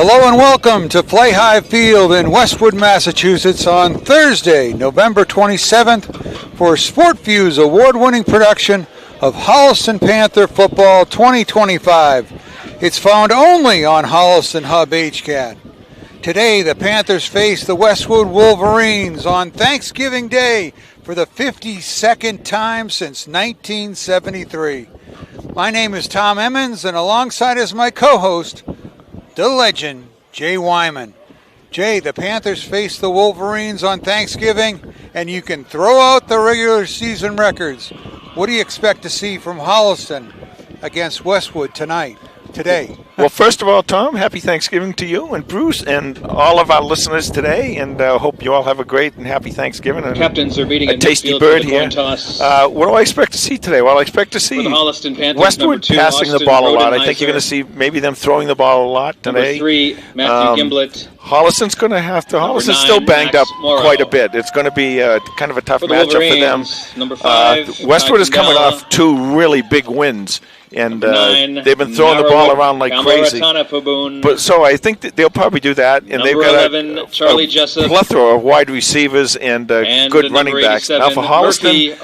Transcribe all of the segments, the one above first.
Hello and welcome to Flahive Field in Westwood, Massachusetts on Thursday, November 27th for SportView's award-winning production of Holliston Panther Football 2025. It's found only on Holliston Hub HCAT. Today, the Panthers face the Westwood Wolverines on Thanksgiving Day for the 52nd time since 1973. My name is Tom Emmons, and alongside is my co-host, the legend, Jay Wyman. Jay, the Panthers face the Wolverines on Thanksgiving, and you can throw out the regular season records. What do you expect to see from Holliston against Westwood today? Well, first of all, Tom, happy Thanksgiving to you and Bruce and all of our listeners today, and hope you all have a great and happy Thanksgiving. And Captains are meeting a tasty bird here. What do I expect to see today? Well, I expect to see Westwood passing the ball a lot. I think you're going to see maybe them throwing the ball a lot today. Number 3, Matthew Gimblett. Holliston's going to have to. Holliston's still banged up quite a bit. It's going to be kind of a tough matchup for them. Number 5, Westwood is coming off 2 really big wins. And 9, they've been throwing the ball around like crazy. But so I think that they'll probably do that. And they've got 11, Charlie Jessup, plethora of wide receivers and good running backs. Now for Holliston,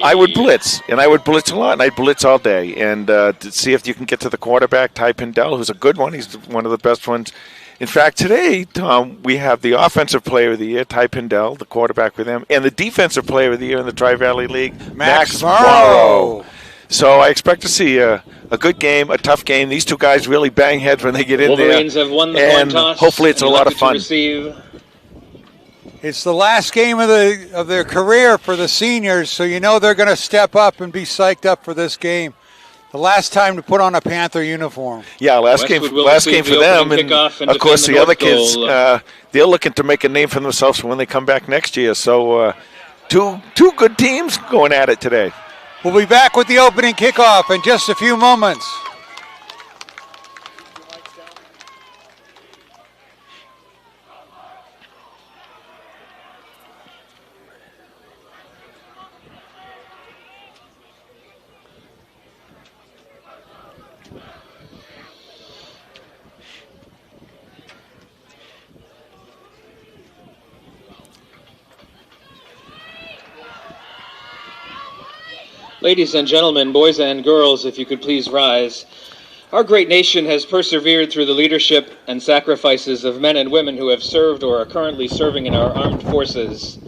I would blitz, and I would blitz a lot, and I'd blitz all day, and to see if you can get to the quarterback, Ty Pindell, who's a good one. He's one of the best ones. In fact, today, Tom, we have the Offensive Player of the Year, Ty Pindell, the quarterback with them, and the Defensive Player of the Year in the Tri-Valley League, Max Morrow. So I expect to see a good game, a tough game. These two guys really bang heads when they get in there. Wolverines have won the coin toss. Hopefully it's a lot of fun. It's the last game of their career for the seniors, so you know they're going to step up and be psyched up for this game. The last time to put on a Panther uniform. Yeah, last game for them, and of course the other kids, they're looking to make a name for themselves when they come back next year. So two good teams going at it today. We'll be back with the opening kickoff in just a few moments. Ladies and gentlemen, boys and girls, if you could please rise. Our great nation has persevered through the leadership and sacrifices of men and women who have served or are currently serving in our armed forces.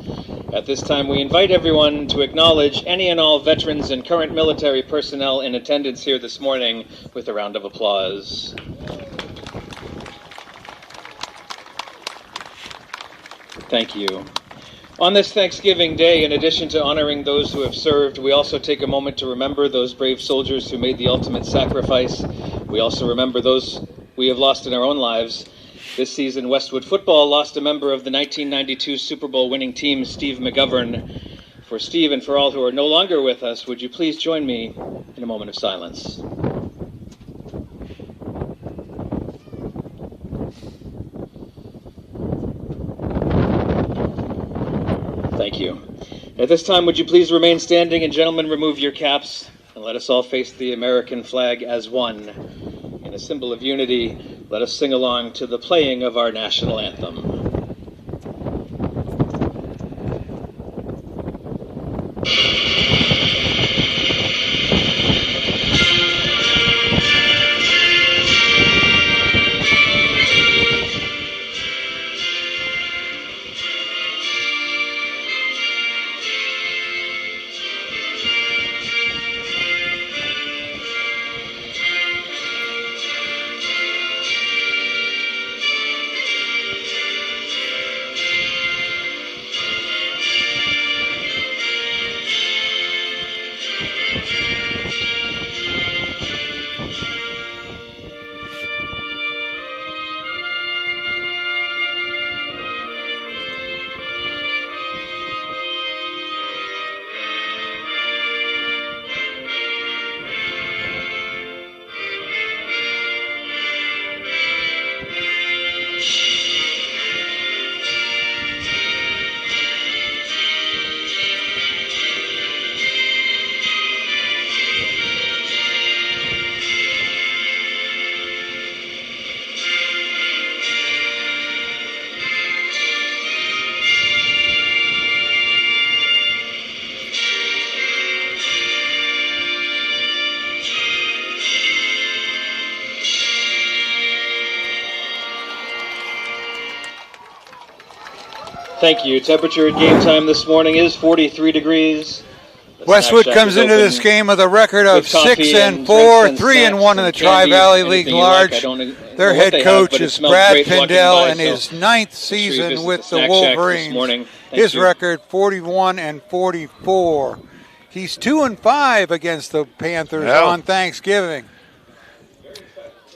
At this time, we invite everyone to acknowledge any and all veterans and current military personnel in attendance here this morning with a round of applause. Thank you. On this Thanksgiving Day, in addition to honoring those who have served, we also take a moment to remember those brave soldiers who made the ultimate sacrifice. We also remember those we have lost in our own lives. This season, Westwood football lost a member of the 1992 Super Bowl winning team, Steve McGovern. For Steve and for all who are no longer with us, would you please join me in a moment of silence? Thank you. At this time, would you please remain standing, and gentlemen, remove your caps, and let us all face the American flag as one. In a symbol of unity, let us sing along to the playing of our national anthem. Thank you. Temperature at game time this morning is 43 degrees. Westwood comes into this game with a record of 6-4, 3-1 in the Tri-Valley League Large. Their head coach is Brad Pendell in his 9th season with the Wolverines. His record 41-44. He's 2-5 against the Panthers on Thanksgiving.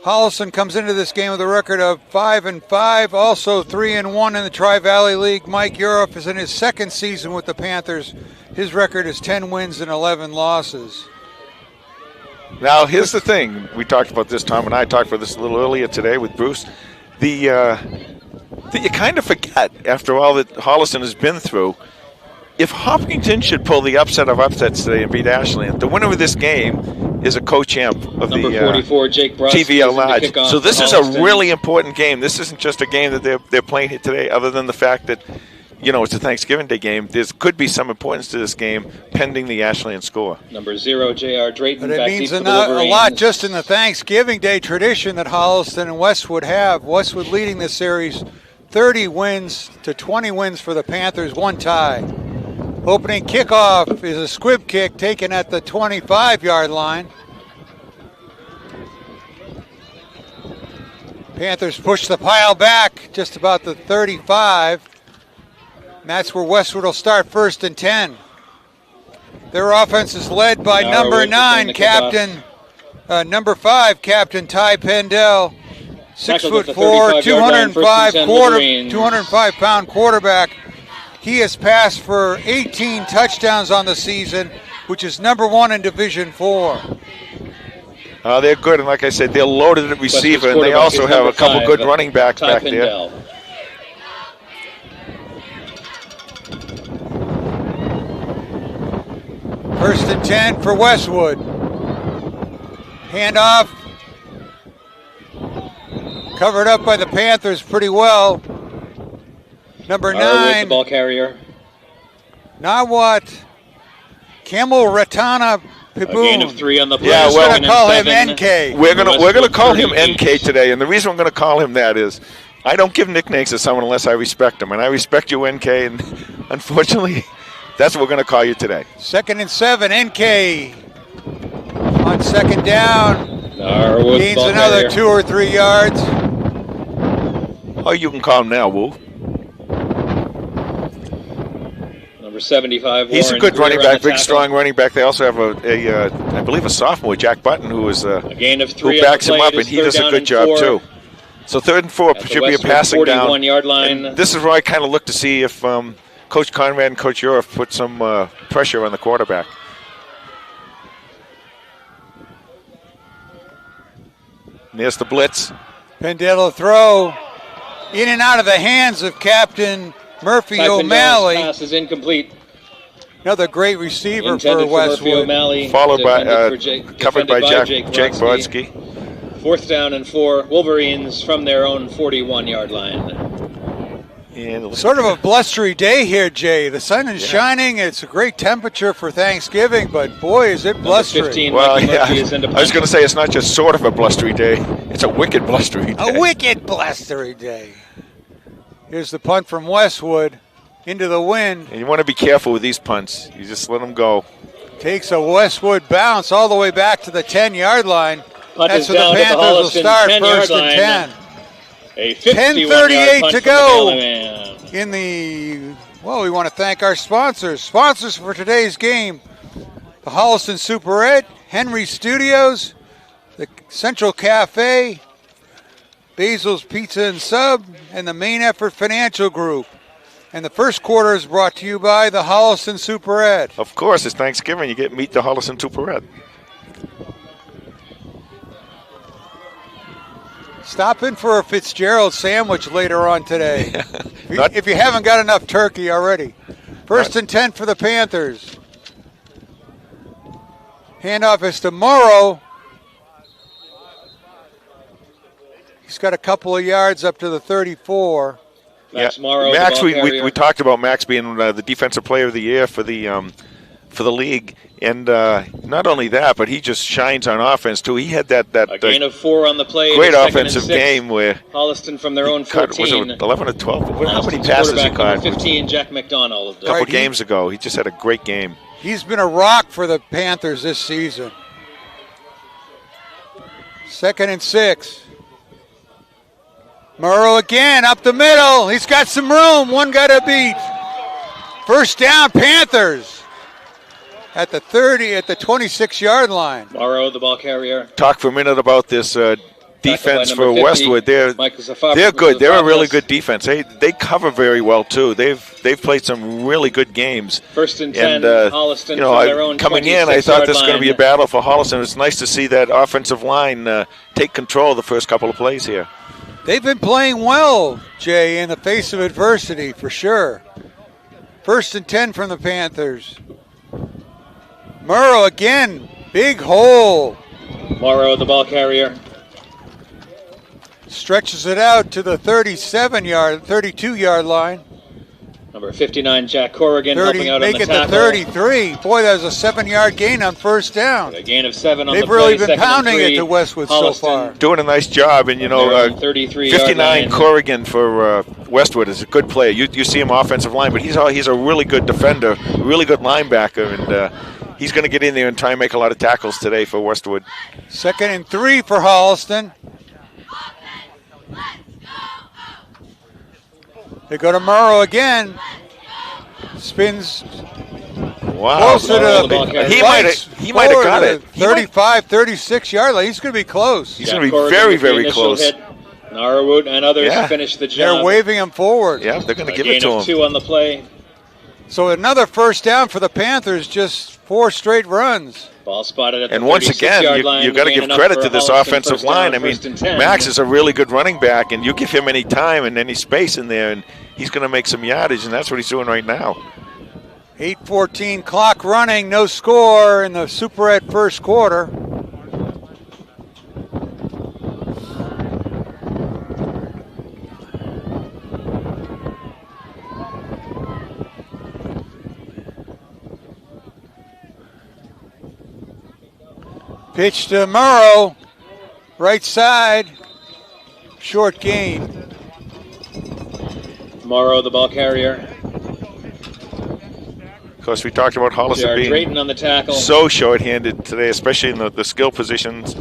Holliston comes into this game with a record of 5-5, also 3-1 in the Tri-Valley League. Mike Uroff is in his 2nd season with the Panthers. His record is 10 wins and 11 losses. Now, here's the thing. We talked about this, Tom and I talked about this a little earlier today with Bruce. That you kind of forget, after all that Holliston has been through, if Hopkinton should pull the upset of upsets today and beat Ashland, the winner of this game is a co-champ of Number the 44, Jake TVL Large. So this is a really important game. This isn't just a game that they're playing here today, other than the fact that, it's a Thanksgiving Day game. There could be some importance to this game pending the Ashland score. Number 0, J.R. Drayton. But it means a lot just in the Thanksgiving Day tradition that Holliston and Westwood have. Westwood leading this series 30 wins to 20 wins for the Panthers, 1 tie. Opening kickoff is a squib kick taken at the 25-yard line. Panthers push the pile back just about the 35. And that's where Westwood will start 1st and 10. Their offense is led by number 5, Captain Ty Pendell. 6'4", 205-pound quarterback. He has passed for 18 touchdowns on the season, which is number 1 in Division IV. They're good, and like I said, they're loaded at receiver, and they also have a couple good running backs back there. 1st and 10 for Westwood. Handoff. Covered up by the Panthers pretty well. Number 9. The ball carrier. Nawat Camel Ratana Piboon. A gain of 3 on the play. Yeah, we're going to call him NK. We're going to call him NK today, and the reason we're going to call him that is I don't give nicknames to someone unless I respect them, and I respect you, NK, and unfortunately, that's what we're going to call you today. 2nd and 7, NK on 2nd down. Gains another 2 or 3 yards. Oh, you can call him now, Woo. Number 75. He's a good running back, big, strong running back. They also have I believe, a sophomore, Jack Button, who is a gain of 3 who backs him up, and he does a good job too. So 3rd and 4 should be a passing down. 41-yard line. And this is where I kind of look to see if Coach Conrad and Coach Uroff put some pressure on the quarterback. And there's the blitz. Pendell throw in and out of the hands of Captain Murphy O'Malley. Pass is incomplete. Another great receiver for Westwood. Followed by, covered by Jake Brodsky. 4th down and 4. Wolverines from their own 41-yard line. And sort of a blustery day here, Jay. The sun is shining. It's a great temperature for Thanksgiving, but boy, is it blustery. 15, well, yeah, I was going to say it's not just sort of a blustery day. It's a wicked blustery day. A wicked blustery day. Here's the punt from Westwood into the wind. And you want to be careful with these punts. You just let them go. Takes a Westwood bounce all the way back to the 10-yard line. That's where the Panthers will start 1st and 10. A 10:38 to go in the, well, we want to thank our sponsors. Sponsors for today's game, the Holliston Super-Ed, Henry Studios, the Central Cafe, Basil's Pizza and Sub, and the Main Effort Financial Group. And the first quarter is brought to you by the Holliston Super-Ed. Of course, it's Thanksgiving. You get meet the Holliston Super-Ed. Stop in for a Fitzgerald sandwich later on today. If you haven't got enough turkey already. 1st and 10 for the Panthers. Handoff is to Morrow. He's got a couple of yards up to the 34. Max Morrow. Max, we talked about Max being the defensive player of the year for the for the league. And not only that, but he just shines on offense, too. He had that a gain of 4 on the play. Great offensive game where Holliston from their own 14. Was it 11 or 12? How many passes he caught? 15, Jack McDonald. A couple games ago. He just had a great game. He's been a rock for the Panthers this season. 2nd and 6. Murrow again, up the middle. He's got some room. One got to beat. First down, Panthers. At the 26-yard line. Morrow, the ball carrier. Talk for a minute about this defense for 50, Westwood. They're good. They're a really good defense. They cover very well too. They've played some really good games. 1st and 10, Holliston from their own coming in, I thought this was going to be a battle for Holliston. It's nice to see that offensive line take control of the first couple of plays here. They've been playing well, Jay, in the face of adversity for sure. 1st and 10 from the Panthers. Murrow again, big hole. Morrow, the ball carrier. Stretches it out to the 32-yard line. Number 59, Jack Corrigan, helping out on the tackle. Make it to 33. Boy, that was a 7-yard gain on first down. A gain of 7 on the play. They've really been pounding it to Westwood Holliston, so far. Doing a nice job, and 59 Corrigan for Westwood is a good player. You see him offensive line, but he's a really good defender, really good linebacker, and he's going to get in there and try and make a lot of tackles today for Westwood. 2nd and 3 for Holliston. They go to Murrow again. Spins. Wow. Closer to he might have got it. 35, 36-yard line. He's going to be close. He's going to be very, very close. Narwood and others finish the job. They're waving him forward. Yeah, they're going to give it to him. 2 on the play. So another first down for the Panthers, just 4 straight runs. Ball spotted at the 36-yard line. And once again, you've got to give credit to this offensive line. I mean, Max is a really good running back, and you give him any time and any space in there, and he's going to make some yardage, and that's what he's doing right now. 8:14 clock running, no score in the Superette first quarter. Pitch to Murrow, right side, short gain. Morrow, the ball carrier. Of course, we talked about Holliston being Drayton on the tackle. So short-handed today, especially in the skill positions.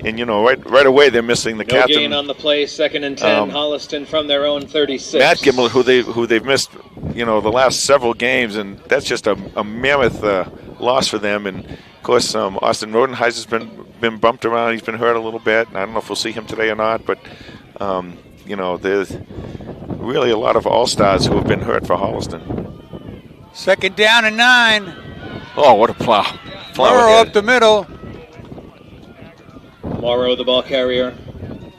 And, right away they're missing the captain. No gain on the play, 2nd and 10, Holliston from their own 36. Matt Gimel, who they've missed, the last several games, and that's just a mammoth loss for them. And, of course, Austin Rodenheiser's been bumped around. He's been hurt a little bit. I don't know if we'll see him today or not, but, there's really a lot of all-stars who have been hurt for Holliston. 2nd down and 9. Oh, what a plow. Morrow up the middle. Morrow, the ball carrier.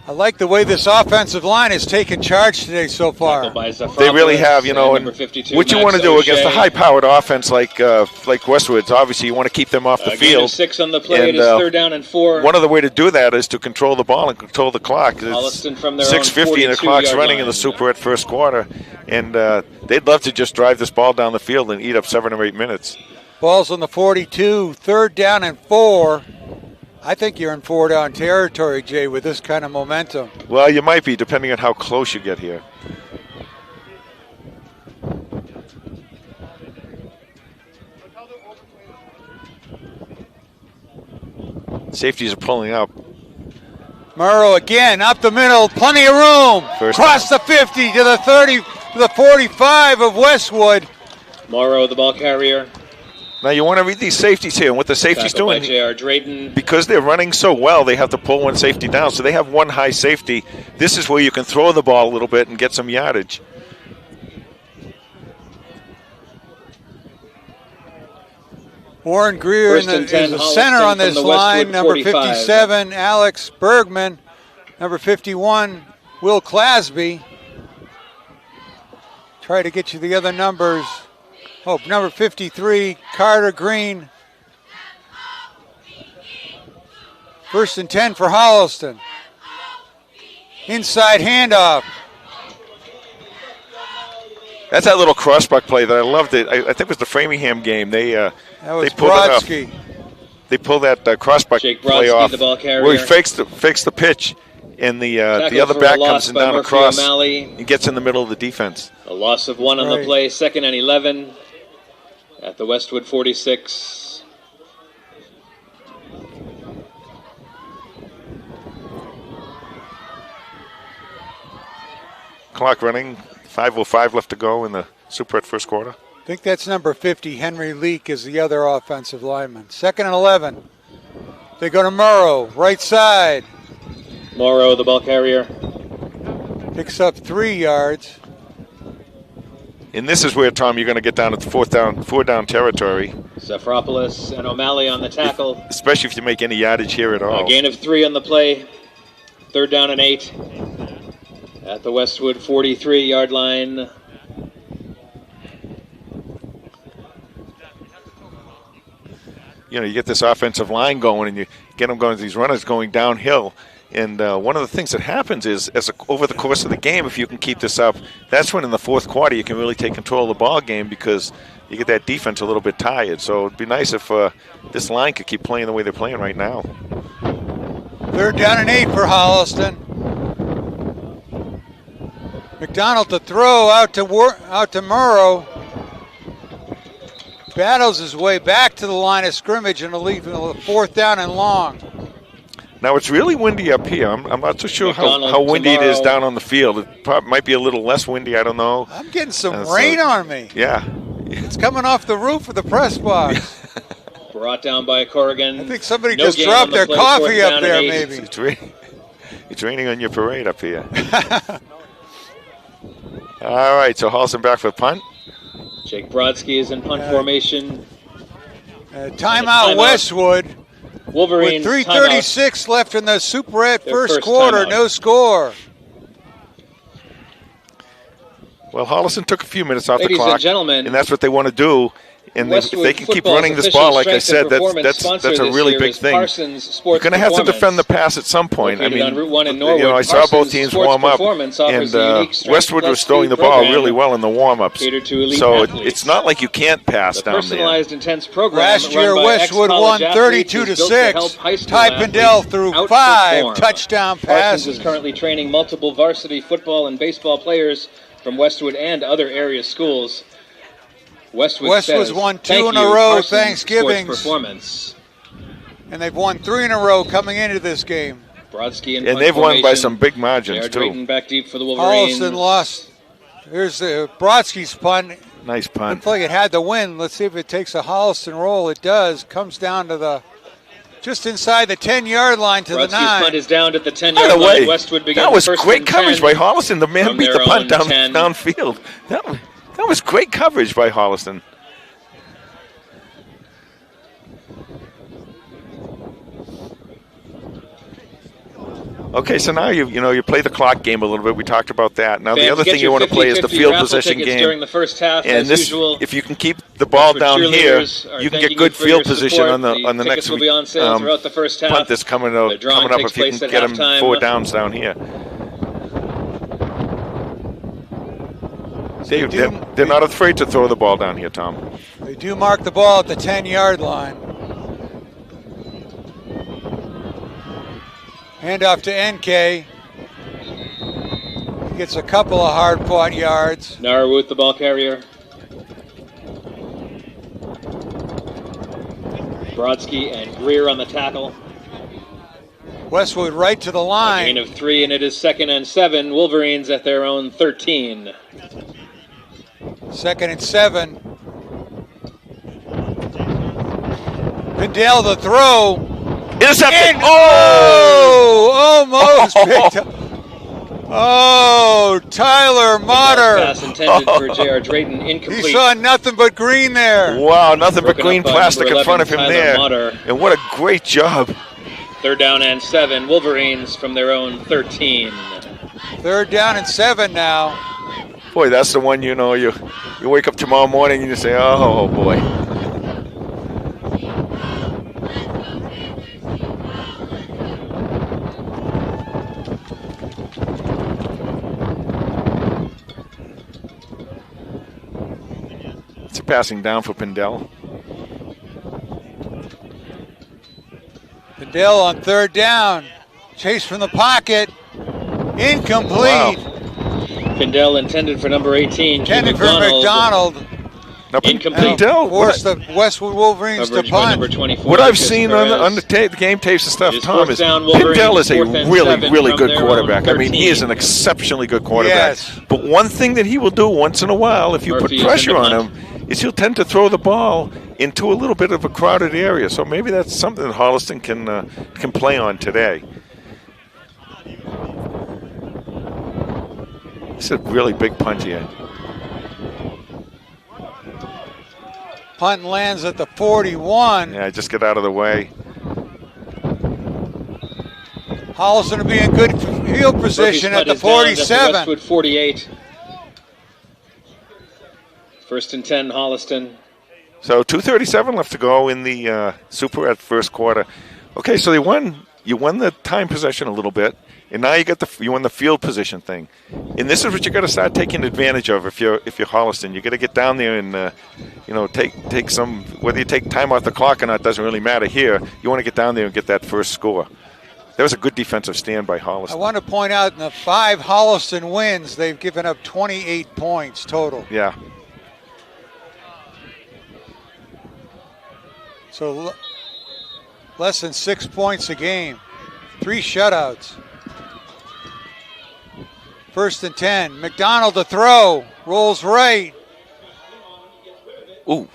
I like the way this offensive line has taken charge today so far. They really have, and what you want to do against a high-powered offense like Westwood's, obviously you want to keep them off the field. 6 on the play, it is 3rd down and 4. One of the way to do that is to control the ball and control the clock. Holliston from their 6:50 and the clock's running in the Super at first quarter, and they'd love to just drive this ball down the field and eat up 7 or 8 minutes. Ball's on the 42, 3rd down and 4. I think you're in 4-down territory, Jay, with this kind of momentum. Well, you might be, depending on how close you get here. Safeties are pulling up. Murrow again, up the middle, plenty of room. Across the 50 to the 30, to the 45 of Westwood. Morrow, the ball carrier. Now you want to read these safeties here, and what the safety's doing, Drayton. Because they're running so well, they have to pull one safety down. So they have one high safety. This is where you can throw the ball a little bit and get some yardage. Warren Greer is the center on this line. Number 57, Alex Bergman. Number 51, Will Clasby. Try to get you the other numbers. Oh, number 53, Carter Green. 1st and 10 for Holliston. Inside handoff. That's that little crossbuck play that I loved. It. I think it was the Framingham game. They pulled Brodsky. it off. They pull that crossbuck play off the ball carrier. where he fakes the pitch, and the other back comes down across and gets in the middle of the defense. A loss of 1 on the play, 2nd and 11 at the Westwood 46. Clock running, 5:05 left to go in the Super at first quarter. I think that's number 50. Henry Leak is the other offensive lineman. 2nd and 11. They go to Morrow, right side. Morrow, the ball carrier. Picks up 3 yards. And this is where, Tom, you're going to get down at the four down territory. Zafropoulos and O'Malley on the tackle. Especially if you make any yardage here at all. A gain of 3 on the play. 3rd down and 8 at the Westwood 43-yard line. You know, you get this offensive line going, and you get them going, these runners going downhill. And one of the things that happens is, over the course of the game, if you can keep this up, that's when in the fourth quarter you can really take control of the ball game because you get that defense a little bit tired. So it'd be nice if this line could keep playing the way they're playing right now. 3rd down and 8 for Holliston. McDonald to throw out to Morrow. Battles his way back to the line of scrimmage and leaving a 4th down and long. Now, it's really windy up here. I'm not so sure how windy it is down on the field. It might be a little less windy. I don't know. I'm getting some rain on me. Yeah. It's coming off the roof of the press box. Brought down by Corrigan. I think somebody just dropped their coffee up there, maybe. It's raining on your parade up here. All right, so Holliston back for the punt. Jake Brodsky is in punt formation. Timeout Westwood. Wolverines. With 3:36 left in the Superette first quarter, no score. Well, Holliston took a few minutes off the clock, and gentlemen, and that's what they want to do. And if they can keep running this ball, like I said, that's a really big thing. You're going to have to defend the pass at some point. I mean, I saw both teams warm up, and Westwood was throwing the ball really well in the warm-ups. So it's not like you can't pass down there. Last year, Westwood won 32-6. Ty Pindell threw 5 touchdown passes. Parsons is currently training multiple varsity football and baseball players from Westwood and other area schools. Westwood's won 2 in a row Thanksgivings. Performance. And they've won 3 in a row coming into this game. Brodsky and they've won by some big margins, too. Back deep for the Wolverines. Holliston lost. Here's Brodsky's punt. Nice punt. Looked like it had the win. Let's see if it takes a Holliston roll. It does. Comes down to just inside the 10-yard line to the 9. Brodsky's punt is down at the 10-yard line. Westwood begins that was great coverage by Holliston. The man beat the punt downfield. That was great coverage by Holliston. Okay, so now you play the clock game a little bit. We talked about that. Now the other thing you want to play is the field position game. During the first half, and this, if you can keep the ball down here, you can get good field position on the next punt that's coming up. If you can get them 4 downs down here. They're not afraid to throw the ball down here, Tom. They do mark the ball at the 10-yard line. Handoff to NK. He gets a couple of hard-fought yards. Narrowwood, the ball carrier. Brodsky and Greer on the tackle. Westwood right to the line. A gain of 3, and it is 2nd and 7. Wolverines at their own 13. 2nd and 7. Pindell the throw. Intercepted. Almost picked up. Oh, Tyler Motter. Pass intended for J.R. Drayton, incomplete. He saw nothing but green there. Wow, nothing but green plastic in front of him there. Motter. And what a great job. 3rd down and 7. Wolverines from their own 13. 3rd down and 7 now. Boy, that's the one, you wake up tomorrow morning and you say, oh, boy. passing down for Pindell. Pindell on third down. Chase from the pocket. Incomplete. Wow. Pindell intended for number 18. Intended for McDonald. Now, Incomplete. Pindell forced the Westwood Wolverines to punt. What I've seen on the game tapes and stuff, Tom, is Pindell is a really good quarterback. I mean, he is an exceptionally good quarterback. Yes. But one thing that he will do once in a while, if you put pressure on him, is he'll tend to throw the ball into a little bit of a crowded area. So maybe that's something that Holliston can play on today. It's a really big punt here. Punt lands at the 41. Yeah, just get out of the way. Holliston will be in good field position at the 47. Westwood 48. First and 10, Holliston. So 2:37 left to go in the Super at first quarter. Okay, so you won the time possession a little bit, and now you won the field position thing. And this is what you got to start taking advantage of if you're Holliston. You got to get down there and take some, whether you take time off the clock or not doesn't really matter here. You want to get down there and get that first score. That was a good defensive stand by Holliston. I want to point out in the 5 Holliston wins, they've given up 28 points total. Yeah. So less than 6 points a game. 3 shutouts. First and 10. McDonald to throw. Rolls right. Ooh.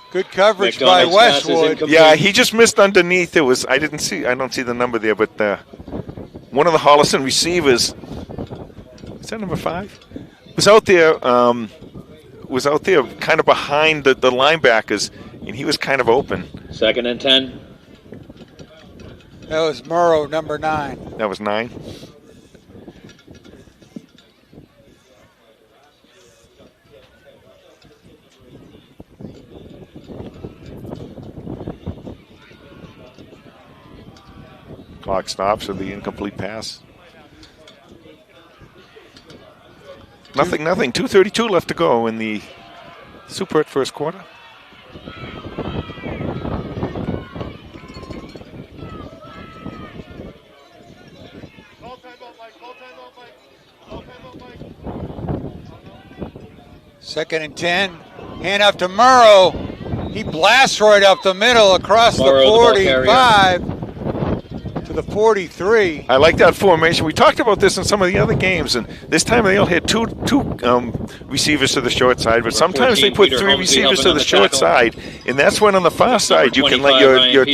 Good coverage by Westwood. Yeah, he just missed underneath. I don't see the number there, but one of the Holliston receivers, is that number 5? Was out there kind of behind the linebackers, and he was kind of open. Second and 10. That was Murrow, number 9. That was 9. Clock stops with the incomplete pass. Nothing. 2:32 left to go in the Super at first quarter. Second and 10. Hand off to Murrow. He blasts right up the middle across the 45 to the 43. I like that formation. We talked about this in some of the other games, and this time they all had two receivers to the short side, but sometimes they put 3 receivers to the short side, and that's when on the far side you can let your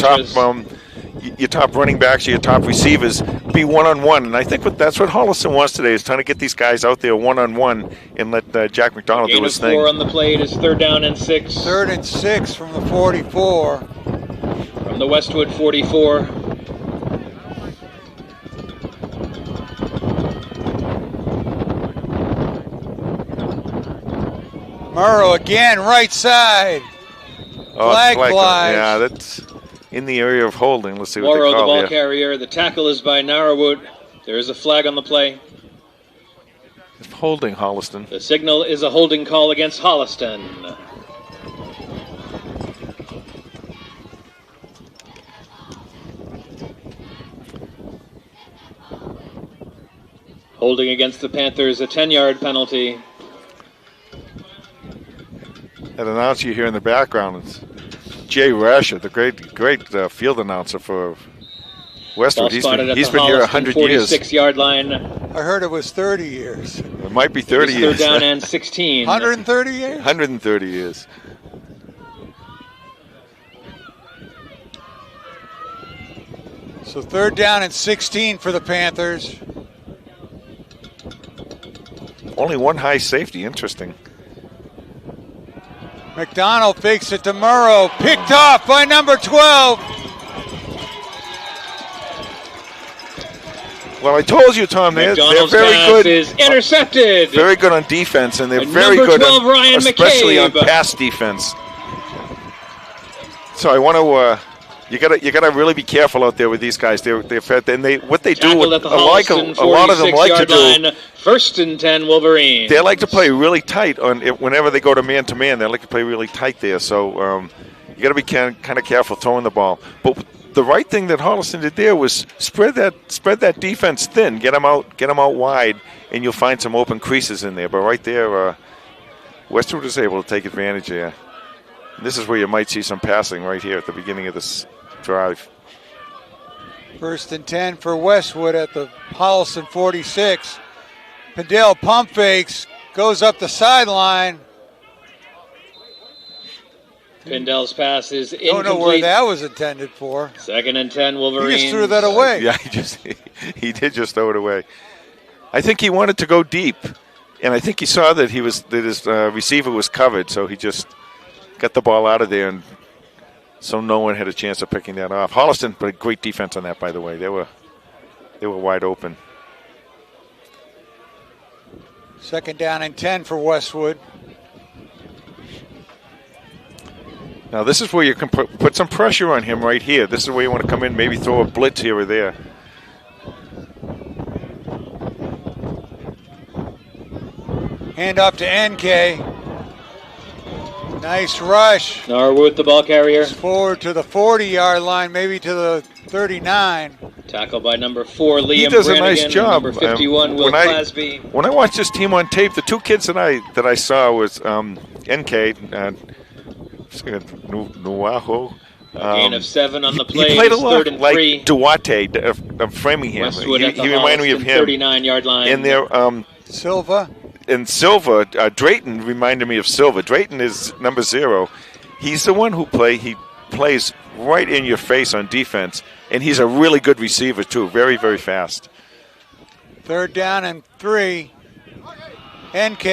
top running backs or your top receivers be one-on-one. And I think that's what Holliston wants today, is trying to get these guys out there one-on-one and let Jack McDonald do his thing. 4 on the plate is 3rd down and 6. 3rd and 6 from the 44. From the Westwood 44. Murrow again, right side. Flag flies. Yeah, that's in the area of holding. Let's see what Morrow, they call the ball here. carrier. The tackle is by Narrowwood. There is a flag on the play. It's holding Holliston. The signal is a holding call against Holliston. Holding against the Panthers, a 10-yard penalty. That announcer you hear in the background is Jay Rasher, the great field announcer for Westwood. He's been here 100 years. 46-yard line. I heard it was 30 years. It might be 30 years. 3rd down and 16. 130 years? 130 years. So 3rd down and 16 for the Panthers. Only one high safety. Interesting. McDonald fakes it to Murrow. Picked off by number 12. Well, I told you, Tom, they're very good. Is intercepted. Very good on defense, and they're very good, especially on pass defense. So I want to You gotta really be careful out there with these guys. They're fed, and what they do, Tackled at the Holliston a lot of them like to line. do. 1st and 10, Wolverines. They like to play really tight on it whenever they go to man-to-man. They like to play really tight there. So you got to be kind of careful throwing the ball. But the right thing that Holliston did there was spread that defense thin, get them out wide, and you'll find some open creases in there. But right there, Westwood was able to take advantage there. And this is where you might see some passing right here at the beginning of this drive. 1st and 10 for Westwood at the Holliston 46. Pendel pump fakes, goes up the sideline. Pendel's pass is incomplete. Don't know where that was intended for. 2nd and 10, Wolverines. He just threw that away. Yeah, he did just throw it away. I think he wanted to go deep, and I think he saw that his receiver was covered, so he just got the ball out of there, and so no one had a chance of picking that off. Holliston, but a great defense on that, by the way. They were wide open. 2nd down and 10 for Westwood. Now this is where you can put some pressure on him right here. This is where you want to come in, maybe throw a blitz here or there. Hand off to NK. Nice rush. Norwood, the ball carrier. Forward to the 40-yard line, maybe to the 39. Tackled by number 4, Liam He does Brannigan, a nice job. Number 51, Will Clasby. When I watched this team on tape, the 2 kids that I saw was NK, Nuaho. Gain of 7 on the play. He played a lot 3rd and like 3. Duarte of Framingham. Westwood He reminded me of him. 39-yard line. And there, Silva. And Silva, Drayton reminded me of Silva. Drayton is number 0. He's the one who plays right in your face on defense, and he's a really good receiver too. Very, very fast. 3rd down and 3. NK.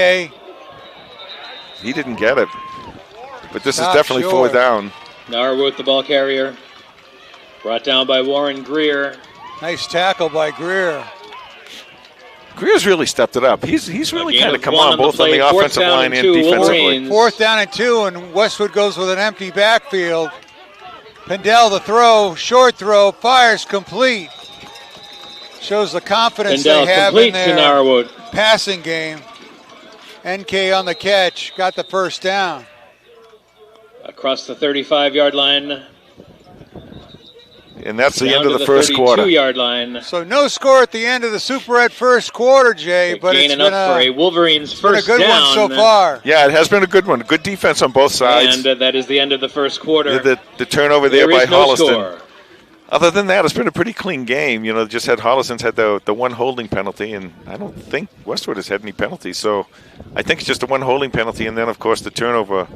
He didn't get it, but this Stop is definitely short. 4th down. Norwood, the ball carrier. Brought down by Warren Greer. Nice tackle by Greer. Greer's really stepped it up. He's really kind of come on both on the 4th offensive down line and 2, defensively. Wolverines. 4th down and 2, and Westwood goes with an empty backfield. Pendel the throw, short throw, fires complete. Shows the confidence Pendel they have complete in to their Norwood. passing game. NK on the catch, got the 1st down. Across the 35-yard line. And that's the Down end of to the first quarter. 32-yard line. So no score at the end of the Super Ed first quarter, Jay, but it's been for a Wolverines first good down. one so far. Yeah, it has been a good one. Good defense on both sides. And that is the end of the first quarter. The turnover there by no Holliston. score. Other than that, it's been a pretty clean game. You know, just had Holliston's had the one holding penalty, and I don't think Westwood has had any penalties. So I think it's just the one holding penalty, and then, of course, the turnover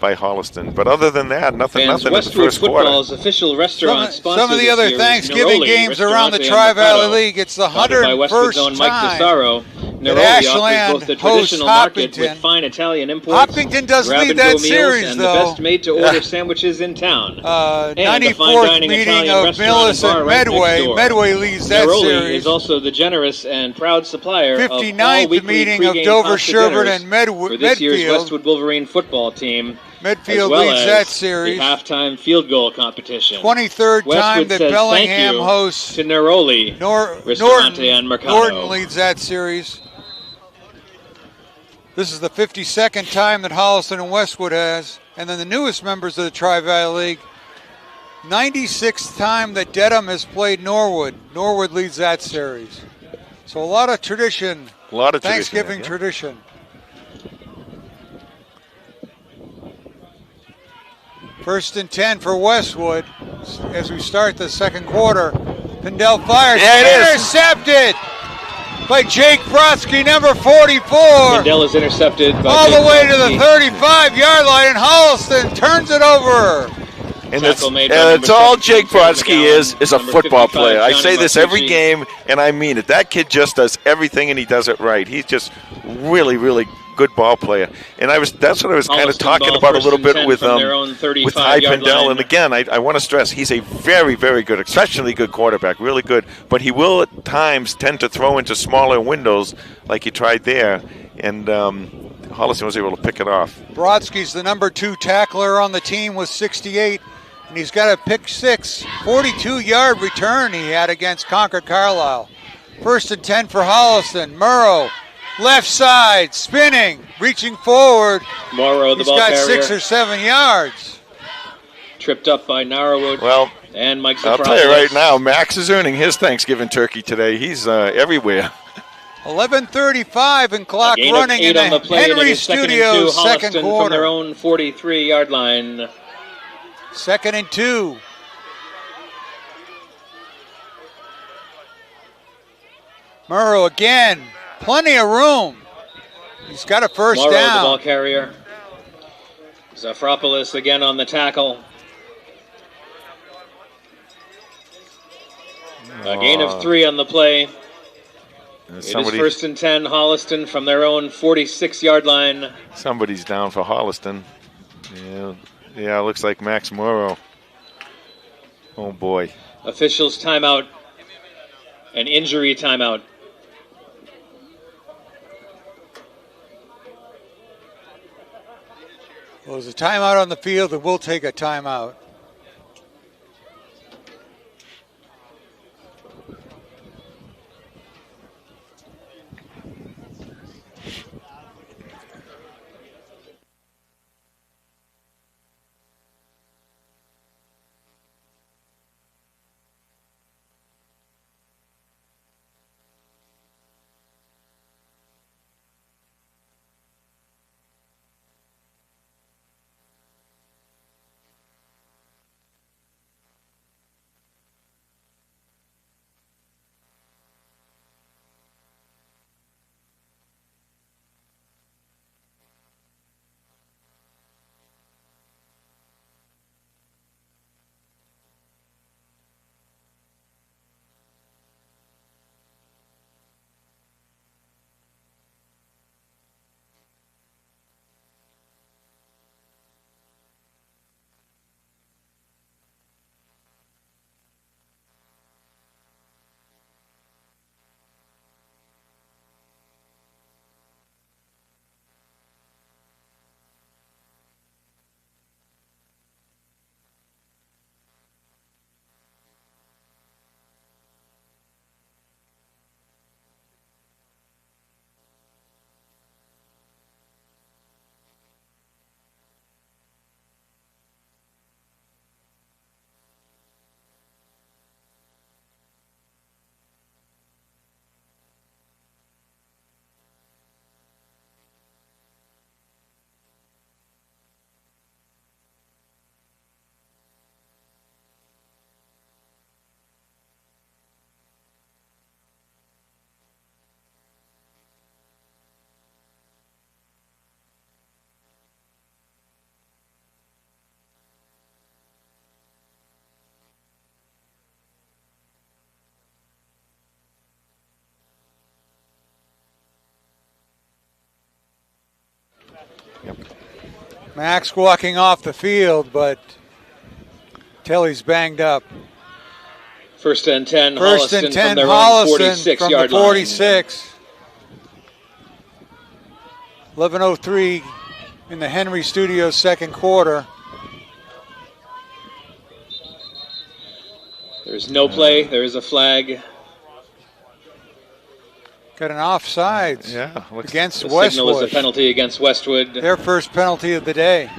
by Holliston. But other than that, nothing in the first quarter. Football's official restaurant sponsor. Some of the other Thanksgiving games around the Tri-Valley League, it's the 101st time that Ashland hosts Hopkinton. With fine Italian imports, Hopkinton does lead that series, and though. the best made-to-order sandwiches in town. 94th meeting of Millis and Medway. Medway leads that series. Is also the generous and proud supplier 59th meeting of Dover, Sherburne, and for this year's Westwood Wolverine football team. Medfield leads that series. The halftime field goal competition. 23rd time that Bellingham hosts to Neroli. Norton leads that series. This is the 52nd time that Holliston and Westwood has. And then the newest members of the Tri-Valley League, 96th time that Dedham has played Norwood. Norwood leads that series. So a lot of tradition. A lot of Thanksgiving tradition. First and 10 for Westwood as we start the second quarter. Pendel fires. Intercepted by Jake Brodsky, number 44. Pendel is intercepted by all the way to the 35-yard line, and Holliston turns it over. And it's all Jake Brodsky is a football player. I say this every game, and I mean it. That kid just does everything, and he does it right. He's just really, really good ball player. And that's what I was kind of talking about a little bit with Ty Pendel. And again, I want to stress he's a very, very good, exceptionally good quarterback, really good. But he will at times tend to throw into smaller windows like he tried there. And Holliston was able to pick it off. Brodsky's the number 2 tackler on the team with 68. And he's got a pick six, 42-yard return he had against Concord Carlisle. 1st and 10 for Holliston. Murrow, left side, spinning, reaching forward. Morrow, the ball carrier. He's got 6 or 7 yards. Tripped up by Narrowwood. Well, and Mike I'll tell you right now, Max is earning his Thanksgiving turkey today. He's everywhere. 11:35 and clock running in the Henry Studios second quarter. From their own 43-yard line. 2nd and 2. Murrow again, plenty of room. He's got a first Morrow, down. The ball carrier. Zafropoulos again on the tackle. A gain of 3 on the play. It is 1st and 10, Holliston from their own 46-yard line. Somebody's down for Holliston. Yeah, it looks like Max Morrow. Oh, boy. Officials timeout. An injury timeout. Well, there's a timeout on the field, and we'll take a timeout. Max walking off the field, but Telly's banged up. 1st and 10, Holliston from their Holliston from the 46. 11:03 in the Henry Studios second quarter. There's no play. There is a flag. Got an offsides against Westwood. Signal is a penalty against Westwood. Their first penalty of the day.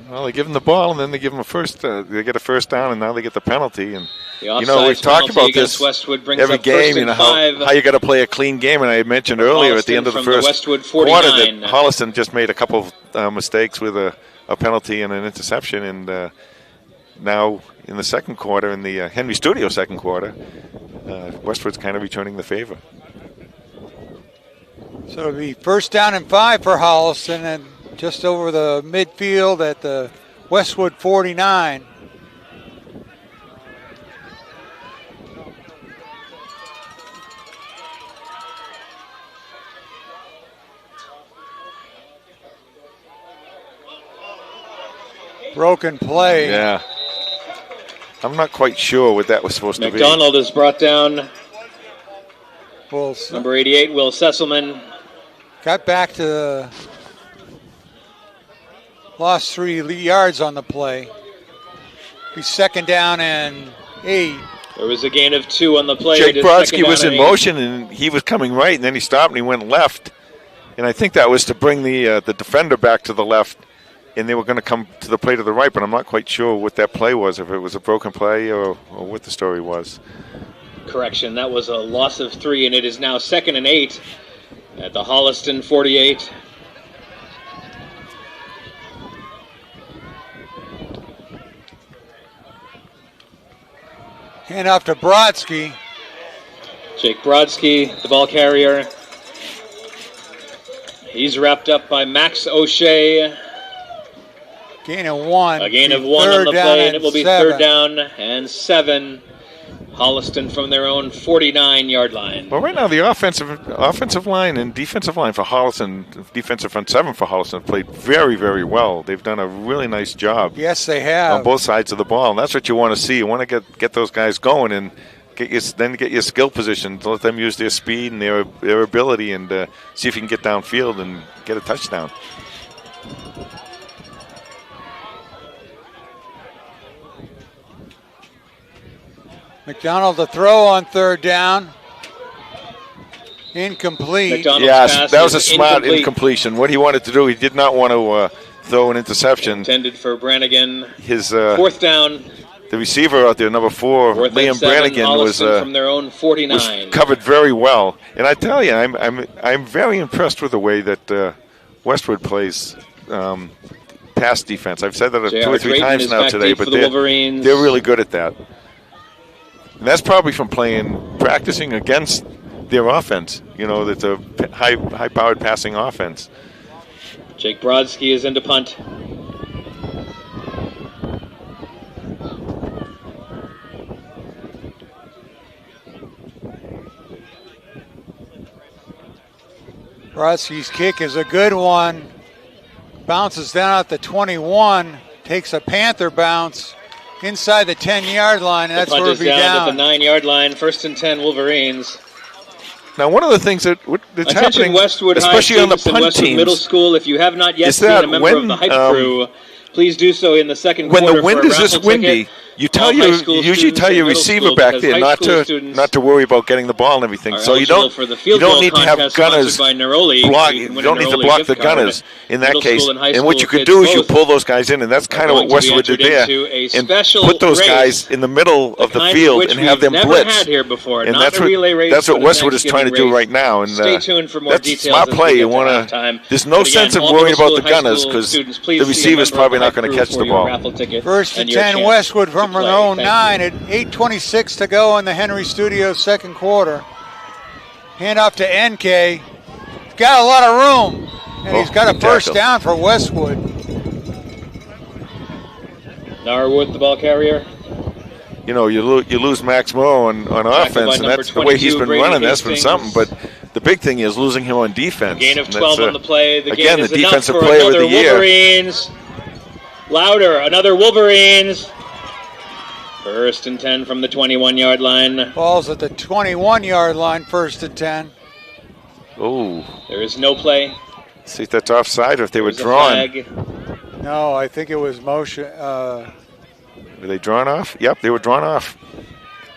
Well, they give them the ball, and then they give them a first. They get a first down, and now they get the penalty. And we've talked about this every game. How you got to play a clean game. And I mentioned earlier at the end of the first quarter that Holliston just made a couple of mistakes with a penalty and an interception, and now in the second quarter, in the Henry Studio second quarter, Westwood's kind of returning the favor. So it'll be 1st down and 5 for Holliston, and just over the midfield at the Westwood 49. Broken play. Yeah. I'm not quite sure what that was supposed to be. McDonald is brought down. Number 88, Will Sesselman. Got back to lost 3 yards on the play. Be second down and 8. There was a gain of 2 on the play. Jake Brodsky was in motion, and he was coming right, and then he stopped and he went left. And I think that was to bring the defender back to the left, and they were going to come to the play to the right, but I'm not quite sure what that play was, if it was a broken play or what the story was. Correction, that was a loss of 3, and it is now 2nd and 8 at the Holliston 48. Hand off to Brodsky. Jake Brodsky, the ball carrier. He's wrapped up by Max O'Shea. Gain of 1. A gain of 1 on the play, and it will be 3rd down and 7. Holliston from their own 49-yard line. Well, right now the offensive line and defensive line for Holliston, defensive front 7 for Holliston, have played very, very well. They've done a really nice job. Yes, they have. On both sides of the ball, and that's what you want to see. You want to get those guys going and get your skill position to let them use their speed and their ability and see if you can get downfield and get a touchdown. McDonald to throw on 3rd down. Incomplete. McDonald's yes, that was a smart incompletion. What he wanted to do, he did not want to throw an interception. Intended for Brannigan. His 4th down. The receiver out there, number 4, Liam Brannigan, was from their own 49. Was covered very well. And I tell you, I'm very impressed with the way that Westwood plays pass defense. I've said that 2 or 3 times now today, but they're really good at that. And that's probably from practicing against their offense. You know, that's a high-powered passing offense. Jake Brodsky is into punt. Brodsky's kick is a good one. Bounces down at the 21. Takes a Panther bounce. Inside the 10-yard line, and that's where we'll be down. At the 9-yard line, 1st and 10, Wolverines. Now, one of the things that's happening, Westwood especially High on the punt Westwood teams, Middle School, if you have not yet seen a member of the Hype Crew, please do so in the second quarter. When the wind is this windy, you usually tell your receiver back there not to worry about getting the ball and everything. So you don't need to have gunners block. You don't need to block the gunners in that case. And what you could do is you pull those guys in, and that's kind of what Westwood did there, and put those guys in the middle of the field and have them blitz. And that's what Westwood is trying to do right now. And stay tuned for more details. Smart play. There's no sense in worrying about the gunners because the receiver's probably not going to catch the ball. 1st and 10, Westwood from their own 9 at 8:26 to go in the Henry Studios 2nd quarter. Hand off to NK. He's got a lot of room, and he's got a 1st down for Westwood. Narwood, the ball carrier. You know, you lose Max Moe on offense, and that's the way he's been running. That's been something, but the big thing is losing him on defense. Gain of 12 on the play. The again, the defensive player of the year. Wolverines. Louder, another Wolverines. 1st and 10 from the 21-yard line. Ball's at the 21-yard line, 1st and 10. Oh. There is no play. See if that's offside or if they were drawn. No, I think it was motion. Were they drawn off? Yep, they were drawn off.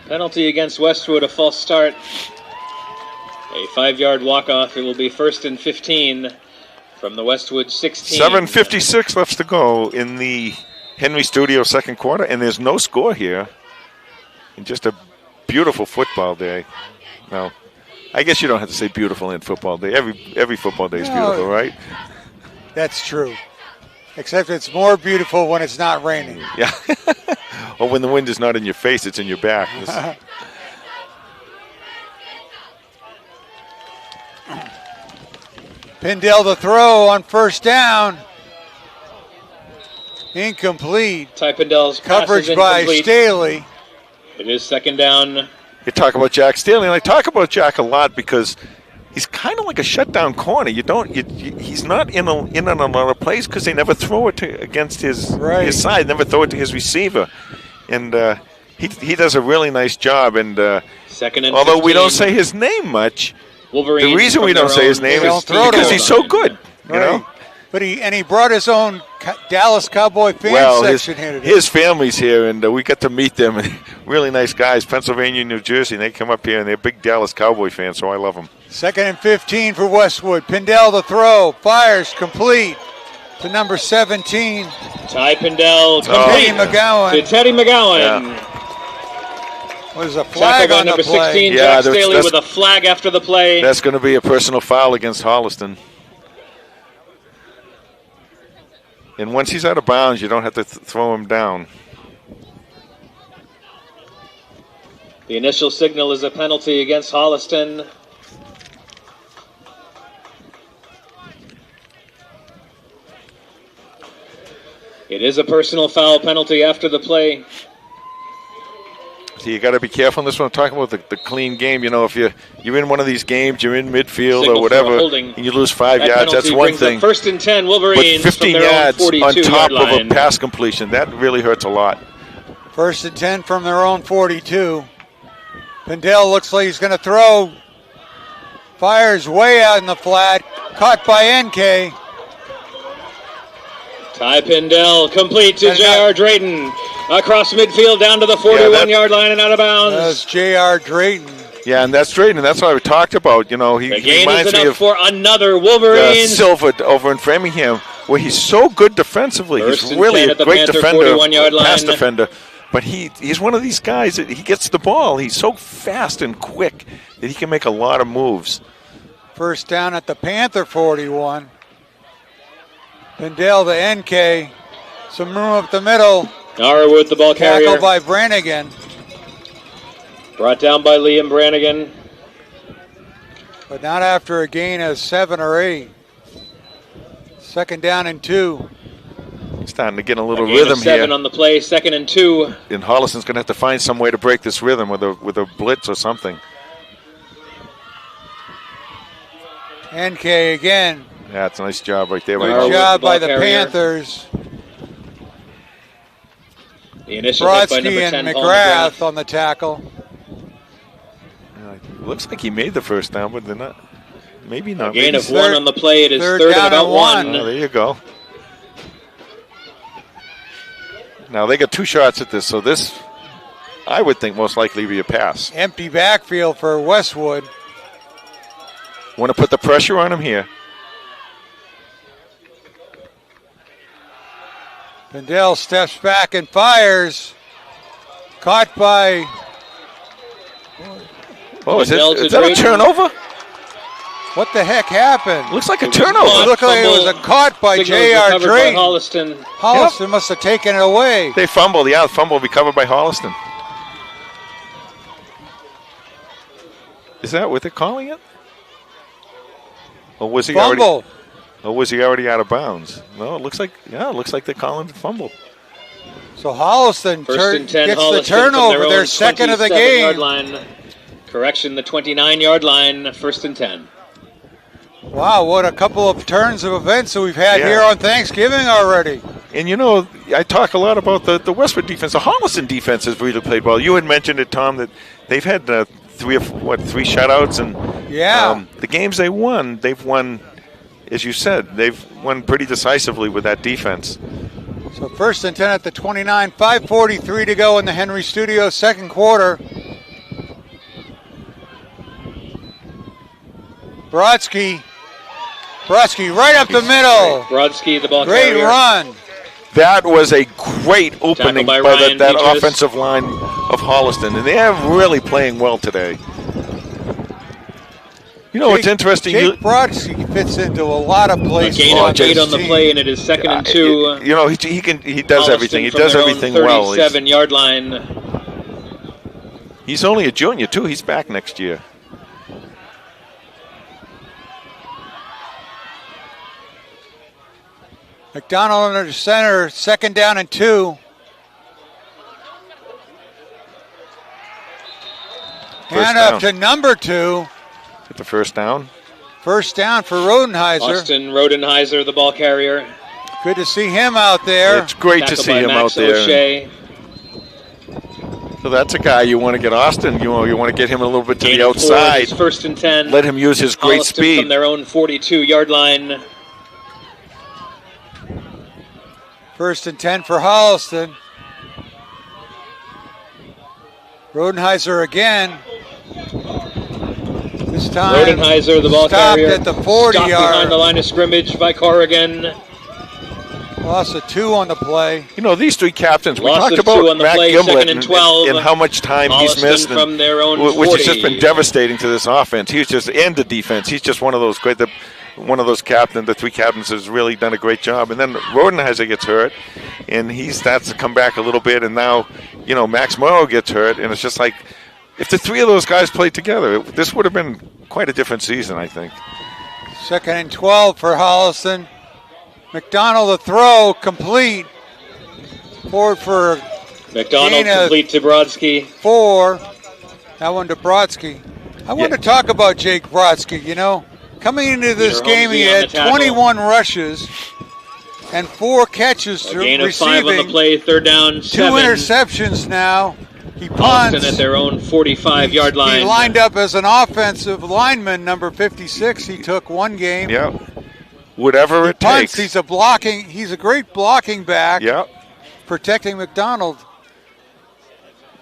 Penalty against Westwood, a false start. A 5-yard walk-off. It will be 1st and 15 from the Westwood 16. 7:56 left to go in the Henry Studio 2nd quarter, and there's no score here. And just a beautiful football day. Now, I guess you don't have to say beautiful in football day. Every football day is beautiful, right? That's true. Except it's more beautiful when it's not raining. Yeah. Or when the wind is not in your face, it's in your back. Pindell to throw on 1st down. Incomplete. Ty Pindell's coverage by Staley. It is 2nd down. You talk about Jack Staley, and I talk about Jack a lot because he's kind of like a shutdown corner. He's not in on a lot of plays because they never throw it against his side, never throw it to his receiver, and he does a really nice job. And 2nd and although 15. we don't say his name much, Wolverines the reason we don't say his name is because he's so good. You know, But he brought his own Dallas Cowboy fan section here today. His family's here, and we got to meet them. Really nice guys, Pennsylvania, New Jersey. And they come up here, and they're big Dallas Cowboy fans, so I love them. 2nd and 15 for Westwood. Pindell the throw. Fires complete to number 17. Ty Pindell complete to Teddy McGowan. Yeah. Was a flag on number the play. 16, Jack Staley with a flag after the play. That's going to be a personal foul against Holliston. And once he's out of bounds, you don't have to throw him down. The initial signal is a penalty against Holliston. It is a personal foul penalty after the play. So you got to be careful in this one. I'm talking about the clean game. You know, if you're in one of these games, you're in midfield or whatever, and you lose 5 yards, that's one thing. 1st and 10, Wolverines. But 15 yards on top of a pass completion, that really hurts a lot. 1st and 10 from their own 42. Pindell looks like he's going to throw. Fires way out in the flat. Caught by NK. Ty Pindell complete to J.R. Drayton. Across midfield down to the 41-yard line and out of bounds. That's J.R. Drayton. Yeah, and that's Drayton, and that's what we talked about. You know, he reminds me of for another Wolverines. Silva over in Framingham, where he's so good defensively. He's really a great defender, pass defender. But he's one of these guys that he gets the ball. He's so fast and quick that he can make a lot of moves. 1st down at the Panther 41. Pindell to NK. Some room up the middle. Norwood, the ball carrier. Tackled by Brannigan. Brought down by Liam Brannigan. But not after a gain of 7 or 8. 2nd down and 2. Starting to get a little rhythm here. 7 on the play, 2nd and 2. And Holliston's going to have to find some way to break this rhythm with a blitz or something. NK again. Yeah, it's a nice job right there. Good job by the Panthers. The initial Brodsky and McGrath on the tackle. Looks like he made the 1st down, but they're not. Maybe not. Gain of 1 on the play. It is 3rd and about 1. Oh, there you go. Now they got 2 shots at this, so this, I would think, most likely be a pass. Empty backfield for Westwood. Want to put the pressure on him here. Pindell steps back and fires. Caught by... Oh, is that a turnover? What the heck happened? Looks like a turnover. It looked like it was a caught by J.R. Drayton. Holliston must have taken it away. They fumbled. Yeah, the fumble will be covered by Holliston. Is that what they're calling it? Or was he fumble? Already out of bounds? No, it looks like they're calling it fumble. So Holliston gets the turnover. They're 2nd of the game. Line. Correction, the 29-yard line, 1st and 10. Wow, what a couple of turns of events that we've had here on Thanksgiving already. And you know, I talk a lot about the Westwood defense. The Holliston defense has really played well. You had mentioned it, Tom, that they've had 3 shutouts, and the games they've won, as you said, they've won pretty decisively with that defense. So 1st and 10 at the 29, 5:43 to go in the Henry Studio, 2nd quarter. Brodsky right up the middle. Brodsky, the ball carrier. Great run. That was a great opening by that offensive line of Holliston, and they are really playing well today. You know what's interesting? Jake Brodsky fits into a lot of plays. Gain of 8 on the play, and it is 2nd and 2. You know, he does everything. He does everything well. 37-yard line. He's only a junior too. He's back next year. McDonald under center, 2nd down and 2. Hand up to number 2. Get the 1st down. 1st down for Rodenheiser. Austin Rodenheiser, the ball carrier. Good to see him out there. It's great to see him out there. O'Shea. So that's a guy you want to get Austin. You want to get him a little bit to the outside. 1st and 10. Let him use his great speed from their own 42-yard line. First and 10 for Holliston. Rodenheiser again. This time, Rodenheiser, the ball carrier, at the 40-yard. Behind the line of scrimmage by Corrigan. Loss of 2 on the play. You know, these three captains, we talked about Matt Gimblett and how much time he's missed, from their own which has just been devastating to this offense. He's just, and the defense, he's just one of those great, one of those captains, the three captains has really done a great job. And then Rodenheiser gets hurt, and he starts to come back a little bit, and now, you know, Max Morrow gets hurt, and it's just like, if the three of those guys played together, this would have been quite a different season, I think. 2nd and 12 for Holliston. McDonald, the throw, complete. Forward for McDonald, complete to Brodsky. 4. That one to Brodsky. I want to talk about Jake Brodsky, you know. Coming into this game, he had 21 rushes and 4 catches to gain of receiving. 5 on the play, 3rd down, 7. 2 interceptions now. He punts. Holliston at their own 45-yard line. He lined up as an offensive lineman, number 56. He took 1 game. Yeah. Whatever it takes. He's a great blocking back. Yeah. Protecting McDonald.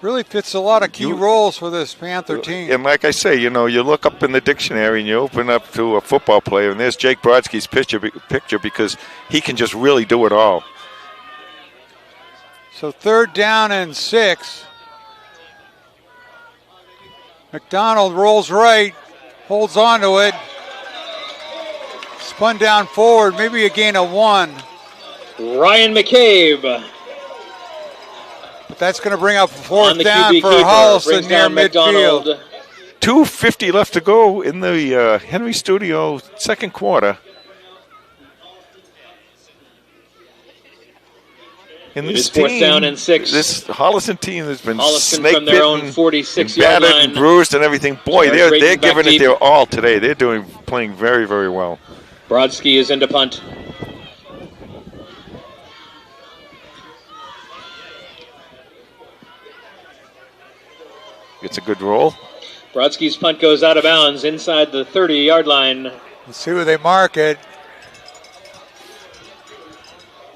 Really fits a lot of key roles for this Panther team. And like I say, you know, you look up in the dictionary and you open up to a football player, and there's Jake Brodsky's picture because he can just really do it all. So 3rd down and 6. McDonald rolls right, holds on to it. Spun down forward, maybe a gain of 1. Ryan McCabe. But that's going to bring up 4th down for Holliston near midfield. 2:50 left to go in the Henry Studio 2nd quarter. And this team, 4th down and 6. This Holliston team has been Holliston from their own 46-yard line, and bruised and everything. Boy, they're giving it their all today. They're playing very, very well. Brodsky is into punt. Gets a good roll. Brodsky's punt goes out of bounds inside the 30-yard line. Let's see where they mark it.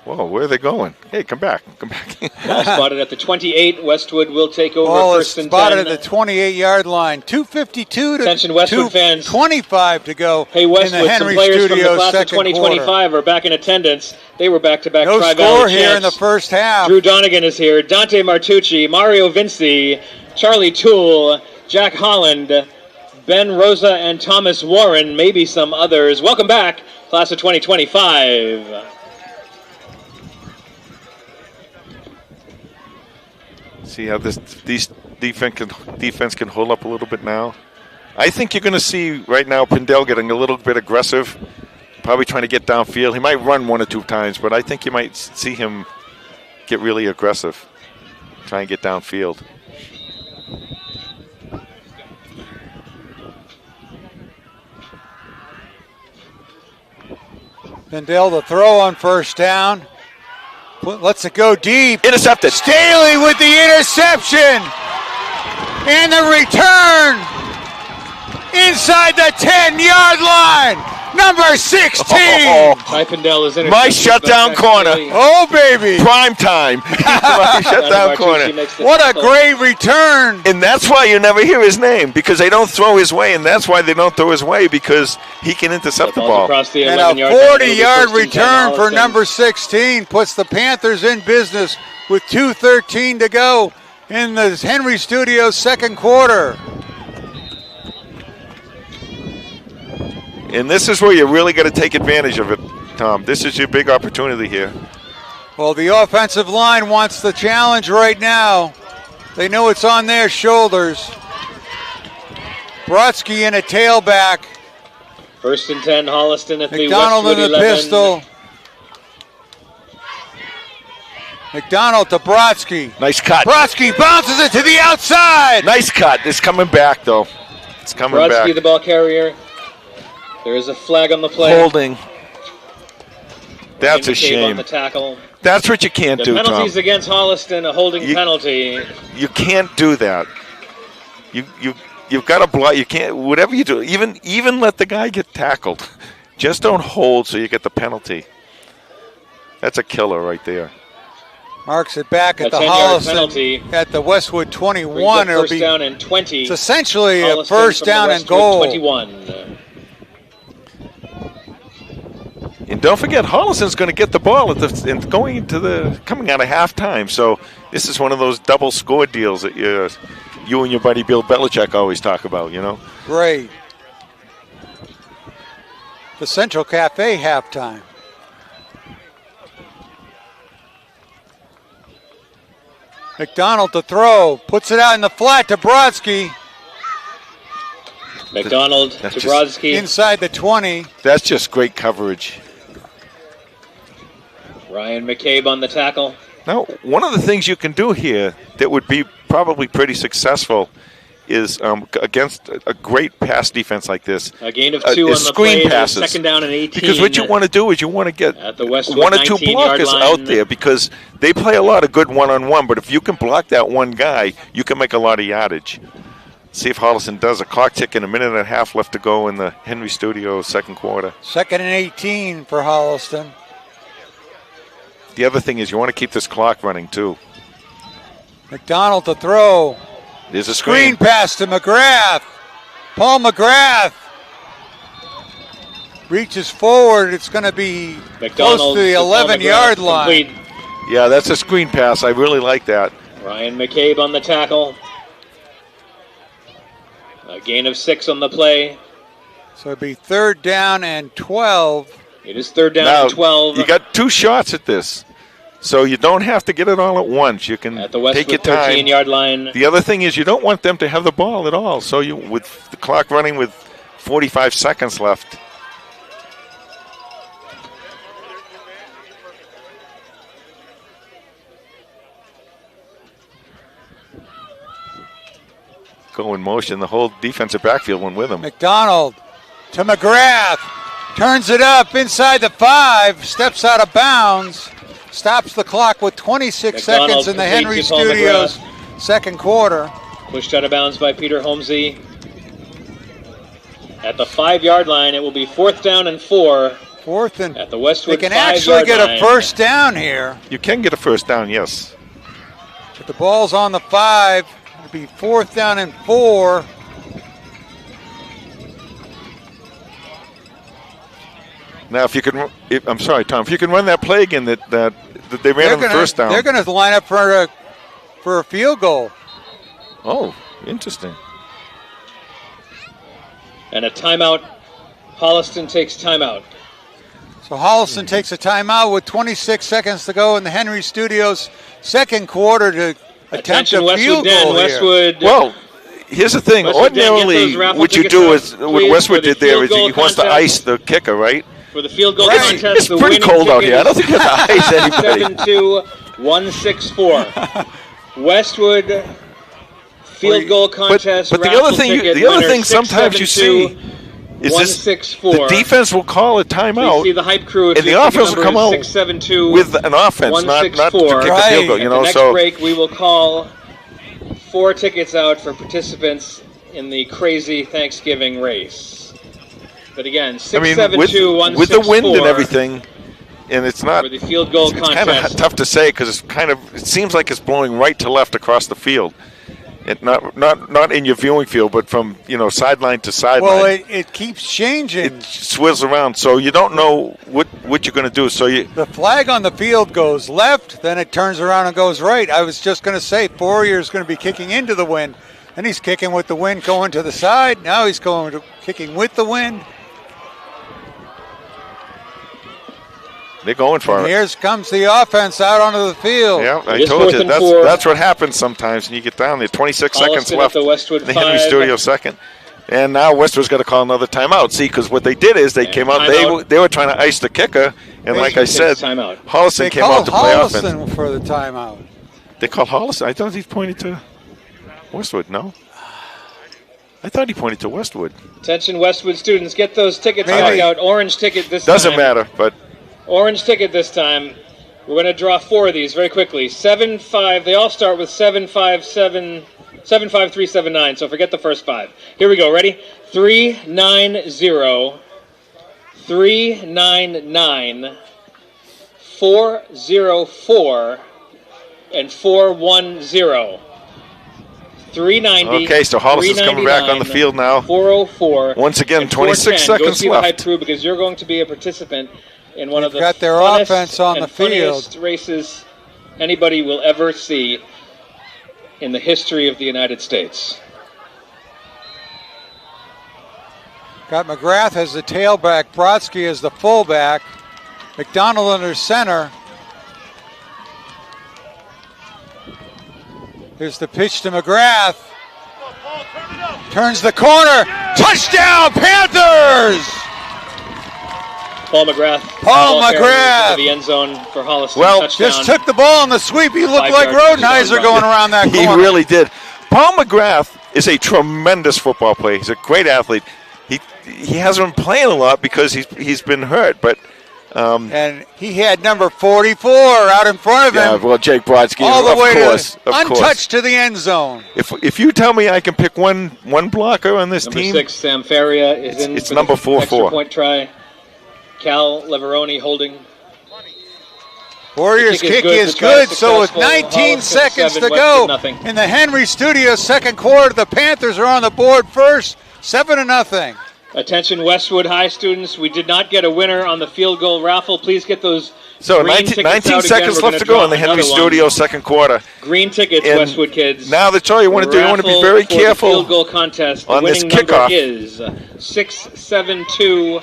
Whoa, where are they going? Hey, come back. Come back. Ball spotted at the 28. Westwood will take over. Ball is 1st and 10. spotted at the 28-yard line. 2:52 to Attention, Westwood fans. 25 to go. Hey, Westwood, in the Henry some players from the Studios class of 2025 are back in attendance. They were back-to-back No Tri-Valley score champs. here in the first half. Drew Donegan is here. Dante Martucci, Mario Vinci, Charlie Toole, Jack Holland, Ben Rosa, and Thomas Warren, maybe some others. Welcome back, class of 2025. See how these defense can hold up a little bit now. I think you're going to see right now Pindell getting a little bit aggressive, probably trying to get downfield. He might run 1 or 2 times, but I think you might see him get really aggressive, try and get downfield. Pindell the throw on 1st down. Lets it go deep. Intercepted. Staley with the interception. And the return inside the 10-yard line. Number 16. Ty Pindell is my shutdown corner. Oh, baby. Prime time. My shutdown corner. What a great return. And that's why you never hear his name, because they don't throw his way, and that's why they don't throw his way, because he can intercept the ball. And a 40-yard return for number 16 puts the Panthers in business with 2:13 to go in the Henry Studios 2nd quarter. And this is where you really got to take advantage of it, Tom. This is your big opportunity here. Well, the offensive line wants the challenge right now. They know it's on their shoulders. Brodsky in a tailback. 1st and 10, Holliston at the McDonald Westwood in the 11. pistol. McDonald to Brodsky. Nice cut. Brodsky bounces it to the outside. Nice cut. It's coming back, though. It's coming Brodsky, back. the ball carrier. There is a flag on the play. Holding. That's a shame. On the tackle. That's what you can't do, Tom. Penalties against Holliston, a holding penalty. You can't do that. You've got to block. You can't. Whatever you do, even let the guy get tackled. Just don't hold so you get the penalty. That's a killer right there. Marks it back at the Holliston, at the Westwood 21. It'll be down and 20. It's essentially Holliston a first down and goal. 21. And don't forget, Holliston's going to get the ball coming out of halftime. So this is one of those double score deals that you and your buddy Bill Belichick always talk about, you know. Great. The Central Cafe halftime. McDonald to throw, puts it out in the flat to Brodsky. McDonald to Brodsky. Inside the 20. That's just great coverage. Ryan McCabe on the tackle. Now, one of the things you can do here that would be probably pretty successful is against a great pass defense like this. A gain of 2 on the screen play, passes. Second down and 18. Because what you want to do is you want to get at the Westwood 1 or 2 blockers out there, because they play a lot of good one-on-one, but if you can block that one guy, you can make a lot of yardage. See if Holliston does. A clock ticking, a minute and a half left to go in the Henry Studios second quarter. 2nd and 18 for Holliston. The other thing is you want to keep this clock running, too. McDonald to throw. There's a screen pass to McGrath. Paul McGrath reaches forward. It's going to be close to the 11-yard line. Complete. Yeah, that's a screen pass. I really like that. Ryan McCabe on the tackle. A gain of 6 on the play. So it'd be 3rd down and 12. It is 3rd down and 12. You got 2 shots at this. So you don't have to get it all at once. You can at the Westwood take your time. 13-yard line. The other thing is you don't want them to have the ball at all. So you, with the clock running with 45 seconds left. Go in motion. The whole defensive backfield went with him. McDonald to McGrath. Turns it up inside the 5. Steps out of bounds. Stops the clock with 26 seconds in the Henry Studios second quarter. Pushed out of bounds by Peter Holmesy. At the 5-yard line, it will be 4th down and 4. 4th and at the Westwood 5-yard line. They can actually get a first down here. You can get a first down, yes. But the ball's on the 5. It'll be 4th down and 4. Now, I'm sorry, Tom. If you can run that play again that they ran on the first down, they're going to line up for a field goal. Oh, interesting. And a timeout. Holliston takes timeout. So Holliston takes a timeout with 26 seconds to go in the Henry Studios second quarter to attempt a field goal Westwood. Well, here's the thing. Ordinarily, what you do is what Westwood did there is he wants to ice the kicker, right? For the field goal contest, it's pretty cold out here. I don't think you have to ice anybody. 7-2-1-6-4. Westwood field goal contest. But the other thing sometimes you see is this: the defense will call a timeout, see the hype crew, and the offense will come out with an offense, not to kick the field goal. You know, at the next break, we will call 4 tickets out for participants in the crazy Thanksgiving race. But again, 6-7-2-1-6-4. With the wind and everything, and it's not. For the field goal it's contest. kind of tough to say because it seems like it's blowing right to left across the field. It not in your viewing field, but from sideline to sideline. Well, it keeps changing. It swirls around, so you don't know what you're going to do. So the flag on the field goes left, then it turns around and goes right. I was just going to say Fourier is going to be kicking into the wind, and he's kicking with the wind going to the side. Now he's kicking with the wind. They're going for it. Here comes the offense out onto the field. Yeah, I told you. That's what happens sometimes when you get down there. 26 seconds left. The Henry Studio second. And now Westwood's got to call another timeout. See, because what they did is they came out. They were trying to ice the kicker. And like I said, Holliston came out to play offense. They called Holliston for the timeout. They called Holliston? I thought he pointed to Westwood, no? I thought he pointed to Westwood. Attention, Westwood students. Get those tickets out. Orange ticket this time. Doesn't matter, but... Orange ticket this time. We're going to draw 4 of these very quickly. 7-5. They all start with 7-5-7, 7-5-3-7-9. So forget the first 5. Here we go. Ready? 3-9-0, 3-9-9, 404 and 410. 390. Okay, so Holliston's coming back on the field now. 404. Once again, 26 seconds Go see left. the hype crew because you're going to be a participant in one of the got their funnest offense on the field. Funniest races anybody will ever see in the history of the United States. Got McGrath as the tailback, Brodsky as the fullback, McDonald under center. Here's the pitch to McGrath. Turns the corner. Touchdown, Panthers! Paul McGrath. Paul McGrath. To the end zone for Holliston. Well, touchdown. Just took the ball in the sweep. He looked like Rodenheiser going around that corner. He really did. Paul McGrath is a tremendous football player. He's a great athlete. He hasn't been playing a lot because he's been hurt, but and he had number 44 out in front of him. Yeah, well, Jake Brodsky, all the way untouched to the end zone. If you tell me I can pick one blocker on this team, number 6 Sam Faria is in. It's number 4-4. Extra point try. Cal Leveroni holding. Warriors kick is good, so with 19 seconds to go in the Henry Studios second quarter, the Panthers are on the board first, 7-0. Attention Westwood High students, we did not get a winner on the field goal raffle. Please get those. So 19 seconds left to go in the Henry Studios second quarter. Green tickets, and Westwood kids. Now that's all you want to do. You want to be very careful field goal contest. on this kickoff. Is 6-7-2.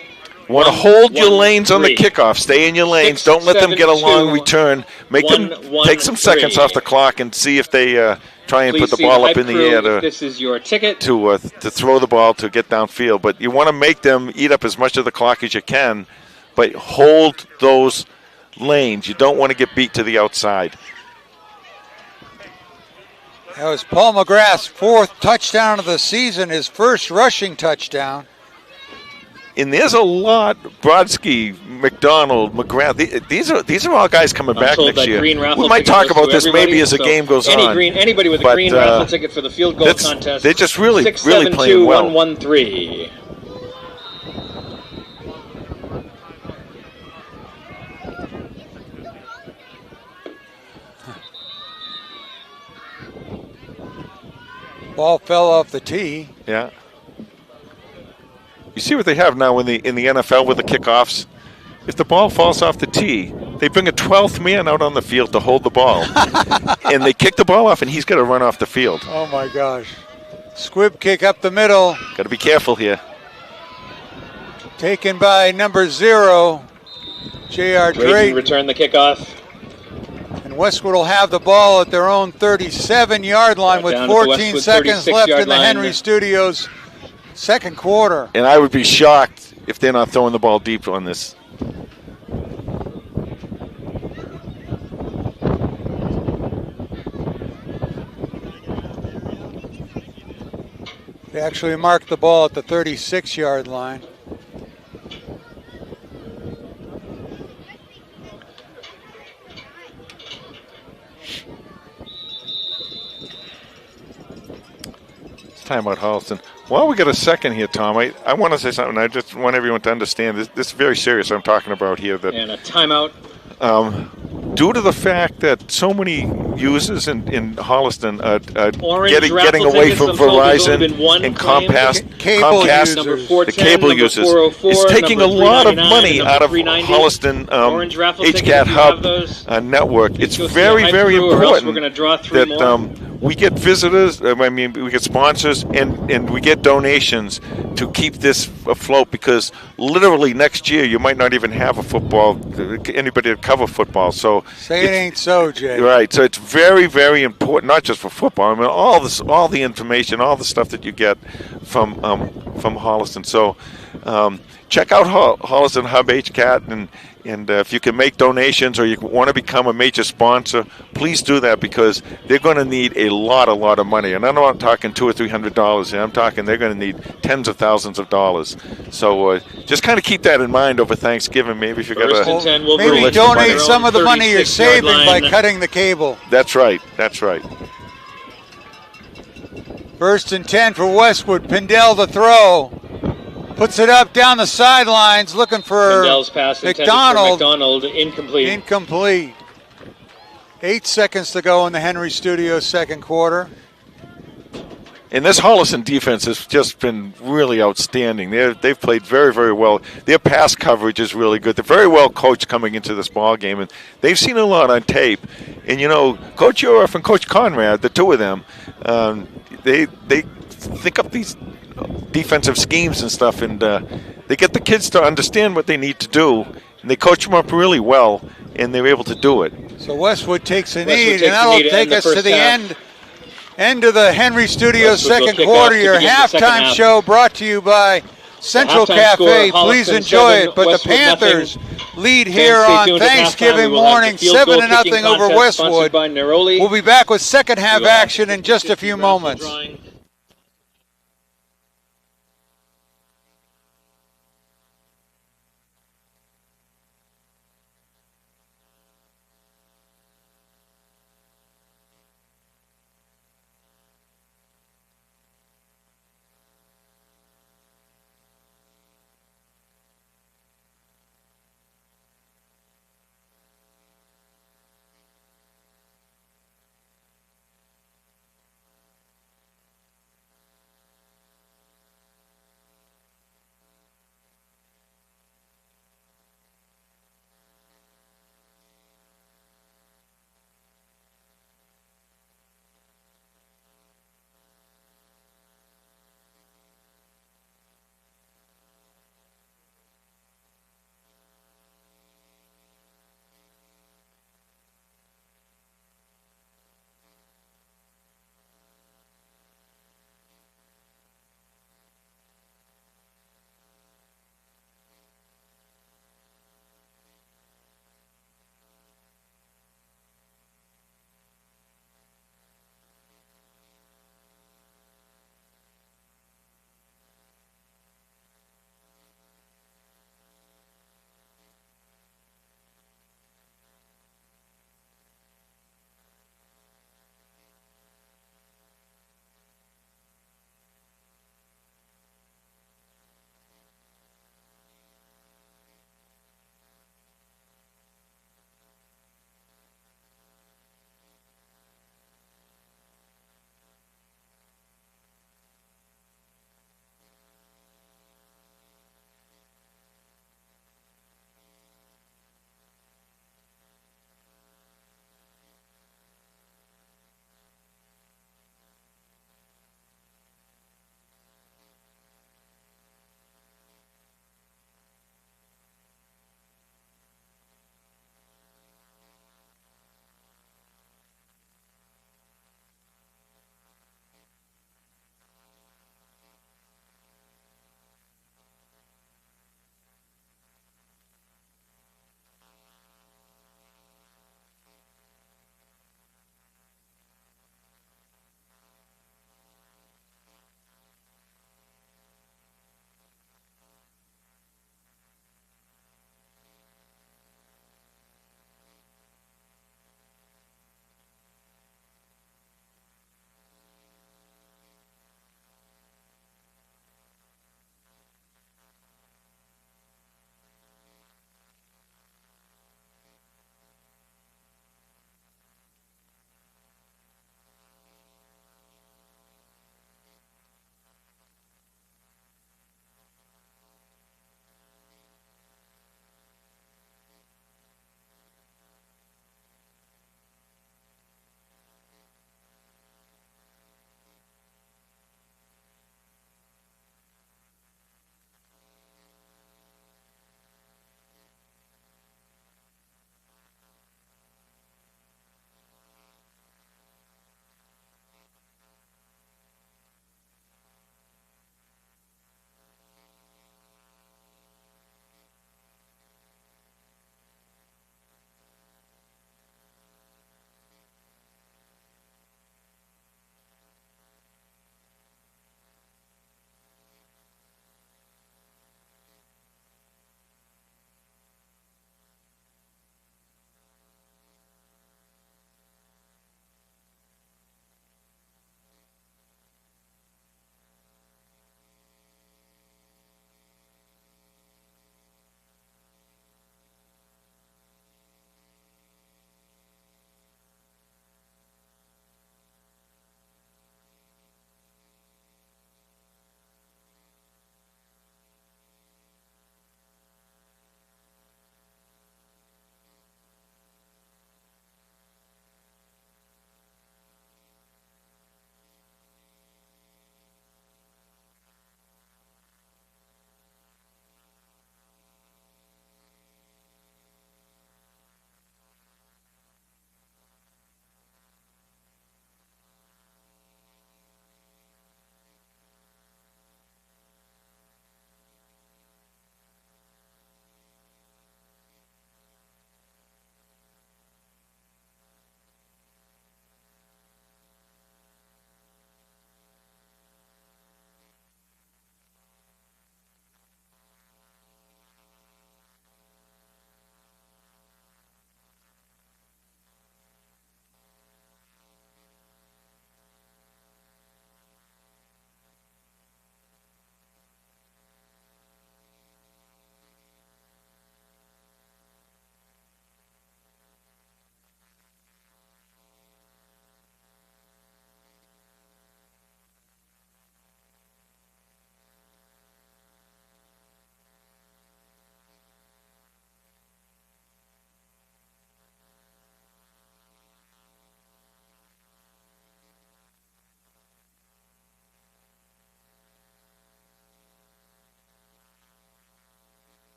Want to hold your lanes on the kickoff. Stay in your lanes. Don't let them get a long return. Make them take some seconds off the clock and see if they try and put the ball up in the air this is your ticket to throw the ball to get downfield. But you want to make them eat up as much of the clock as you can, but hold those lanes. You don't want to get beat to the outside. That was Paul McGrath's 4th touchdown of the season, his first rushing touchdown. And there's a lot. Brodsky, McDonald, McGrath. These are all guys coming back next year. We might talk about this maybe as the game goes on. Anybody with a green raffle ticket for the field goal contest. They're just really playing well. 6-7-2-1-1-3. Ball fell off the tee. Yeah. You see what they have now in the NFL with the kickoffs? If the ball falls off the tee, they bring a 12th man out on the field to hold the ball. And they kick the ball off, and he's got to run off the field. Oh, my gosh. Squib kick up the middle. Got to be careful here. Taken by number 0, J.R. Drake. Return the kickoff. And Westwood will have the ball at their own 37-yard line with 14 seconds left in the Henry Studios second quarter. And I would be shocked if they're not throwing the ball deep on this. They actually marked the ball at the 36-yard line. Timeout, Holliston. While we got a second here, Tom, I want to say something. I just want everyone to understand this is very serious. I'm talking about here. And a timeout. Due to the fact that so many users in Holliston are getting away from Verizon and Comcast, the cable users, it's taking a lot of money out of Holliston HCAT Hub network. It's very, very important that we get visitors, we get sponsors, and we get donations to keep this afloat, because literally next year you might not even have anybody to cover football. So say it ain't so, Jay. Right. So it's very, very important, not just for football. I mean, all the information, all the stuff that you get from Holliston. So check out Holliston Hub HCAT, and if you can make donations or you want to become a major sponsor, please do that, because they're going to need a lot of money. And I'm not talking $200 or $300. I'm talking they're going to need tens of thousands of dollars. So just kind of keep that in mind over Thanksgiving. Maybe if you got maybe donate some of the money you're saving by cutting the cable. That's right. That's right. 1st and 10 for Westwood. Pindell to throw. Puts it up down the sidelines, looking for Mindell's pass McDonald. McDonald, incomplete. Incomplete. 8 seconds to go in the Henry Studios second quarter. And this Holliston defense has just been really outstanding. They've played very, very well. Their pass coverage is really good. They're very well coached coming into this ball game, and they've seen a lot on tape. And Coach Uriff and Coach Conrad, the two of them, they think up these defensive schemes and stuff, and they get the kids to understand what they need to do, and they coach them up really well, and they're able to do it. So Westwood takes a knee, and that'll take us to the end of the Henry Studios second quarter. Your halftime show brought to you by Central Cafe. Please enjoy it. But the Panthers lead here on Thanksgiving morning, 7-0 over Westwood. We'll be back with second half action in just a few moments.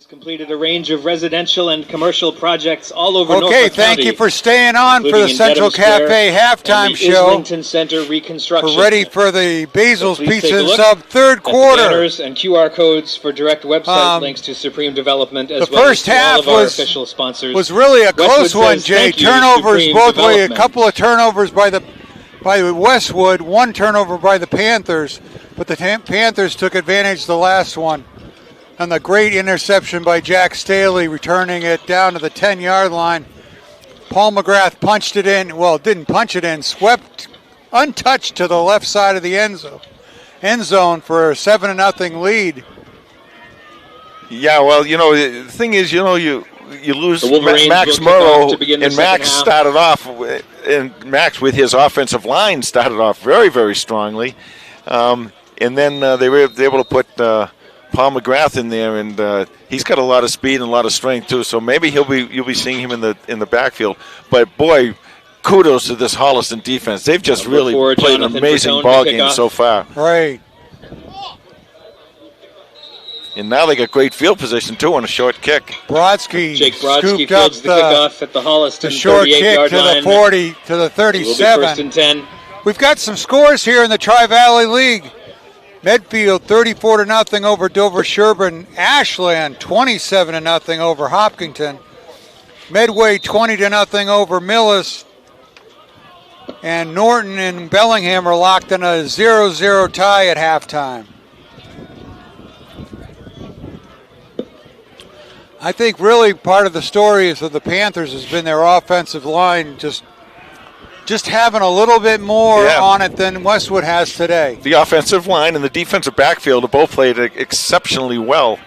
Completed a range of residential and commercial projects all over Norfolk County. Okay, thank you for staying on for the Central Cafe halftime show. Islington Center reconstruction. We're ready for the Basil's Pizza and Sub third quarter. Banners and QR codes for direct website links to Supreme Development as well as all of our official sponsors. Was really a close one, Jay. Turnovers both ways. A couple of turnovers by Westwood, one turnover by the Panthers, but the Panthers took advantage of the last one. And the great interception by Jack Staley, returning it down to the 10-yard line. Paul McGrath punched it in. Well, didn't punch it in. Swept untouched to the left side of the end zone for a 7-0 lead. Yeah, well, the thing is, you lose Max Murrow, and Max started off, and Max with his offensive line started off very, very strongly. And then they were able to put Paul McGrath in there, and he's got a lot of speed and a lot of strength too. So maybe you'll be seeing him in the backfield. But boy, kudos to this Holliston defense. They've just really played an amazing ball game so far. Right. And now they got great field position too on a short kick. Jake Brodsky fields the kickoff at the Holliston short kick to the 40 to the 37. First and 10. We've got some scores here in the Tri-Valley League. Medfield 34-0 over Dover Sherburne. Ashland 27-0 over Hopkinton. Medway 20-0 over Millis. And Norton and Bellingham are locked in a 0-0 tie at halftime. I think really part of the story is that the Panthers has been their offensive line just having a little bit more on it than Westwood has today. The offensive line and the defensive backfield have both played exceptionally well.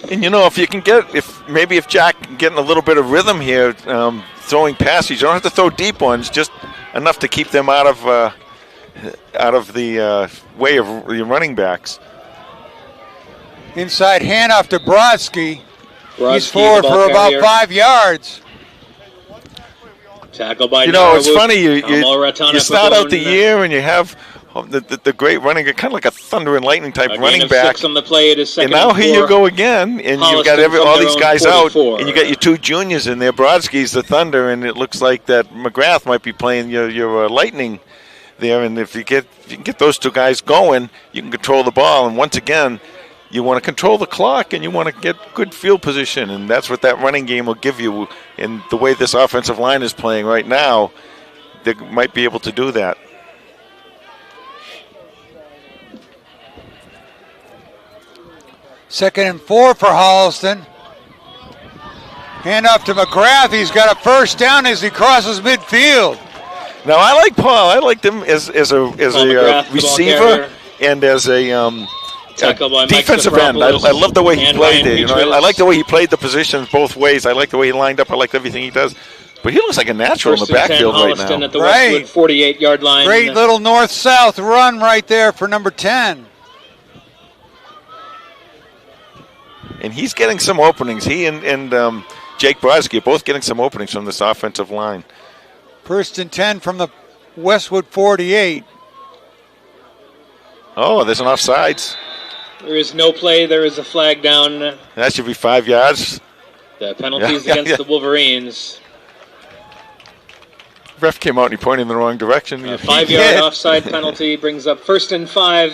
And if Jack can get in a little bit of rhythm here, throwing passes, you don't have to throw deep ones, just enough to keep them out of the way of your running backs. Inside handoff to Brodsky. He's forward for about 5 yards. Tackle by it's funny, you start out the year and you have the great running, kind of like a thunder and lightning type running back. On the play, it is and now here you go again, and you've got all these guys 44. Out, and you got your two juniors in there. Brodsky's the thunder, and it looks like that McGrath might be playing your lightning there. And if you can get those two guys going, you can control the ball. And once again, you want to control the clock, and you want to get good field position, and that's what that running game will give you. And the way this offensive line is playing right now, they might be able to do that. Second and 4 for Holliston. Hand off to McGrath. He's got a first down as he crosses midfield. Now I like Paul. I liked him as a receiver and as a defensive end. I love the way he played it. I like the way he played the positions both ways. I like the way he lined up. I like everything he does. But he looks like a natural in the backfield right now. At the Westwood 48-yard line. Great little north-south run right there for number 10. And he's getting some openings. He and Jake Brodsky are both getting some openings from this offensive line. First and 10 from the Westwood 48. Oh, there's an offsides. There is no play. There is a flag down. That should be 5 yards. The penalties against the Wolverines. Ref came out and he pointed in the wrong direction. A 5-yard offside penalty brings up first and 5.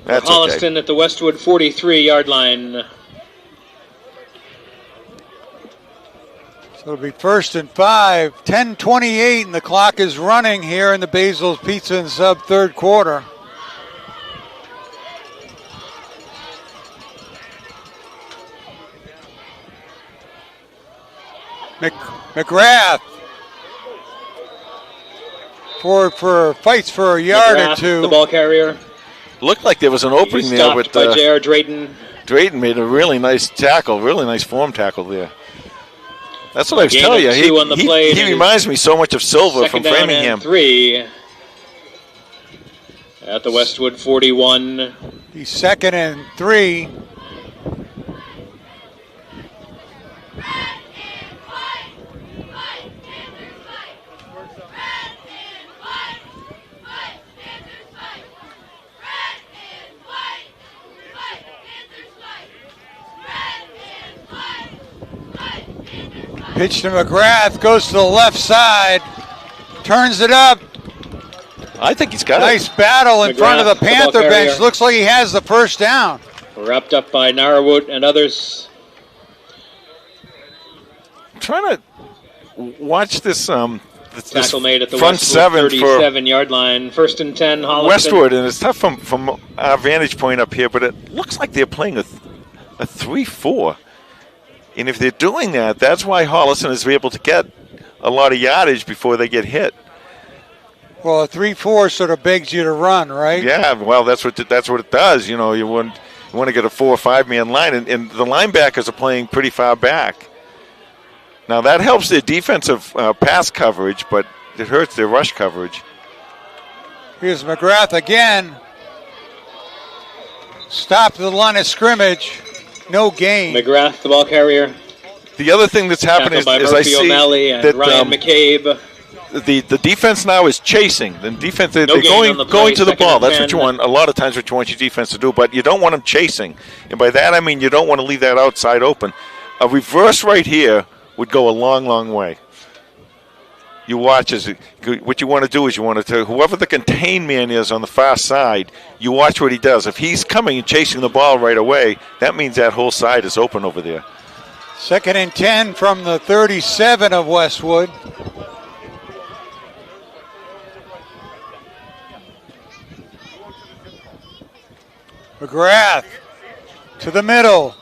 That's Holliston at the Westwood 43-yard line. So it'll be first and 5. 10:28, and the clock is running here in the Basil's Pizza and Sub third quarter. McGrath fights for a yard or two. The ball carrier. Looked like there was an opening there with J.R. Drayton. Drayton made a really nice tackle, really nice form tackle there. That's what I was telling you. He reminds me so much of Silva from Framingham. 3 at the Westwood 41. He's second and 3. Pitch to McGrath, goes to the left side, turns it up. I think he's got nice battle in front of the Panther bench. Looks like he has the first down. Wrapped up by Narwood and others. I'm trying to watch this. Tackle made at the front Westwood 7 37-yard line. 1st and 10, Holliston. Westwood, and it's tough from our vantage point up here, but it looks like they're playing a 3-4. And if they're doing that, that's why Holliston is able to get a lot of yardage before they get hit. Well, a 3-4 sort of begs you to run, right? Yeah, well, that's what it does. You know, you want to get a 4 or 5 man line, and the linebackers are playing pretty far back. Now that helps their defensive pass coverage, but it hurts their rush coverage. Here's McGrath again. Stop the line of scrimmage. No gain. McGrath, the ball carrier. The other thing that's happening is I see O'Malley and that Ryan McCabe. The defense now is chasing. The defense they're going to the ball. That's what you want. A lot of times what you want your defense to do, but you don't want them chasing. And by that I mean you don't want to leave that outside open. A reverse right here would go a long, long way. You watch what you want to do is you want to tell whoever the contained man is on the far side, you watch what he does. If he's coming and chasing the ball right away, that means that whole side is open over there. 2nd and 10 from the 37 of Westwood. McGrath to the middle.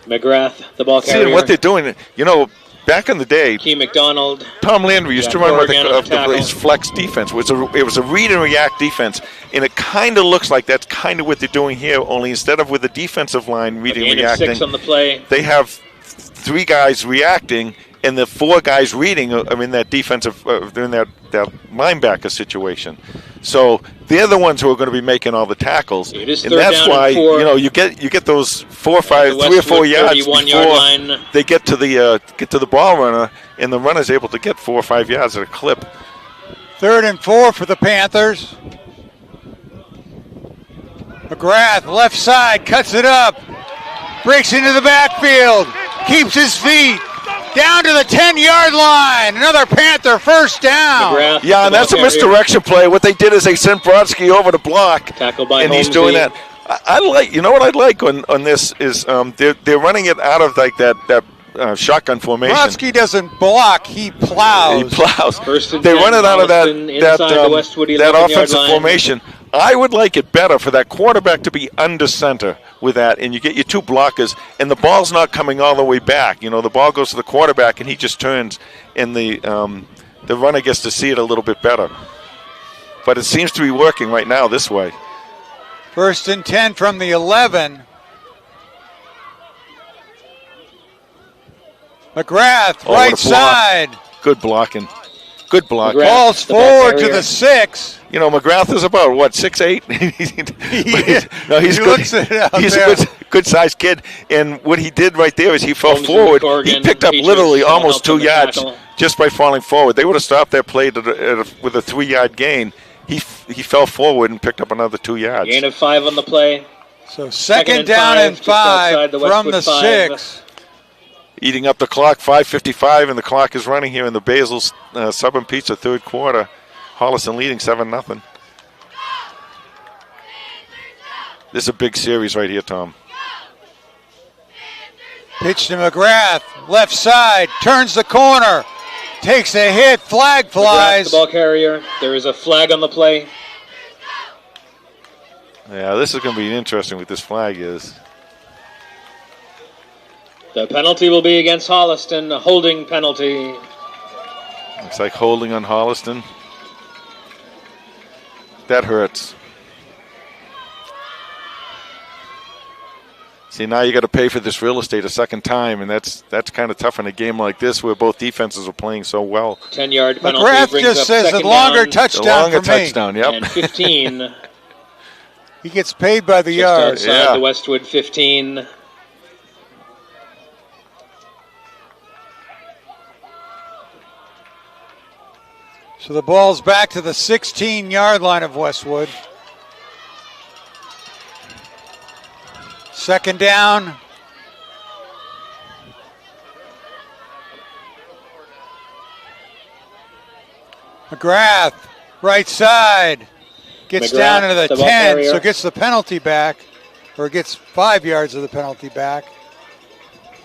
McGrath, the ball carrier. See what they're doing. You know, back in the day, Key McDonald. Tom Landry used to run with his flex defense. It was a read and react defense, and it kind of looks like that's kind of what they're doing here. Only instead of with the defensive line reading and reacting, 6 on the play. They have 3 guys reacting and the 4 guys reading. I mean that defensive, in that linebacker situation. So they're the ones who are going to be making all the tackles, and that's why you get those 4 or 5, 3 or 4 yards before they get to the ball runner, and the runner's able to get 4 or 5 yards at a clip. 3rd and 4 for the Panthers. McGrath, left side, cuts it up, breaks into the backfield, keeps his feet. Down to the 10-yard line. Another Panther first down. McGrath, yeah, and that's a misdirection play. What they did is they sent Brodsky over to block, and he's doing that. I like. You know what I'd like on this is they're running it out of like that shotgun formation. Brodsky doesn't block; he plows. He plows. They run it out of that offensive formation. I would like it better for that quarterback to be under center with that, and you get your 2 blockers, and the ball's not coming all the way back. You know, the ball goes to the quarterback, and he just turns, and the runner gets to see it a little bit better. But it seems to be working right now this way. 1st and 10 from the 11. McGrath, right side. Good blocking. Good block. Balls forward to the 6. You know, McGrath is about, 6'8"? No, he's a good-sized kid. And what he did right there is he fell forward. He picked up literally almost 2 yards just by falling forward. They would have stopped that play with a 3-yard gain. He fell forward and picked up another 2 yards. Gain of 5 on the play. So second down and 5 from the 6. Eating up the clock, 5:55, and the clock is running here in the Basil's Sub and Pizza 3rd quarter. Holliston leading 7-0. This is a big series right here, Tom. Pitch to McGrath, left side, turns the corner, takes a hit, flag flies. McGrath, the ball carrier. There is a flag on the play. Yeah, this is going to be interesting what this flag is. The penalty will be against Holliston, a holding penalty. Looks like holding on Holliston. That hurts. See, now you got to pay for this real estate a second time, and that's kind of tough in a game like this where both defenses are playing so well. 10-yard penalty. McGrath just says a longer touchdown for me. Touchdown, yep. And 15. He gets paid by the yard. Outside the Westwood 15. So the ball's back to the 16-yard line of Westwood. 2nd down. McGrath, right side. Gets down into the 10, so gets the penalty back, or gets 5 yards of the penalty back.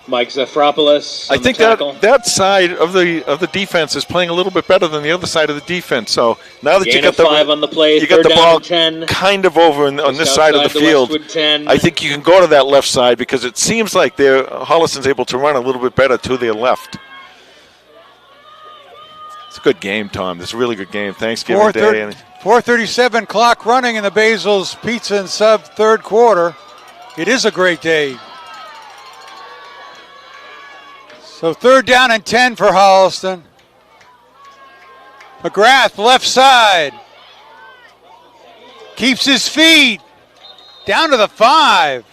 Mike Zafropoulos. I think that side of the defense is playing a little bit better than the other side of the defense. So now that you got the 5 on the play, you got the ball kind of over on this side of the field, I think you can go to that left side because it seems like Holliston's able to run a little bit better to their left. It's a good game, Tom. This is a really good game. Thanksgiving Day. 4:37 clock running in the Basil's Pizza and Sub third quarter. It is a great day. So 3rd down and 10 for Holliston. McGrath, left side. Keeps his feet. Down to the 5.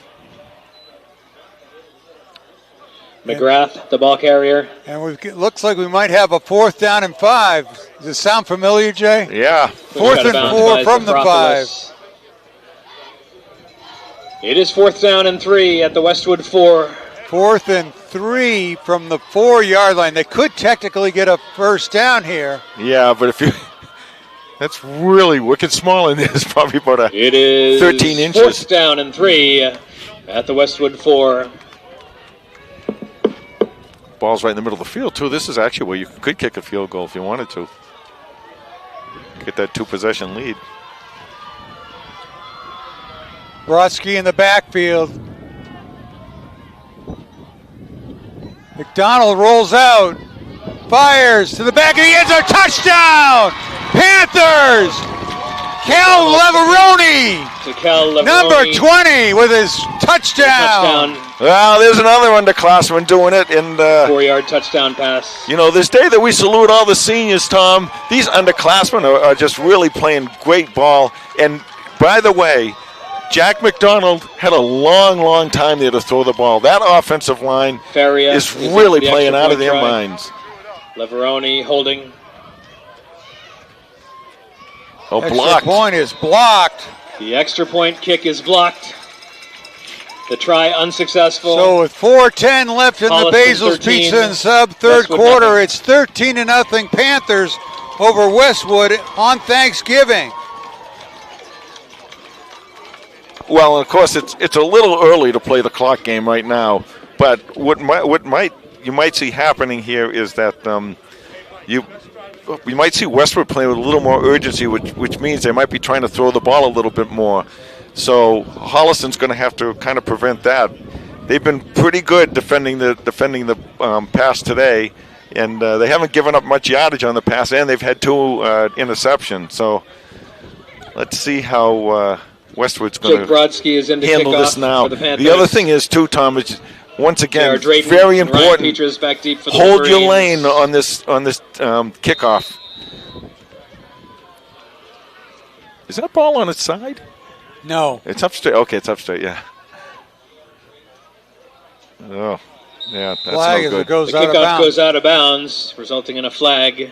McGrath, the ball carrier. And it looks like we might have a 4th down and 5. Does it sound familiar, Jay? Yeah. 4th and 4 from the 5. It is 4th down and 3 at the Westwood 4. 4th and 3 from the 4-yard line. They could technically get a first down here. Yeah, but if you... That's really wicked small, and it's probably about it is 13 inches. 4th down and 3 at the Westwood 4. Ball's right in the middle of the field, too. This is actually where you could kick a field goal if you wanted to. Get that 2-possession lead. Brodsky in the backfield. McDonald rolls out, fires to the back of the end zone, touchdown! Panthers! Cal Leveroni, number 20 with his touchdown. Well, there's another underclassman doing it. And 4-yard touchdown pass. You know, this day that we salute all the seniors, Tom, these underclassmen are just really playing great ball. And by the way, Jack McDonald had a long time there to throw the ball. That offensive line is really playing out of their minds. Leveroni holding. Oh, blocked. Extra point is blocked. The extra point kick is blocked. The try unsuccessful. So with 4:10 left in the Basil's Pizza and Sub third quarter, it's 13-0 Panthers over Westwood on Thanksgiving. Well, of course, it's a little early to play the clock game right now. But what you might see happening here is that we might see Westwood playing with a little more urgency, which means they might be trying to throw the ball a little bit more. So Holliston's going to have to kind of prevent that. They've been pretty good defending the pass today, and they haven't given up much yardage on the pass, and they've had 2 interceptions. So let's see how Westwood's going to handle this now. The other thing is, too, Tom, is once again very important. Back deep for the hold Wolverines. your lane on this kickoff. Is that ball on its side? No. It's up straight. Okay, it's up straight, yeah. Oh, yeah, that's flag no good. Goes the out of kickoff bounds. goes out of bounds, resulting in a flag.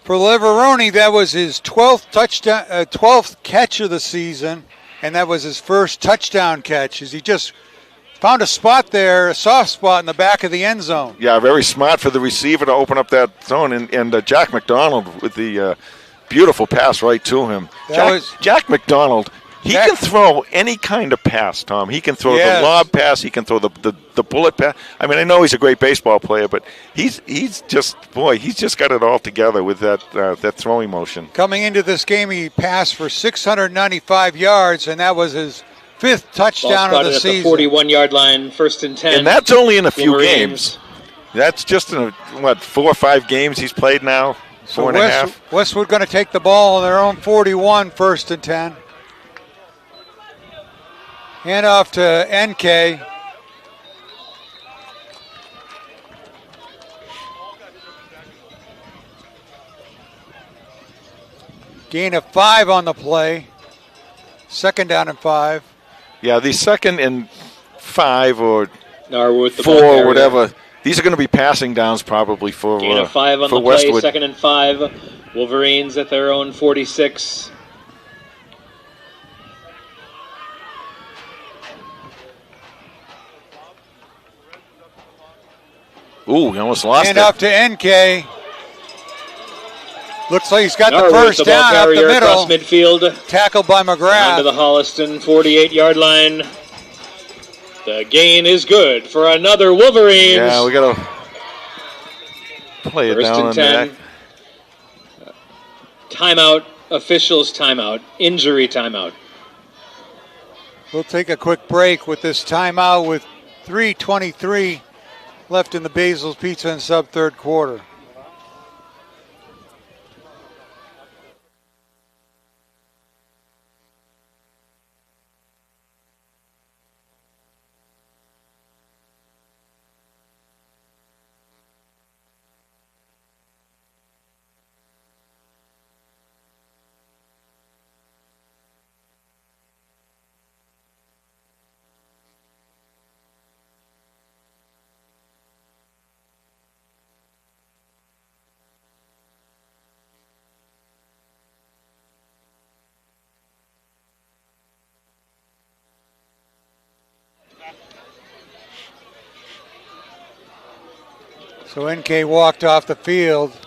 For Leveroni, that was his 12th touchdown, 12th catch of the season, and that was his first touchdown catch. As he just found a spot there, a soft spot in the back of the end zone. Yeah, very smart for the receiver to open up that zone, and Jack McDonald with the beautiful pass right to him. Jack McDonald. He can throw any kind of pass, Tom. He can throw the lob pass. He can throw the bullet pass. I mean, I know he's a great baseball player, but he's just got it all together with that throwing motion. Coming into this game, he passed for 695 yards, and that was his 5th touchdown of the season. At the 41-yard line, 1st and 10. And that's only in a few games. That's just in 4 or 5 games he's played now. 4.5. Westwood going to take the ball on their own 41, 1st and 10. Hand off to NK. Gain of 5 on the play. 2nd down and 5. Yeah, the 2nd and 5 or 4 or whatever. These are going to be passing downs probably for Westwood. Gain of 5 on the play, 2nd and 5. Wolverines at their own 46. Ooh, he almost lost it. Hand off to NK. Looks like he's got the first down up the middle. Across midfield. Tackled by McGrath. Onto the Holliston 48-yard line. The gain is good for another Wolverines. Yeah, we got to play it down on that. Timeout. Officials timeout. Injury timeout. We'll take a quick break with this timeout with 3:23 left in the Basil's Pizza and Sub third quarter. So NK walked off the field.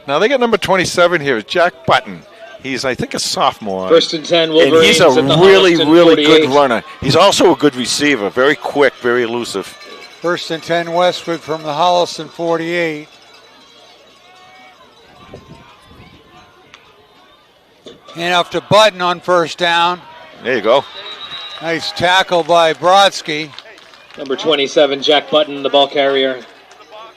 Now they got number 27 here, Jack Button. He's, I think, a sophomore. 1st and 10, Wolverines. And he's a really good runner. He's also a good receiver. Very quick, very elusive. 1st and 10, Westwood from the Holliston 48. And off to Button on first down. There you go. Nice tackle by Brodsky. Number 27, Jack Button, the ball carrier.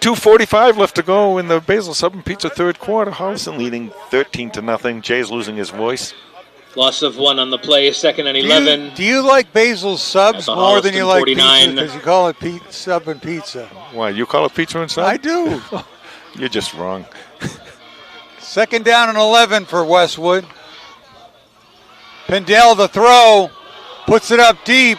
2:45 left to go in the Basil Sub and Pizza third quarter. Holliston leading 13-0. Jay's losing his voice. Loss of 1 on the play, 2nd and 11. Do you like Basil's subs more than you like 49. pizza? Because you call it sub and pizza. Why, you call it pizza and sub? I do. You're just wrong. 2nd down and 11 for Westwood. Pendel the throw, puts it up deep.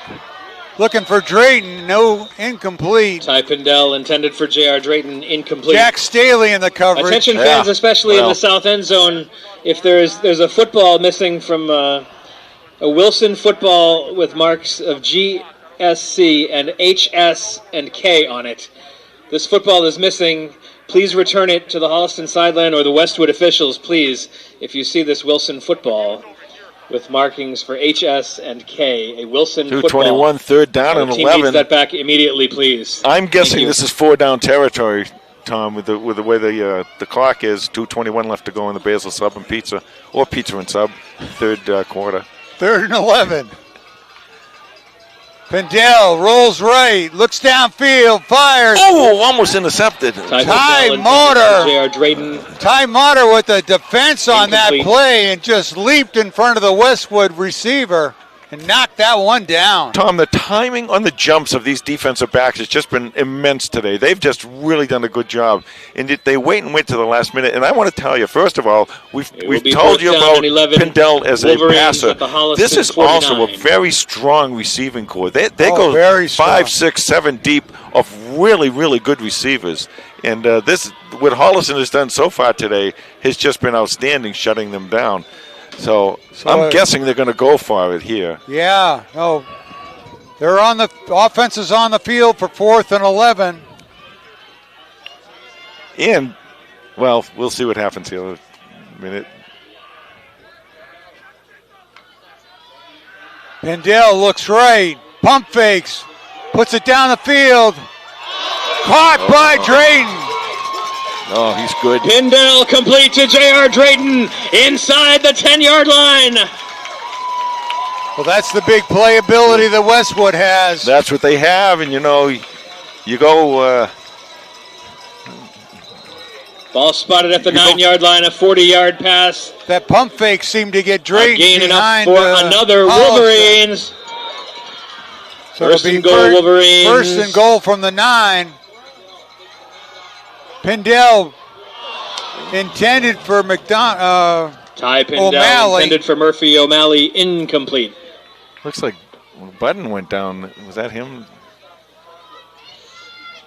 Looking for Drayton, no, incomplete. Ty Pendel intended for J.R. Drayton, incomplete. Jack Staley in the coverage. Attention fans, especially in the south end zone, if there's a football missing from a Wilson football with marks of GSC and HS and K on it. This football is missing. Please return it to the Holliston sideline or the Westwood officials, please, if you see this Wilson football with markings for HS and K, a Wilson 2:21, 3rd down and 11. Needs that back immediately, please. I'm guessing this is 4-down territory, Tom, with the way the clock is. 2:21 left to go in the Basil Sub and Pizza, or Pizza and Sub, third quarter. 3rd and 11. Pendel rolls right, looks downfield, fires. Oh, almost intercepted. Ty Motor. J.R. Drayton. Ty Motor with the defense on that play and just leaped in front of the Westwood receiver and knocked that one down. Tom, the timing on the jumps of these defensive backs has just been immense today. They've just really done a good job. And they wait and wait to the last minute. And I want to tell you, first of all, we've told you about Pendel as Wolverines a passer. This is 49. also a very strong receiving core. They go 5, 6, 7 deep of really, really good receivers. And what Holliston has done so far today has just been outstanding, shutting them down. So I'm guessing they're going to go for it here. Yeah, no. They're on the offense is on the field for 4th and 11. And, well, we'll see what happens here in a minute. Pendel looks right, pump fakes, puts it down the field. Caught by Drayton. Oh, he's good. Pendel complete to J.R. Drayton inside the 10-yard line. Well, that's the big playability that Westwood has. That's what they have, and you go. Ball spotted at the 9-yard line, a 40-yard pass. That pump fake seemed to get Drayton gain behind enough for another Wolverines. So first and goal, Wolverines. 1st and goal from the 9. Pendel intended for Ty Pendel intended for Murphy O'Malley, incomplete. Looks like Button went down. Was that him?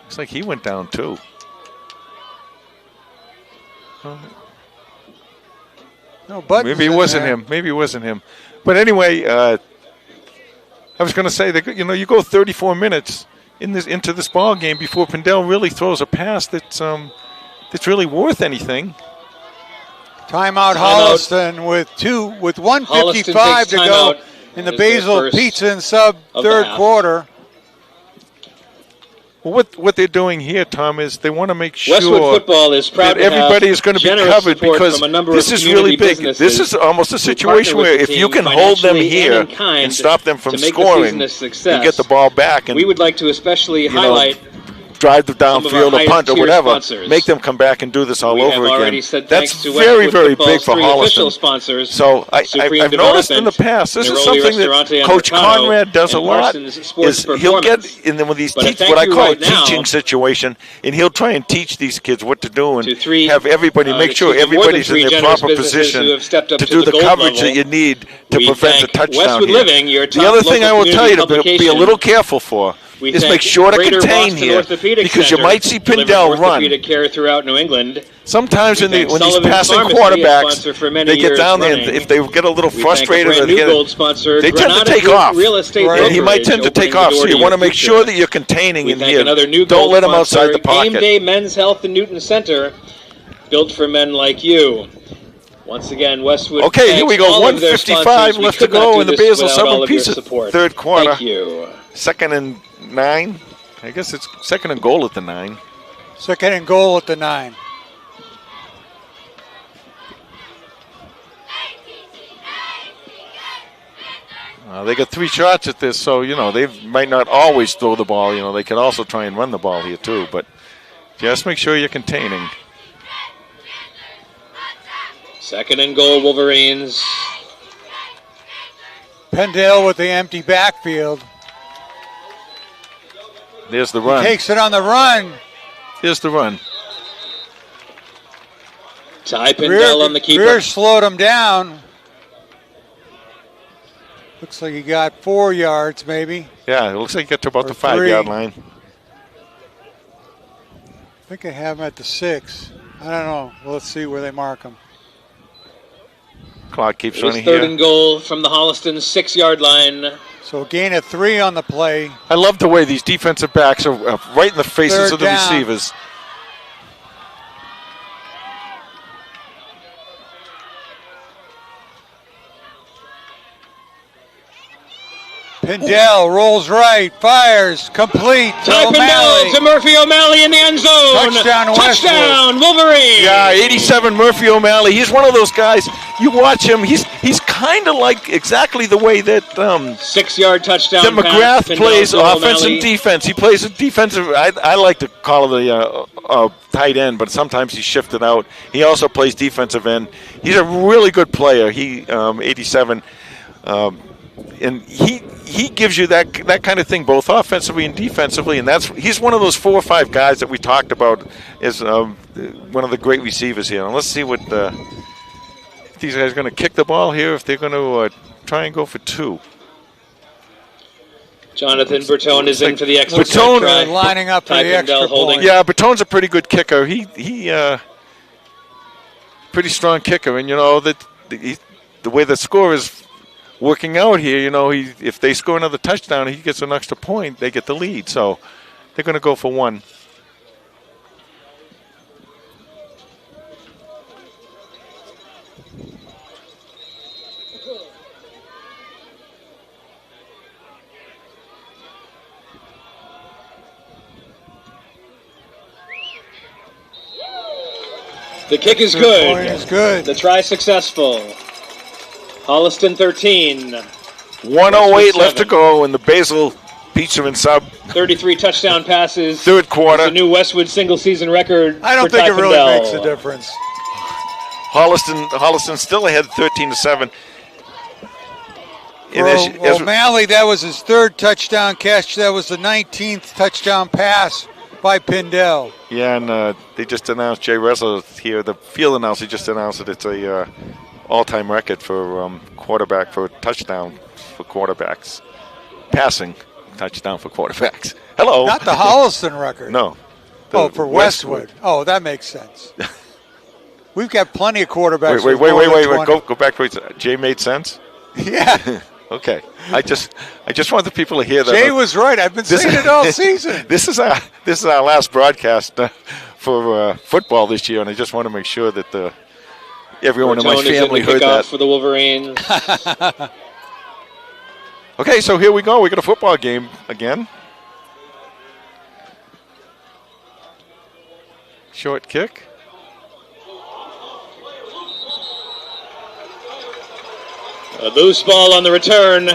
Looks like he went down too. No, Button. Maybe it wasn't him. Maybe it wasn't him. But anyway, I was going to say that you go 34 minutes into this ball game before Pendel really throws a pass that's really worth anything. Timeout Holliston with 1:55 to go in the Basil Pizza and Sub third quarter. Well, what they're doing here, Tom, is they want to make sure Westwood football is proud that everybody is going to be covered, because this is really big. This is almost a situation where if you can hold them here and stop them from scoring, you get the ball back. And we would like to especially highlight drive them downfield or punt or whatever, sponsors. Make them come back and do this all over again. That's very, very big for Holliston. So I've noticed in the past, this is something that Coach Conrad does a lot, is he'll get in with these what I call a teaching situation, and he'll try and teach these kids what to do and have everybody, make sure everybody's in their proper position to do the coverage that you need to prevent the touchdown here. The other thing I will tell you to be a little careful for is make sure to contain here, because you might see Pindell run. Care throughout New England. Sometimes when these passing quarterbacks, they get down there, and if they get a little frustrated, they tend to take off. And he might tend to take off, so you want to make sure that you're containing in here. Don't let him outside the pocket. Game Day Men's Health and Newton Center, built for men like you. Once again, Westwood. Okay, here we go. 1:55 left to go in the Basil Sub Pizza third quarter. Thank you. 2nd and 9. I guess it's 2nd and goal at the 9. 2nd and goal at the 9. They got 3 shots at this, so, they might not always throw the ball. They can also try and run the ball here, too. But just make sure you're containing. 2nd and goal, Wolverines. Pendale with the empty backfield. There's the run. He takes it on the run. Here's the run. Ty Pendell on the keeper. Greer slowed him down. Looks like he got 4 yards, maybe. Yeah, it looks like he got to about the 5-yard line. I think I have him at the 6. I don't know. Well, let's see where they mark him. Clock keeps running here. 3rd and goal from the Holliston 6-yard line. So a gain of 3 on the play. I love the way these defensive backs are right in the faces of the receivers. Pendell rolls right, fires, complete. Ty Pendell to Murphy O'Malley in the end zone. Touchdown, Wolverine. Yeah, 87 Murphy O'Malley. He's one of those guys. You watch him. He's kind of like exactly the way that 6-yard touchdown. That McGrath plays offense and defense. He plays a defensive. I like to call it a tight end, but sometimes he's shifted out. He also plays defensive end. He's a really good player. He 87. And he gives you that kind of thing, both offensively and defensively, and he's one of those 4 or 5 guys that we talked about as one of the great receivers here. And let's see what if these guys are going to kick the ball here, if they're going to try and go for 2. Jonathan Bertone is in for the extra point try. Lining up for the extra point. Yeah, Bertone's a pretty good kicker. He pretty strong kicker, and the way the score is working out here, if they score another touchdown, he gets an extra point, they get the lead. So they're going to go for 1. The kick is good. The try successful. Holliston 13. 1:08 left to go in the Basil Pizza and Sub. 33 touchdown passes. Third quarter. It's a new Westwood single-season record. I don't think it really makes a difference. Holliston still ahead 13-7. O'Malley, that was his 3rd touchdown catch. That was the 19th touchdown pass by Pendell. Yeah, and they just announced, Jay Ressler here, the field announcer just announced that it's a all-time record for quarterback for touchdown for quarterbacks. Passing touchdown for quarterbacks. Hello. Not the Holliston record. No. For Westwood. Oh, that makes sense. We've got plenty of quarterbacks. Wait. Go back to it. Jay made sense? Yeah. Okay. I just want the people to hear that. Jay was right. I've been saying it all season. This is our last broadcast for football this year, and I just want to make sure that everyone in my family heard that. For the Wolverines. Okay, so here we go. We got a football game again. Short kick. A loose ball on the return.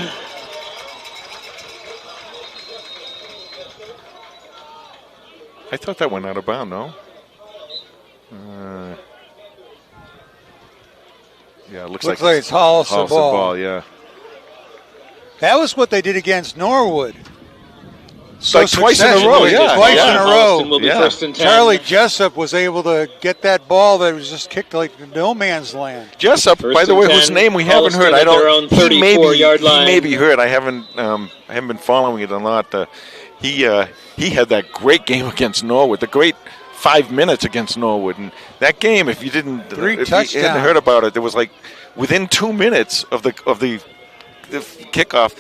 I thought that went out of bounds, no? Yeah, it looks like it's Holliston ball. Yeah. That was what they did against Norwood. So like twice in a row, yeah. Twice in a row. Will be first and 10. Charlie Jessup was able to get that ball that was just kicked like no man's land. Jessup, by the way, whose name we haven't heard. I don't. He may be heard. I haven't been following it a lot. He had that great game against Norwood. The great 5 minutes against Norwood, and that game. If you hadn't heard about it, there was like within 2 minutes of the kickoff.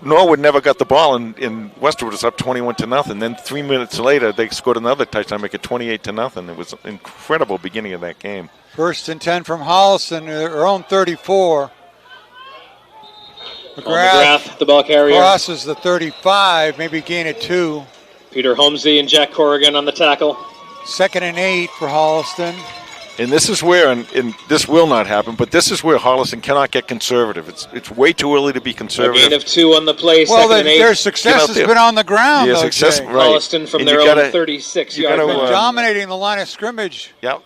Norwood never got the ball, and Westwood was up 21-0. Then 3 minutes later, they scored another touchdown, make it 28-0. It was an incredible beginning of that game. First and 10 from Holliston, their own 34. McGrath, the ball carrier. Crosses the 35, maybe gain it 2. Peter Holmesy and Jack Corrigan on the tackle. 2nd and 8 for Holliston. And this is where, and this will not happen, but this is where Holliston cannot get conservative. It's way too early to be conservative. A gain of 2 on the play, well, 2nd and 8. Their success has been on the ground, yeah, success, right. Holliston from their own 36-yard line. Dominating the line of scrimmage. Yep.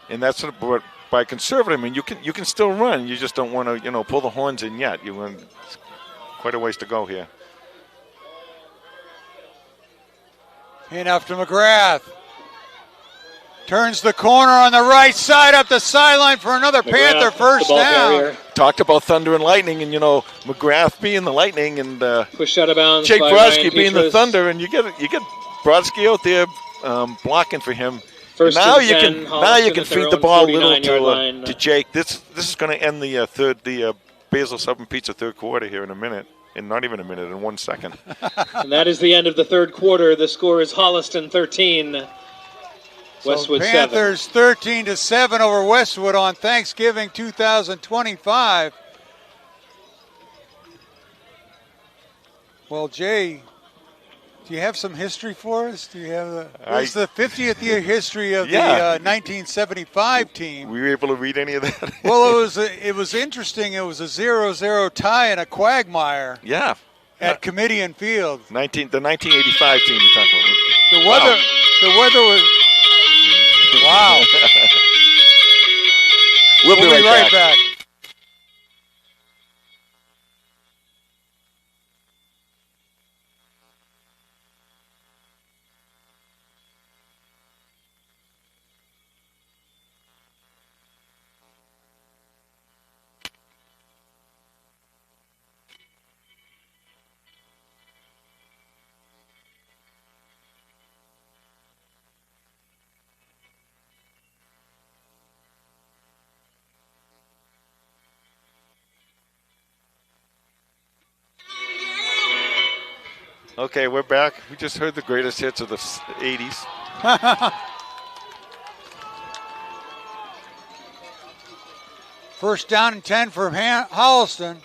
And that's what, by conservative, I mean, you can still run. You just don't want to, pull the horns in yet. You want quite a ways to go here. Enough to McGrath. Turns the corner on the right side up the sideline for another Panther first down. Carrier. Talked about thunder and lightning, and McGrath being the lightning, and push out of bounds. Jake Brodsky being the thunder, and you get Brodsky out there blocking for him. Now you can feed the ball a little to Jake. This is going to end the Basil Southern Pizza third quarter here in a minute, and not even a minute, in 1 second. And that is the end of the third quarter. The score is Holliston 13, Westwood 7. Panthers 13-7 over Westwood on Thanksgiving 2025. Well, Jay, do you have some history for us? Do you have it's the 50th year history of the 1975 team. Were you able to read any of that? Well, it was interesting. It was a 0-0 tie in a quagmire. Yeah. At Comedian Field. The 1985 team you're talking about. The weather was. Wow. We'll be right back. Okay, we're back. We just heard the greatest hits of the 80s. First down and 10 for Holliston.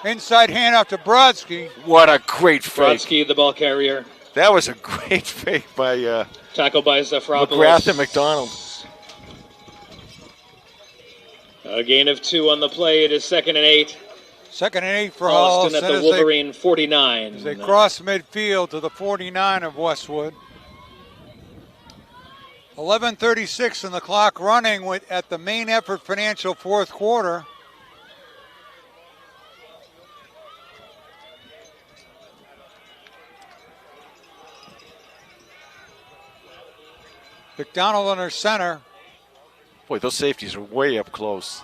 Inside handoff to Brodsky. What a great fake. Brodsky, the ball carrier. That was a great fake by tackled by Zafropoulos. McGrath and McDonald. A gain of 2 on the play. It is 2nd and 8. 2nd and 8 for Holliston at the Wolverine 49. As they cross midfield to the 49 of Westwood. 11:36 in the clock running at the main effort financial fourth quarter. McDonald under center. Boy, those safeties are way up close.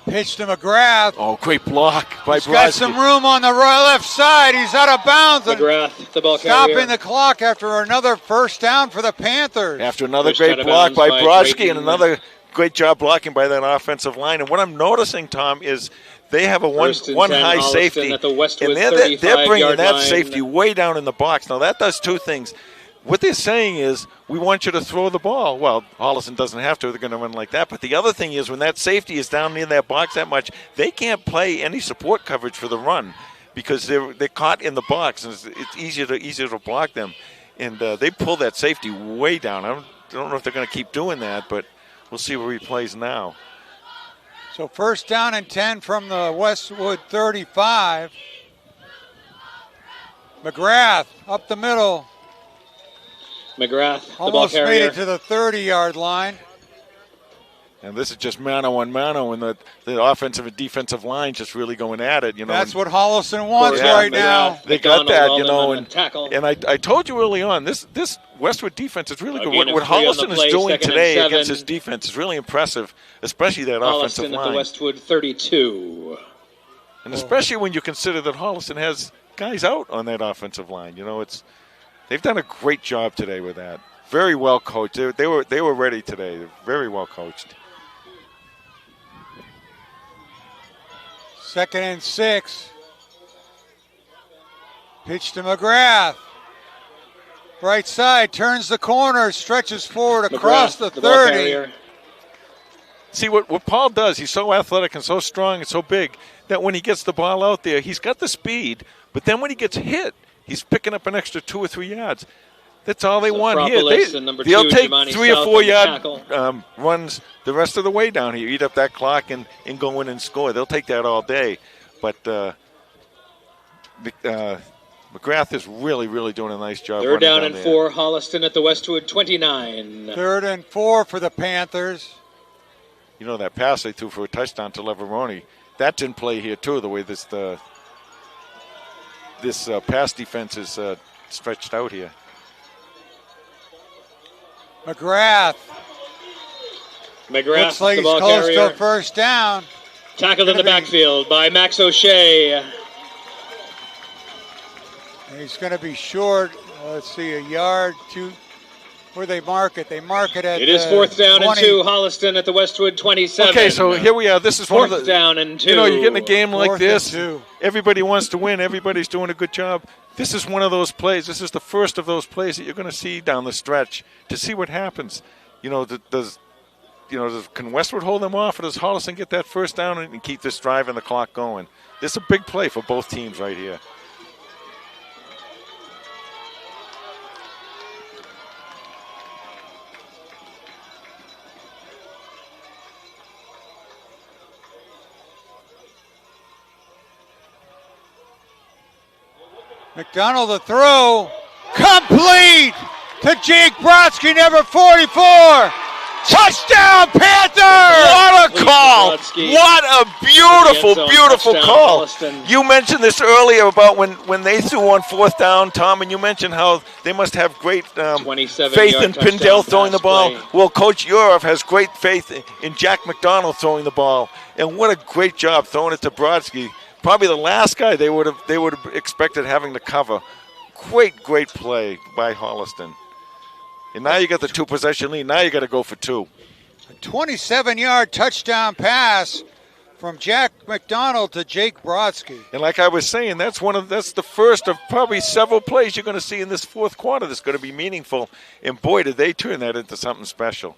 Pitch to McGrath. Oh, great block by Brodsky. He's got some room on the left side. He's out of bounds. McGrath, the ball carrier. Stopping the clock after another first down for the Panthers. After another great block by Brodsky and another great job blocking by that offensive line. And what I'm noticing, Tom, is they have a one high safety, and they're bringing that safety way down in the box. Now, that does two things. What they're saying is, we want you to throw the ball. Well, Holliston doesn't have to. They're going to run like that. But the other thing is, when that safety is down near that box that much, they can't play any support coverage for the run because they're caught in the box, and it's easier to block them. And they pull that safety way down. I don't know if they're going to keep doing that, but we'll see where he plays now. So first down and 10 from the Westwood 35. McGrath up the middle. McGrath, the almost ball made it to the 30-yard line. And this is just mano on mano, and the offensive and defensive line just really going at it. That's what Holliston wants right now. They got that, and I told you early on, this Westwood defense is really good. What Holliston is doing today against his defense is really impressive, especially that offensive line. Holliston at the Westwood 32. And especially when you consider that Holliston has guys out on that offensive line. They've done a great job today with that. Very well coached. They were ready today. They're very well coached. 2nd and 6. Pitch to McGrath. Right side, turns the corner, stretches forward across the 30. See, what Paul does, he's so athletic and so strong and so big that when he gets the ball out there, he's got the speed, but then when he gets hit, he's picking up an extra 2 or 3 yards. That's all they want here. They'll take 3 or 4 yard runs the rest of the way down here, eat up that clock and go in and score. They'll take that all day. But McGrath is really, really doing a nice job. 3rd down and 4, Holliston at the Westwood 29. 3rd and 4 for the Panthers. That pass they threw for a touchdown to Leveroni, that's in play here too, the way this pass defense is stretched out here. McGrath looks like he's close to a first down. Tackled in the backfield by Max O'Shea. He's going to be short. Let's see, a yard, 2. Where they mark it? They mark it at. It is 4th down and 2. Holliston at the Westwood 27. Okay, so here we are. This is one of the 4th down and 2. You get in a game like this. 2. Everybody wants to win. Everybody's doing a good job. This is one of those plays. This is the first of those plays that you're going to see down the stretch to see what happens. Can Westwood hold them off, or does Holliston get that first down and keep this drive and the clock going? This is a big play for both teams right here. McDonald the throw. Complete to Jake Brodsky, number 44. Touchdown, Panthers! What a call! What a beautiful, beautiful call. You mentioned this earlier about when they threw on 4th down, Tom, and you mentioned how they must have great faith in Pindell throwing the ball. Play. Well, Coach Urov has great faith in Jack McDonald throwing the ball, and what a great job throwing it to Brodsky. Probably the last guy they would have expected having to cover. Great play by Holliston. And now you got the 2-possession lead. Now you got to go for 2. A 27-yard touchdown pass from Jack McDonald to Jake Brodsky. And like I was saying, that's the first of probably several plays you're going to see in this 4th quarter that's going to be meaningful. And boy, did they turn that into something special.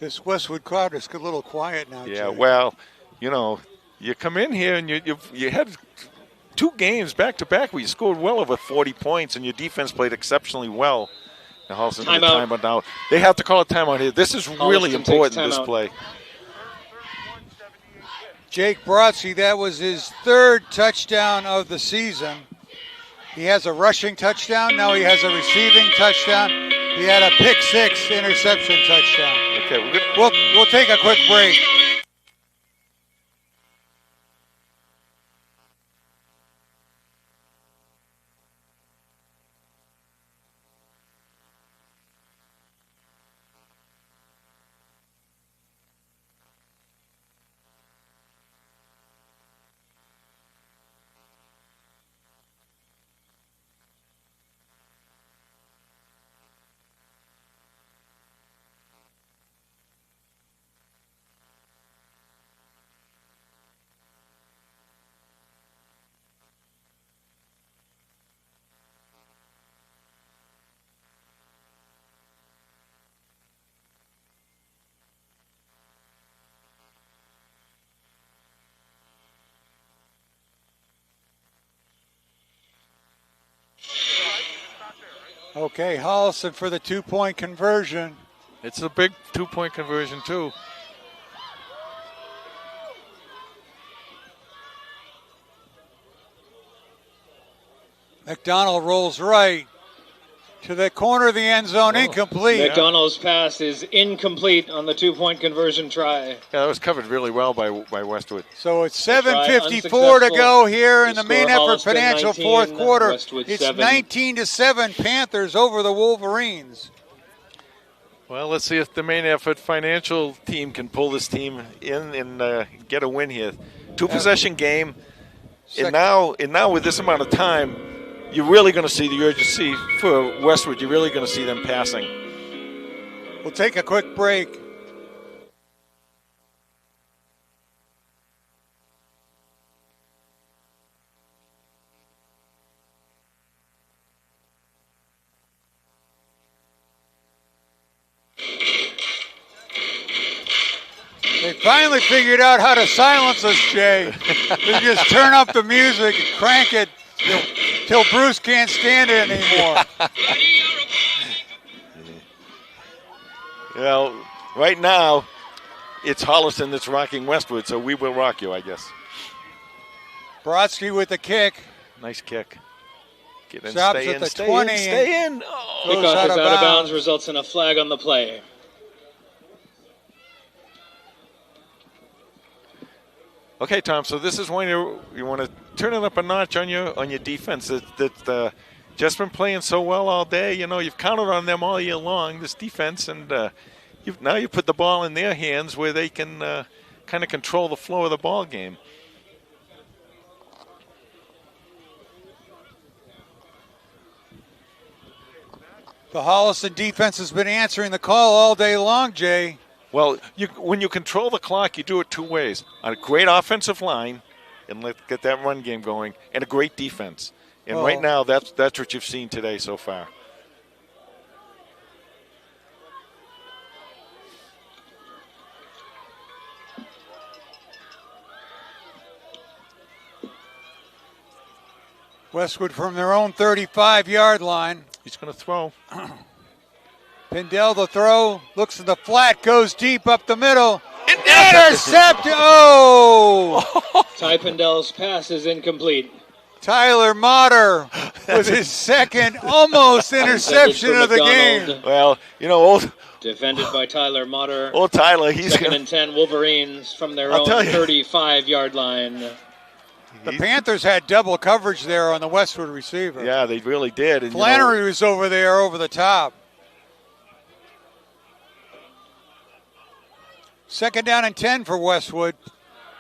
This Westwood crowd is a little quiet now. Yeah, Jay. well, you come in here and you had 2 games back-to-back where you scored well over 40 points and your defense played exceptionally well. Now Holliston timeout now. They have to call a timeout here. This is really important, this play. Jake Brodsky, that was his 3rd touchdown of the season. He has a rushing touchdown. Now he has a receiving touchdown. He had a pick-6 interception touchdown. Okay, we'll take a quick break. Okay, Holliston for the 2-point conversion. It's a big 2-point conversion, too. McDonald rolls right to the corner of the end zone, incomplete. McDonald's pass is incomplete on the 2-point conversion try. Yeah, that was covered really well by Westwood. So it's 7:54 to go here in the main effort financial 19, fourth quarter. Westwood It's 7. 19-7 Panthers over the Wolverines. Well, let's see if the main effort financial team can pull this team in and get a win here. 2-possession game, and now with this amount of time, you're really going to see the urgency for Westwood. You're really going to see them passing. We'll take a quick break. They finally figured out how to silence us, Jay. They just turn up the music and crank it till Bruce can't stand it anymore. Well, right now, it's Holliston that's rocking Westwood, so we will rock you, I guess. Brodsky with the kick. Nice kick. Get in, Stops stay at in, the stay 20. in, stay in. Oh. Kickoff is out of bounds, results in a flag on the play. Okay, Tom. So this is when you want to turn it up a notch on your defense. That just been playing so well all day. You know, you've counted on them all year long. This defense, and now you put the ball in their hands where they can kind of control the flow of the ball game. The Holliston defense has been answering the call all day long, Jay. Well, when you control the clock, you do it two ways. A great offensive line, and get that run game going, and a great defense. And right now, that's what you've seen today so far. Westwood from their own 35-yard line. He's going to throw. Pindell the throw, looks at the flat, goes deep up the middle. Intercepted! Oh! Ty Pindell's pass is incomplete. Tyler Motter with his second almost interception of the game. Well, you know, defended by Tyler Motter. Old Tyler, he's second and 10 Wolverines from their own 35-yard line. The Panthers had double coverage there on the Westwood receiver. Yeah, they really did. And Flannery was over there over the top. Second down and 10 for Westwood.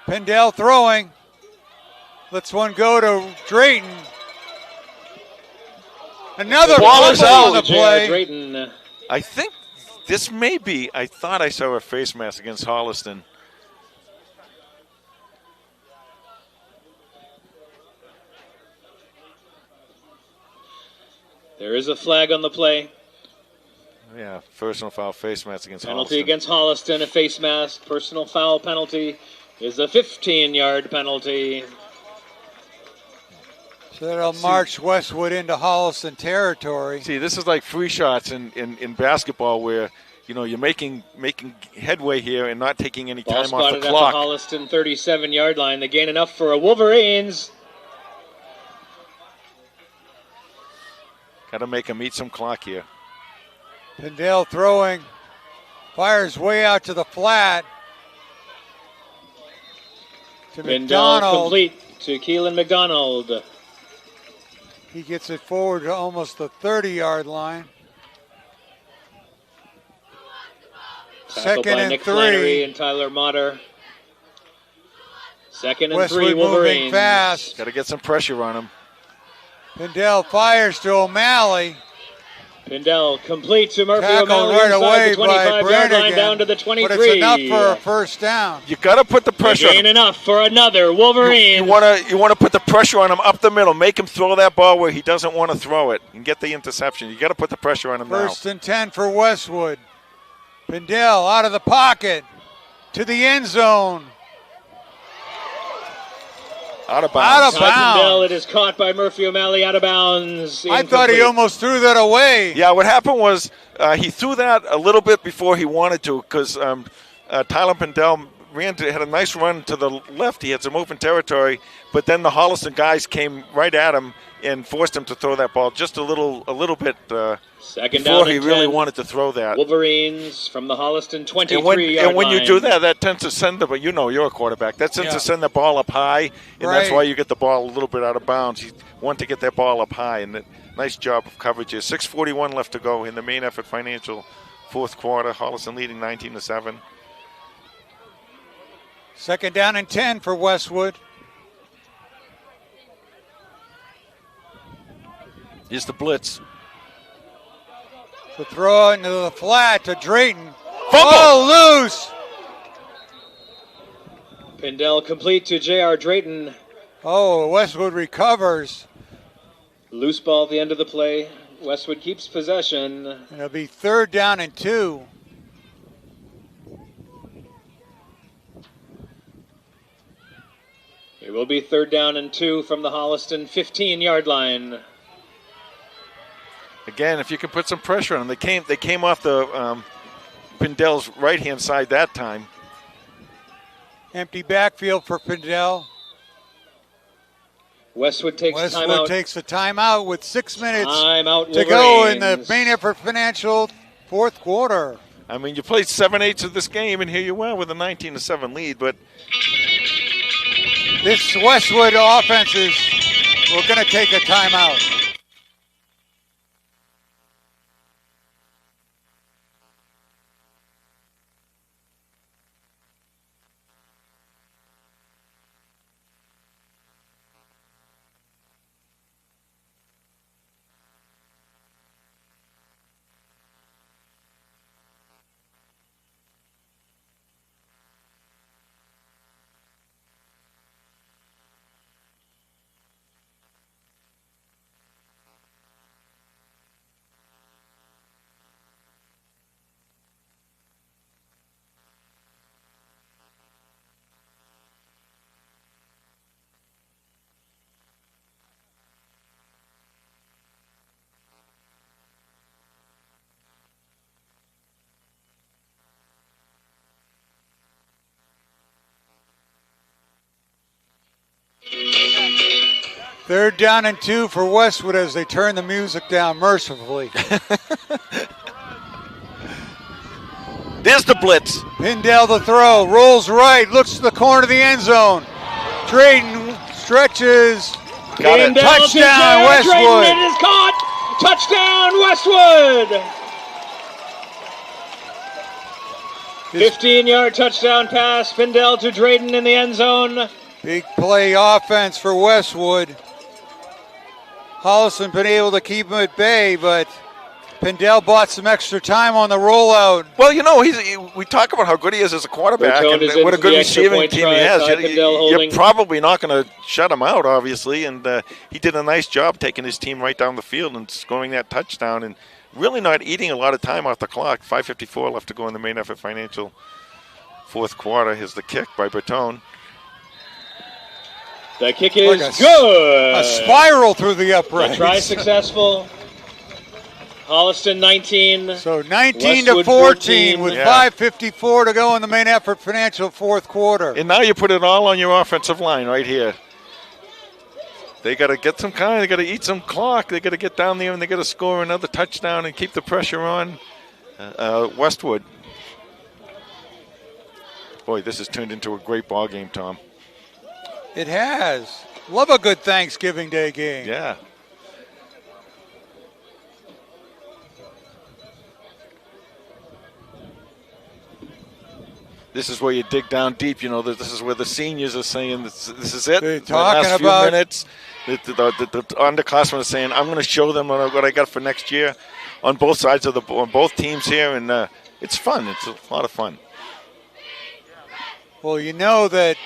Pindell throwing. Lets one go to Drayton. Another ball is out on the play. Drayton. I think this may be, I thought I saw a face mask against Holliston. There is a flag on the play. Yeah, personal foul, face mask against penalty Holliston. Against Holliston, a face mask. Personal foul penalty is a 15-yard penalty. So that'll march Westwood into Holliston territory. See, this is like free shots in basketball where, you know, you're making headway here and not taking any time off the clock. Ball spotted at the Holliston 37-yard line. They gain enough for a Wolverines. Got to make them eat some clock here. Pindell throwing, fires way out to the flat. To McDonald. Complete to Keelan McDonald. He gets it forward to almost the 30-yard line. Tackled Second by and Nick 3. Flannery and Tyler Motter. Second and Westwood 3, Wolverines. moving fast. Got to get some pressure on him. Pindell fires to O'Malley. Pindell complete to Murphy. Tackled O'Malley right away inside the by 25-yard line Brannigan, down to the 23. But it's enough for a first down. You got to put the pressure on him. Enough for another Wolverine. You want to put the pressure on him up the middle. Make him throw that ball where he doesn't want to throw it and get the interception. You got to put the pressure on him now. First and 10 for Westwood. Pindell out of the pocket to the end zone. Out of bounds. It is caught by Murphy O'Malley out of bounds. I thought he almost threw that away. Yeah, what happened was he threw that a little bit before he wanted to because Tyler Pindell had a nice run to the left. He had some open territory, but then the Holliston guys came right at him and forced him to throw that ball just a little bit Second before down he and really 10. wanted to throw that. Wolverines from the Holliston 23-yard line. And when you do that, that tends to send the, you're a quarterback, that tends to send the ball up high, and that's why you get the ball a little bit out of bounds. You want to get that ball up high, and nice job of coverage here. 6:41 left to go in the Main Effort Financial fourth quarter. Holliston leading 19-7. Second down and 10 for Westwood. Here's the blitz. The throw into the flat to Drayton. Fumble. Oh, loose. Pindell complete to J.R. Drayton. Oh, Westwood recovers. Loose ball at the end of the play. Westwood keeps possession. And it'll be third down and 2. It will be third down and 2 from the Holliston 15-yard line. Again, if you can put some pressure on them. They came off the Pindell's right-hand side that time. Empty backfield for Pindell. Westwood takes a timeout. Westwood takes a timeout with 6 minutes Timeout to go in the Main Effort Financial fourth quarter. I mean, you played 7/8 of this game, and here you are with a 19-7 lead. But this Westwood offense we're going to take a timeout. Third down and 2 for Westwood as they turn the music down mercifully. There's the blitz. Pindell the throw, rolls right, looks to the corner of the end zone. Drayton stretches. Got it. Touchdown, Westwood. Drayton, it is caught. Touchdown, Westwood. 15-yard touchdown pass. Pindell to Drayton in the end zone. Big play offense for Westwood. Holliston been able to keep him at bay, but Pindell bought some extra time on the rollout. Well, we talk about how good he is as a quarterback and what a good receiving team he has. You're probably not going to shut him out, obviously, and he did a nice job taking his team right down the field and scoring that touchdown and really not eating a lot of time off the clock. 5:54 left to go in the Main Effort Financial fourth quarter. Here's the kick by Bertone. The kick is good. A spiral through the uprights. The try successful. Holliston 19. So 19-14 with 5:54 to go in the Main Effort Financial fourth quarter. And now you put it all on your offensive line right here. They got to get some they got to eat some clock. They got to get down there and they got to score another touchdown and keep the pressure on Westwood. Boy, this has turned into a great ball game, Tom. It has. Love a good Thanksgiving Day game. Yeah. This is where you dig down deep. This is where the seniors are saying this is it. They're talking about few minutes. The underclassmen are saying, I'm going to show them what I got for next year on both sides of on both teams here, and it's fun. It's a lot of fun. Well, you know that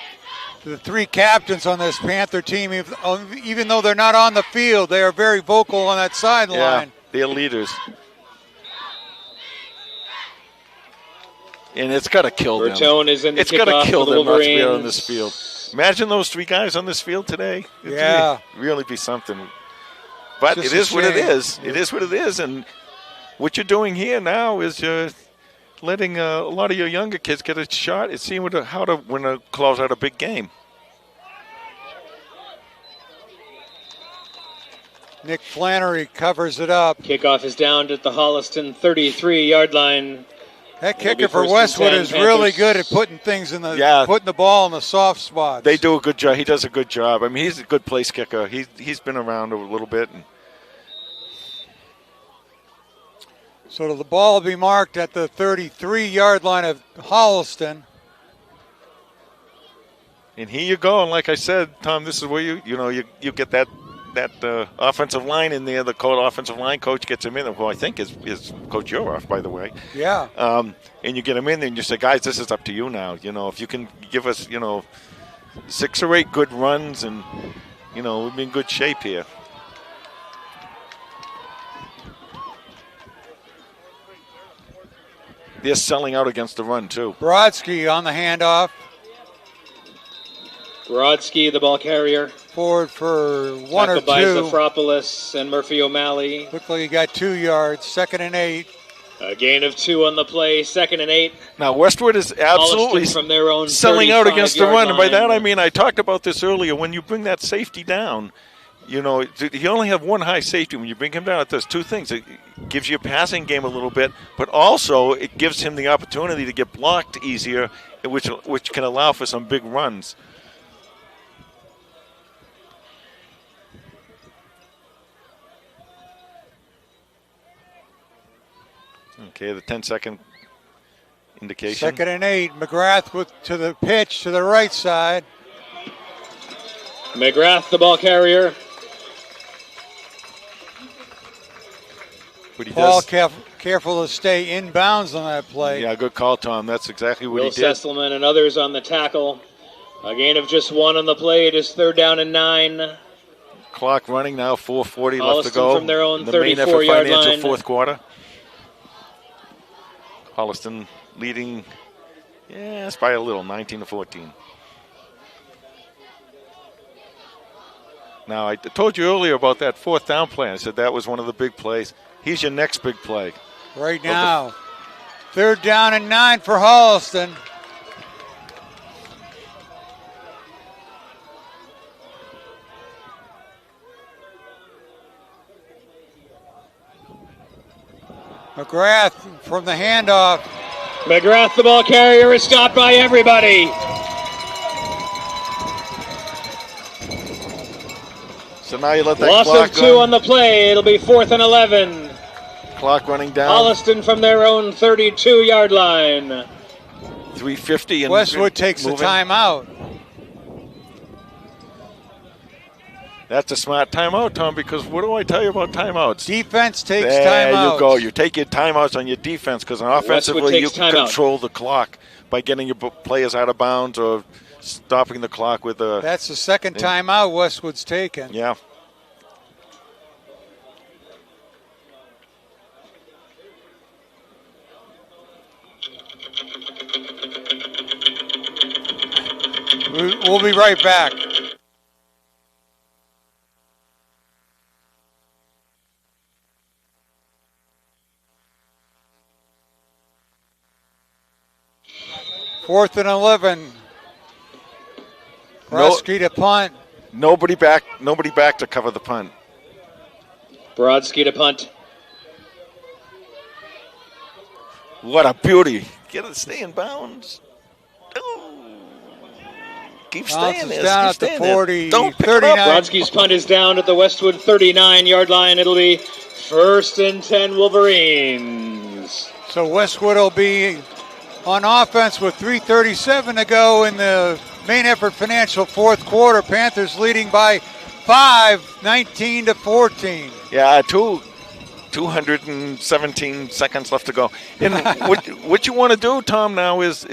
the three captains on this Panther team, even though they're not on the field, they are very vocal on that sideline. Yeah, they're leaders. And it's got to kill them. Bertone is in the It's got to kill them not to be on this field. Imagine those 3 guys on this field today. It'd really be something. But it is what it is. It is what it is. And what you're doing here now is you're letting a lot of your younger kids get a shot at seeing how to close out a big game. Nick Flannery covers it up. Kickoff is down at the Holliston 33-yard line. That kicker for Westwood is really good at putting things in putting the ball in the soft spots. They do a good job. He does a good job. I mean, he's a good place kicker. He's been around a little bit. So the ball will be marked at the 33-yard line of Holliston. And here you go. And like I said, Tom, this is where you get that offensive line in there. The offensive line coach gets him in, who I think is Coach Yoroff, by the way. Yeah. And you get him in there and you say, guys, this is up to you now. If you can give us, 6 or 8 good runs and, we'll be in good shape here. They're selling out against the run, too. Brodsky on the handoff. Brodsky, the ball carrier. Forward for 1 or 2. By Zafropoulos and Murphy O'Malley. Looked like he got 2 yards. 2nd and 8. A gain of 2 on the play. 2nd and 8. Now Westwood is absolutely from their own selling out against the run. Line. And by that I mean, I talked about this earlier. When you bring that safety down, you only have one high safety. When you bring him down, it does 2 things. It gives you a passing game a little bit, but also it gives him the opportunity to get blocked easier, which can allow for some big runs. Okay, the 10-second indication. 2nd and 8. McGrath to the pitch to the right side. McGrath, the ball carrier. Paul careful to stay inbounds on that play. Yeah, good call, Tom. That's exactly what he did. Will Sesselman and others on the tackle. A gain of just 1 on the play. It is 3rd down and 9. Clock running now, 4:40 left to go. From their own the main effort 34-yard financial line. 4th quarter. Holliston leading, it's by a little, 19-14. Now, I told you earlier about that 4th down play. I said that was one of the big plays. Here's your next big play. Right now, 3rd down and 9 for Holliston. McGrath from the handoff. McGrath, the ball carrier, is stopped by everybody. So now you let that Loss clock of 2 on the play. It'll be 4th and 11. Clock running down. Holliston from their own 32-yard line. 3:50 and Westwood takes the timeout. That's a smart timeout, Tom, because what do I tell you about timeouts? Defense takes timeouts. There you go. You take your timeouts on your defense because offensively you can control the clock by getting your players out of bounds or stopping the clock with a... That's the 2nd timeout Westwood's taken. Yeah. We'll be right back. Fourth and 11. Brodsky to punt. Nobody back to cover the punt. Brodsky to punt. What a beauty. Get it, stay in bounds. Keep staying there. Down at the 40. Don't pick it up. Brodsky's punt is down at the Westwood 39-yard line. It'll be 1st and 10 Wolverines. So Westwood will be on offense with 3:37 to go in the main effort financial 4th quarter. Panthers leading by 5, 19-14. Yeah, 217 seconds left to go. And what you want to do, Tom, now is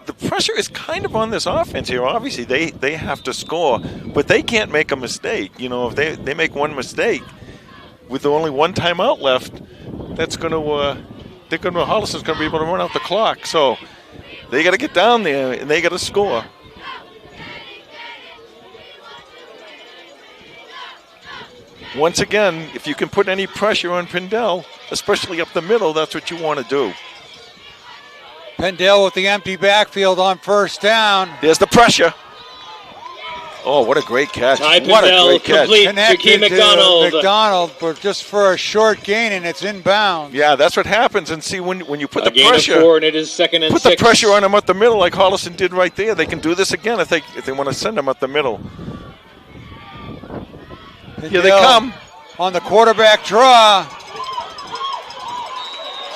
the pressure is kind of on this offense here. Obviously, they have to score, but they can't make a mistake. If they make one mistake with only one timeout left, that's going to Holliston's going to be able to run out the clock. So they got to get down there and they got to score. once again, if you can put any pressure on Pindell, especially up the middle, that's what you want to do. Pindell with the empty backfield on first down. There's the pressure. Oh, what a great catch. What a great catch. Connected to McDonald just for a short gain, and it's inbounds. Yeah, that's what happens. And see, when you put the pressure, 4, and it is 2nd and 6. Put the pressure on them up the middle like Holliston did right there. They can do this again if they want to send them up the middle. Here they come. On the quarterback draw.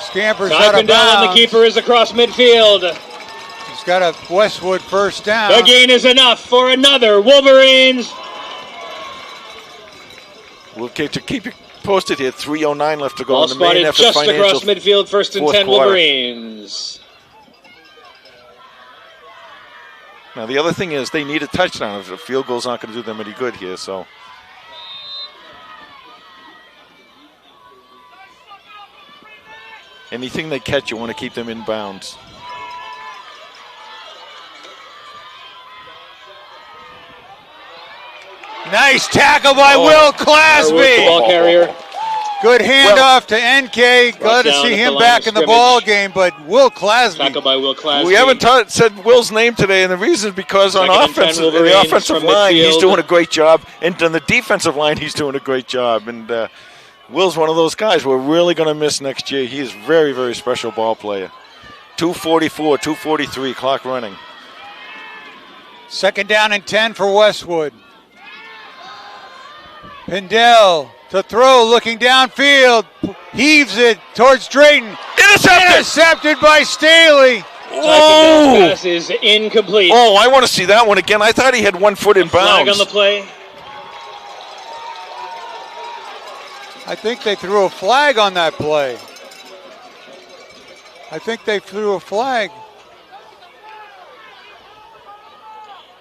Scampers out of bounds. The keeper is across midfield. He's got a Westwood first down. The gain is enough for another Wolverines. We'll keep you posted here. 3:09 left to go Ball in the main effort. Just across midfield, 1st and 10 Wolverines. Now the other thing is they need a touchdown. If a field goal's not going to do them any good here, so. Anything they catch, you want to keep them in bounds. Nice tackle by Will Clasby. Ball carrier. Good handoff to NK. Glad to see him back in the ball game, but Will Clasby. Tackle by Will Clasby. We haven't said Will's name today, and the reason is because on offense, the offensive line, he's doing a great job, and on the defensive line, he's doing a great job. And Will's one of those guys we're really going to miss next year. He is a very, very special ball player. 2:44, 2:43, clock running. 2nd down and 10 for Westwood. Pindell to throw, looking downfield, heaves it towards Drayton. Intercepted by Staley. Oh! Pass is incomplete. Oh, I want to see that one again. I thought he had 1 foot in bounds. Flag on the play. I think they threw a flag on that play. I think they threw a flag.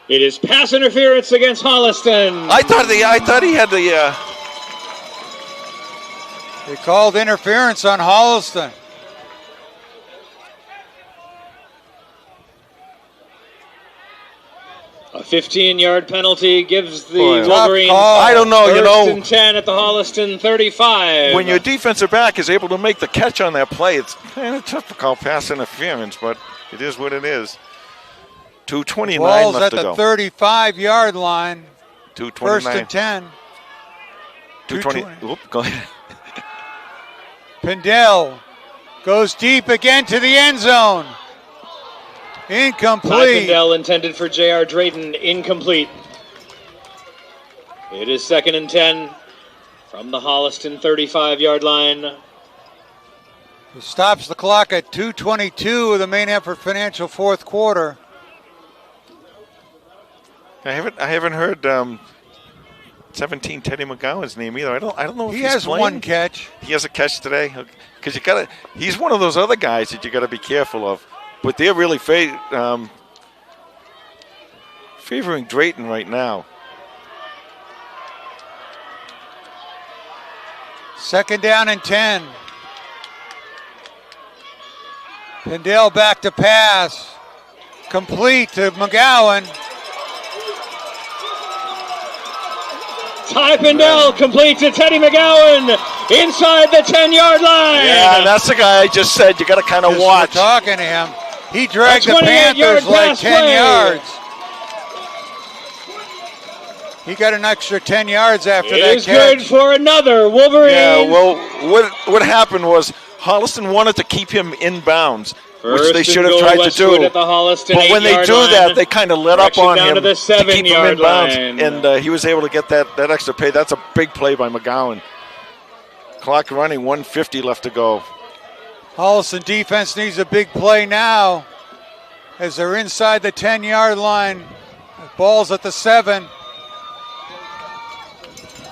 It is pass interference against Holliston. I thought he had the. They called interference on Holliston. A 15-yard penalty gives the Wolverines. I don't know, First and 10 at the Holliston 35. When your defensive back is able to make the catch on that play, it's kind of tough to call pass interference, but it is what it is. 2:29 Ball's left at to go. the 35-yard line. 2:29. First and 10. 2:20. Oop, go ahead. Pindell goes deep again to the end zone. Incomplete. Pindell intended for J.R. Drayton. Incomplete. It is 2nd and 10 from the Holliston 35-yard line. It stops the clock at 2:22 of the main effort financial fourth quarter. I haven't heard 17 Teddy McGowan's name either. I don't know if he he's has playing. one catch. He has a catch today because he's one of those other guys that you got to be careful of. But they're really favoring Drayton right now. 2nd down and 10. Pindell back to pass. Complete to McGowan. Ty Pindell complete to Teddy McGowan inside the 10-yard line. Yeah, that's the guy I just said. You got to kind of watch. We're talking to him. He dragged the Panthers like 10 yards. He got an extra 10 yards after that catch. It is good for another Wolverine. Yeah, well, what happened was Holliston wanted to keep him in bounds, which they should have tried to do. But when they do that, they kind of let up on him to keep him in bounds, and he was able to get that extra pay. That's a big play by McGowan. Clock running, 1:50 left to go. Holliston defense needs a big play now as they're inside the 10-yard line. Ball's at the 7.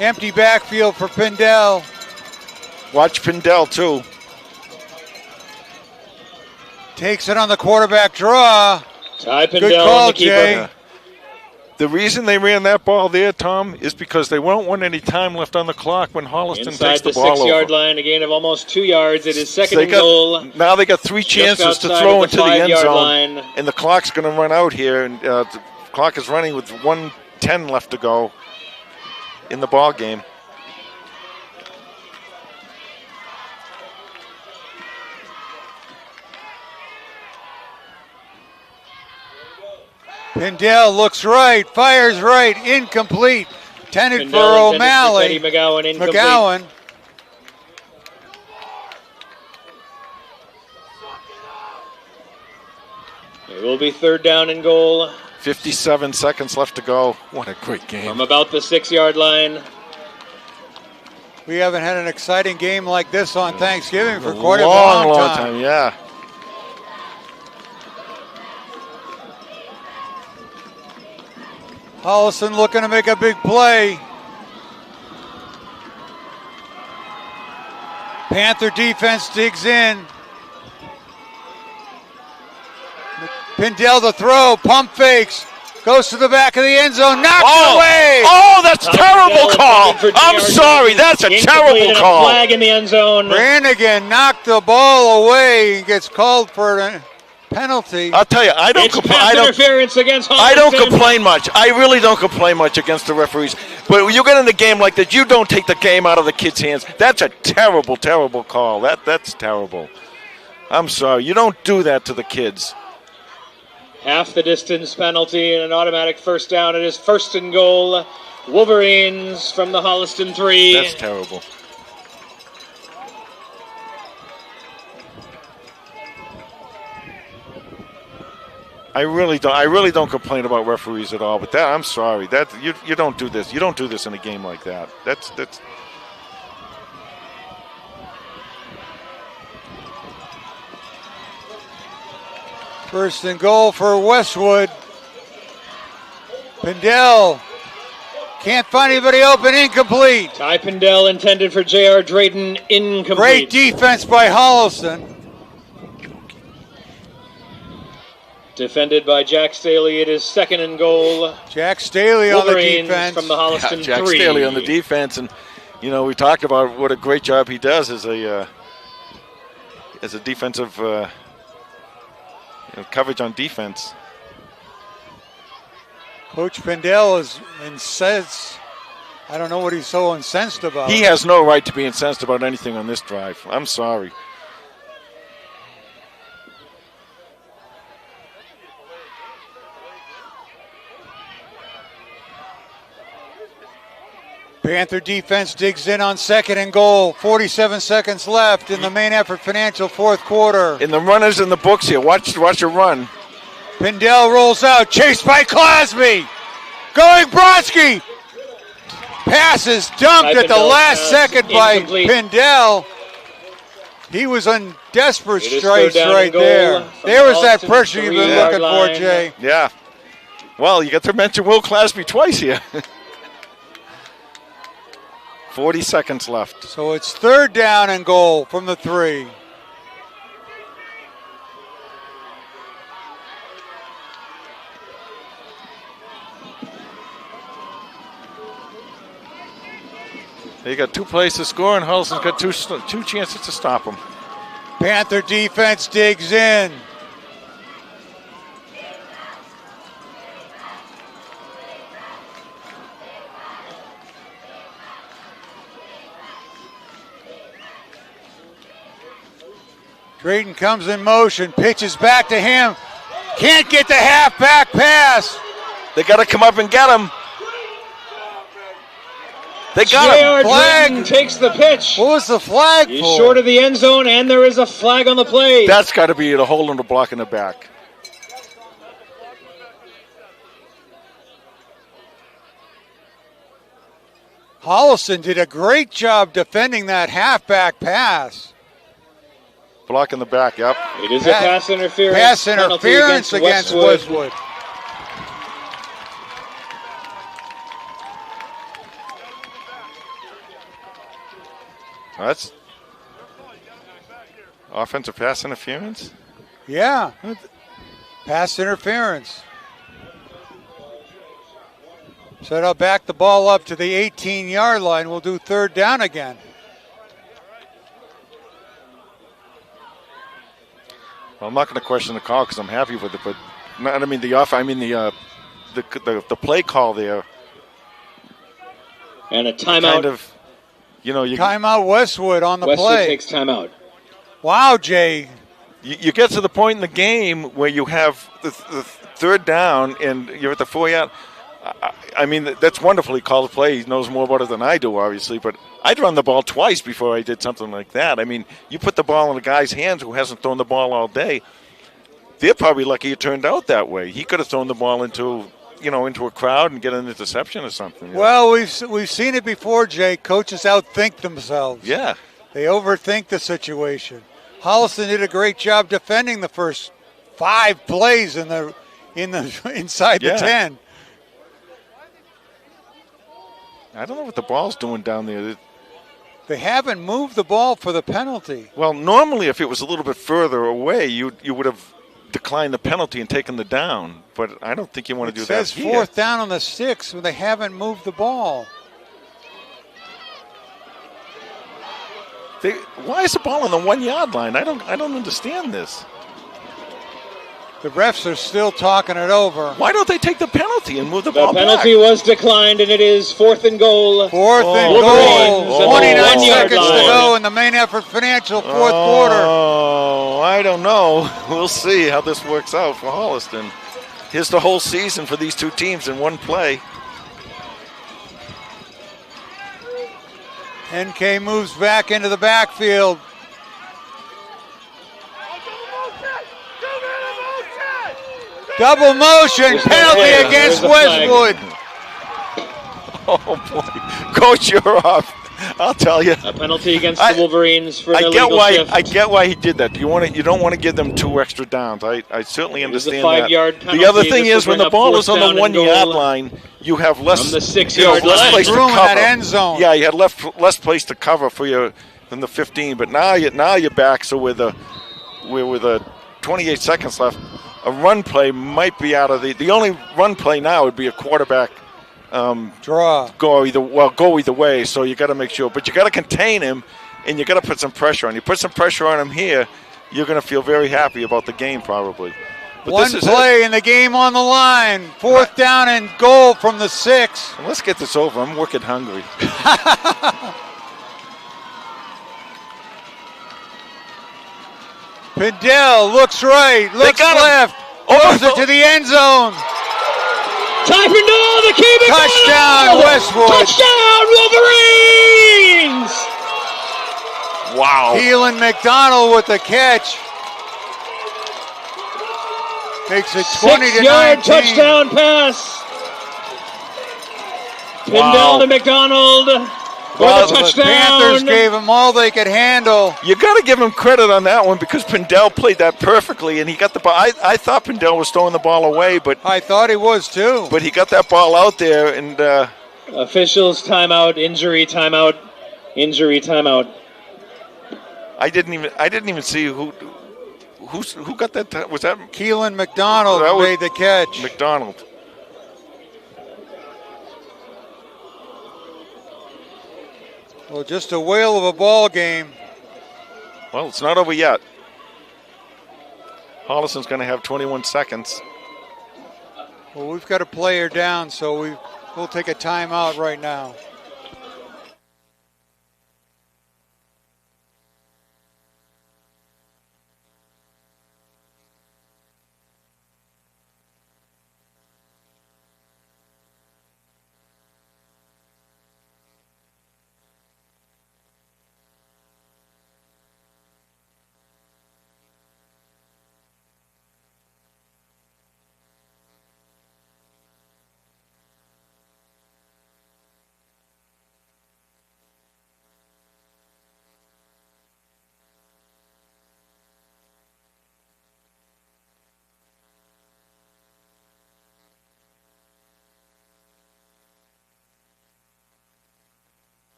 Empty backfield for Pindell. Watch Pindell, too. Takes it on the quarterback draw. Ty Pindell, good call, the keeper. Jay. The reason they ran that ball there, Tom, is because they won't want any time left on the clock when Holliston takes the ball over. Inside the 6-yard line, a gain of almost 2 yards. It is second and goal. Now they got 3 chances to throw into the end zone, and the clock's going to run out here. And the clock is running with 1:10 left to go in the ball game. Pindell looks right, fires right, incomplete. Intended for O'Malley. McGowan. It will be 3rd down and goal. 57 seconds left to go. What a great game. From about the 6-yard line. We haven't had an exciting game like this on Thanksgiving for quite a long time. Yeah. Holliston looking to make a big play. Panther defense digs in. Pindell the throw, pump fakes, goes to the back of the end zone, knocks it away. Oh, that's terrible call. I'm sorry, that's a terrible call. Flag in the end zone. Brannigan knocked the ball away and gets called for a penalty. I'll tell you, I don't complain much. I really don't complain much against the referees. But when you get in a game like that, you don't take the game out of the kids' hands. That's a terrible, terrible call. That's terrible. I'm sorry. You don't do that to the kids. Half the distance penalty and an automatic 1st down. It is 1st and goal. Wolverines from the Holliston 3. That's terrible. I really don't complain about referees at all. But that, I'm sorry. That you don't do this. You don't do this in a game like that. That's. First and goal for Westwood. Pindell can't find anybody open, incomplete. Ty Pindell intended for J.R. Drayton, incomplete. Great defense by Holliston. Defended by Jack Staley. It is 2nd and goal. Jack Staley on the defense. From the Holliston 3. Jack Staley on the defense. And, we talk about what a great job he does as a defensive coverage on defense. Coach Pindell is incensed. I don't know what he's so incensed about. He has no right to be incensed about anything on this drive. I'm sorry. Panther defense digs in on 2nd and goal. 47 seconds left in the Main Effort Financial 4th quarter. And the runners in the books here. Watch her run. Pindell rolls out, chased by Clasby. Going Brodsky. Passes dumped at the last second by Pindell. He was on desperate strikes right there. There was that pressure you've been looking for, Jay. Yeah. Well, you got to mention Will Clasby twice here. 40 seconds left. So it's 3rd down and goal from the 3. They got 2 plays to score, and Holliston's got two chances to stop them. Panther defense digs in. Drayton comes in motion, pitches back to him. Can't get the halfback pass. They got to come up and get him. They got him. Flag takes the pitch. What was the flag He's for? Short of the end zone, and there is a flag on the play. That's got to be the hole in the block in the back. Holliston did a great job defending that halfback pass. Block in the back, yep. It is a pass interference. Pass interference against Westwood. That's offensive pass interference? Yeah, pass interference. So they'll back the ball up to the 18-yard line. We'll do 3rd down again. Well, I'm not going to question the call because I'm happy with it, but the play call there. And a timeout. Kind of, timeout Westwood on the Westwood play. Takes timeout. Wow, Jay. You get to the point in the game where you have the third down and you're at the 4-yard. I mean, that's wonderful. He called the play. He knows more about it than I do, obviously. But I'd run the ball twice before I did something like that. I mean, you put the ball in a guy's hands who hasn't thrown the ball all day. They're probably lucky it turned out that way. He could have thrown the ball into a crowd and get an interception or something. Well, we've seen it before, Jay. Coaches outthink themselves. Yeah. They overthink the situation. Holliston did a great job defending the first 5 plays inside the 10. I don't know what the ball's doing down there. They haven't moved the ball for the penalty. Well, normally if it was a little bit further away, you would have declined the penalty and taken the down. But I don't think you want to do that. It says 4th down on the 6 when they haven't moved the ball. Why is the ball on the 1-yard line? I don't understand this. The refs are still talking it over. Why don't they take the penalty and move the ball back? The penalty was declined, and it is 4th and goal. 4th and goal. 29 seconds to go in the main effort financial 4th quarter. Oh, I don't know. We'll see how this works out for Holliston. Here's the whole season for these two teams in one play. NK moves back into the backfield. Double motion, penalty against Westwood. Oh, boy. Coach, you're off. I'll tell you. A penalty against the Wolverines for an illegal shift. I get why he did that. You don't want to give them 2 extra downs. I certainly understand that. 5-yard penalty. The other thing is when the ball is on the 1-yard line, you have less, from the 6-yard line. Place to room cover. In that end zone. Yeah, you had less place to cover for you than the 15. But now you're back. So with a 28 seconds left, a run play might be out of the only run play now would be a quarterback draw. Go either way. So you got to make sure, but you got to contain him, and you got to put some pressure on. You put some pressure on him here, you're going to feel very happy about the game probably. But one play and the game on the line. 4th down and goal from the 6. Well, let's get this over. I'm wicked hungry. Pindell looks right, looks left, throws it to the end zone. Ty Pindell, the key touchdown, Westwood. Touchdown, Wolverines. Wow. Keelan McDonald with the catch. Makes it 20-19. Touchdown pass. Pindell to McDonald. Well, the Panthers gave them all they could handle. You got to give him credit on that one because Pindell played that perfectly, and he got the ball. I thought Pindell was throwing the ball away, but I thought he was too. But he got that ball out there, and officials timeout, injury timeout, injury timeout. I didn't even see who got that. Was that Keelan McDonald made the catch? McDonald. Well, just a whale of a ball game. Well, it's not over yet. Holliston's going to have 21 seconds. Well, we've got a player down, so we'll take a timeout right now.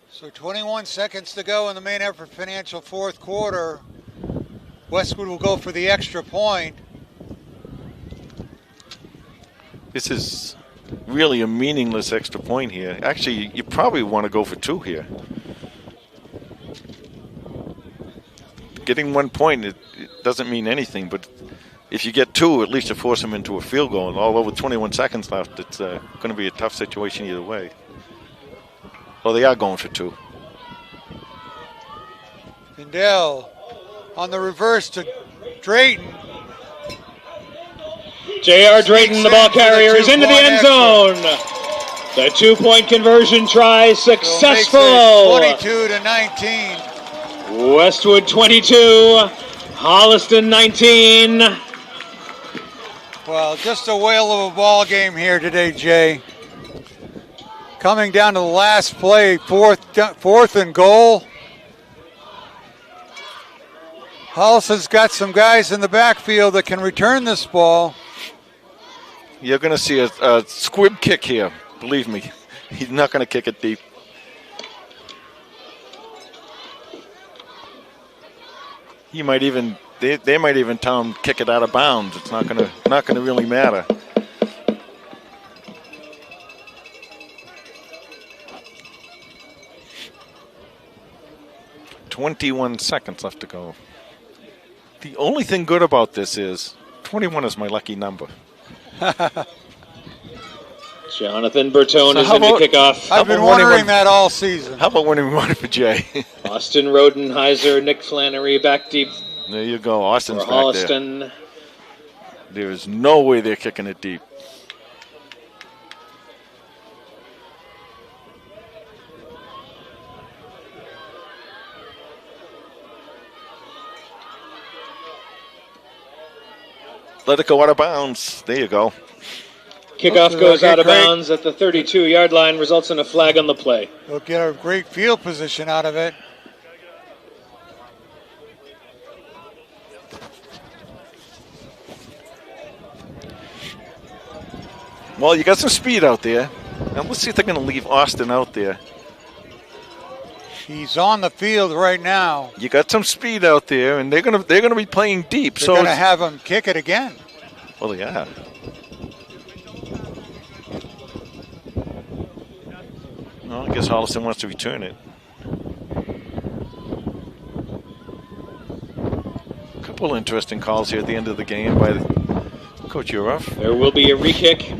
So 21 seconds to go in the main effort financial 4th quarter. Westwood will go for the extra point. This is really a meaningless extra point here. Actually, you probably want to go for 2 here. getting 1 point, it doesn't mean anything. But if you get 2, at least you force them into a field goal. And although with 21 seconds left, it's going to be a tough situation either way. Well, they are going for 2. Findell on the reverse to Drayton. J.R. Drayton, the ball carrier, is into the end zone. The 2-point conversion try successful. So 22-19. Westwood 22, Holliston 19. Well, just a whale of a ball game here today, Jay. Coming down to the last play, fourth and goal. Holliston's got some guys in the backfield that can return this ball. You're going to see a squib kick here. Believe me, he's not going to kick it deep. He might even they might even tell him kick it out of bounds. It's not going to really matter. "21 seconds left to go." The only thing good about this is 21 is my lucky number. Jonathan Bertone is in the kickoff. I've been wondering that all season. How about when we won it for Jay? Austin Rodenheiser, Nick Flannery back deep. There you go. Austin's back Holliston. there. There is no way they're kicking it deep. Let it go out of bounds. There you go. Kickoff goes out of bounds at the 32-yard line, results in a flag on the play. They'll get a great field position out of it. Well, you got some speed out there. Now let's see if they're going to leave Austin out there. He's on the field right now. You got some speed out there, and they're going to be playing deep. They're going to have him kick it again. Well, yeah. Well, I guess Holliston wants to return it. A couple interesting calls here at the end of the game by Coach Uroff. There will be a re-kick.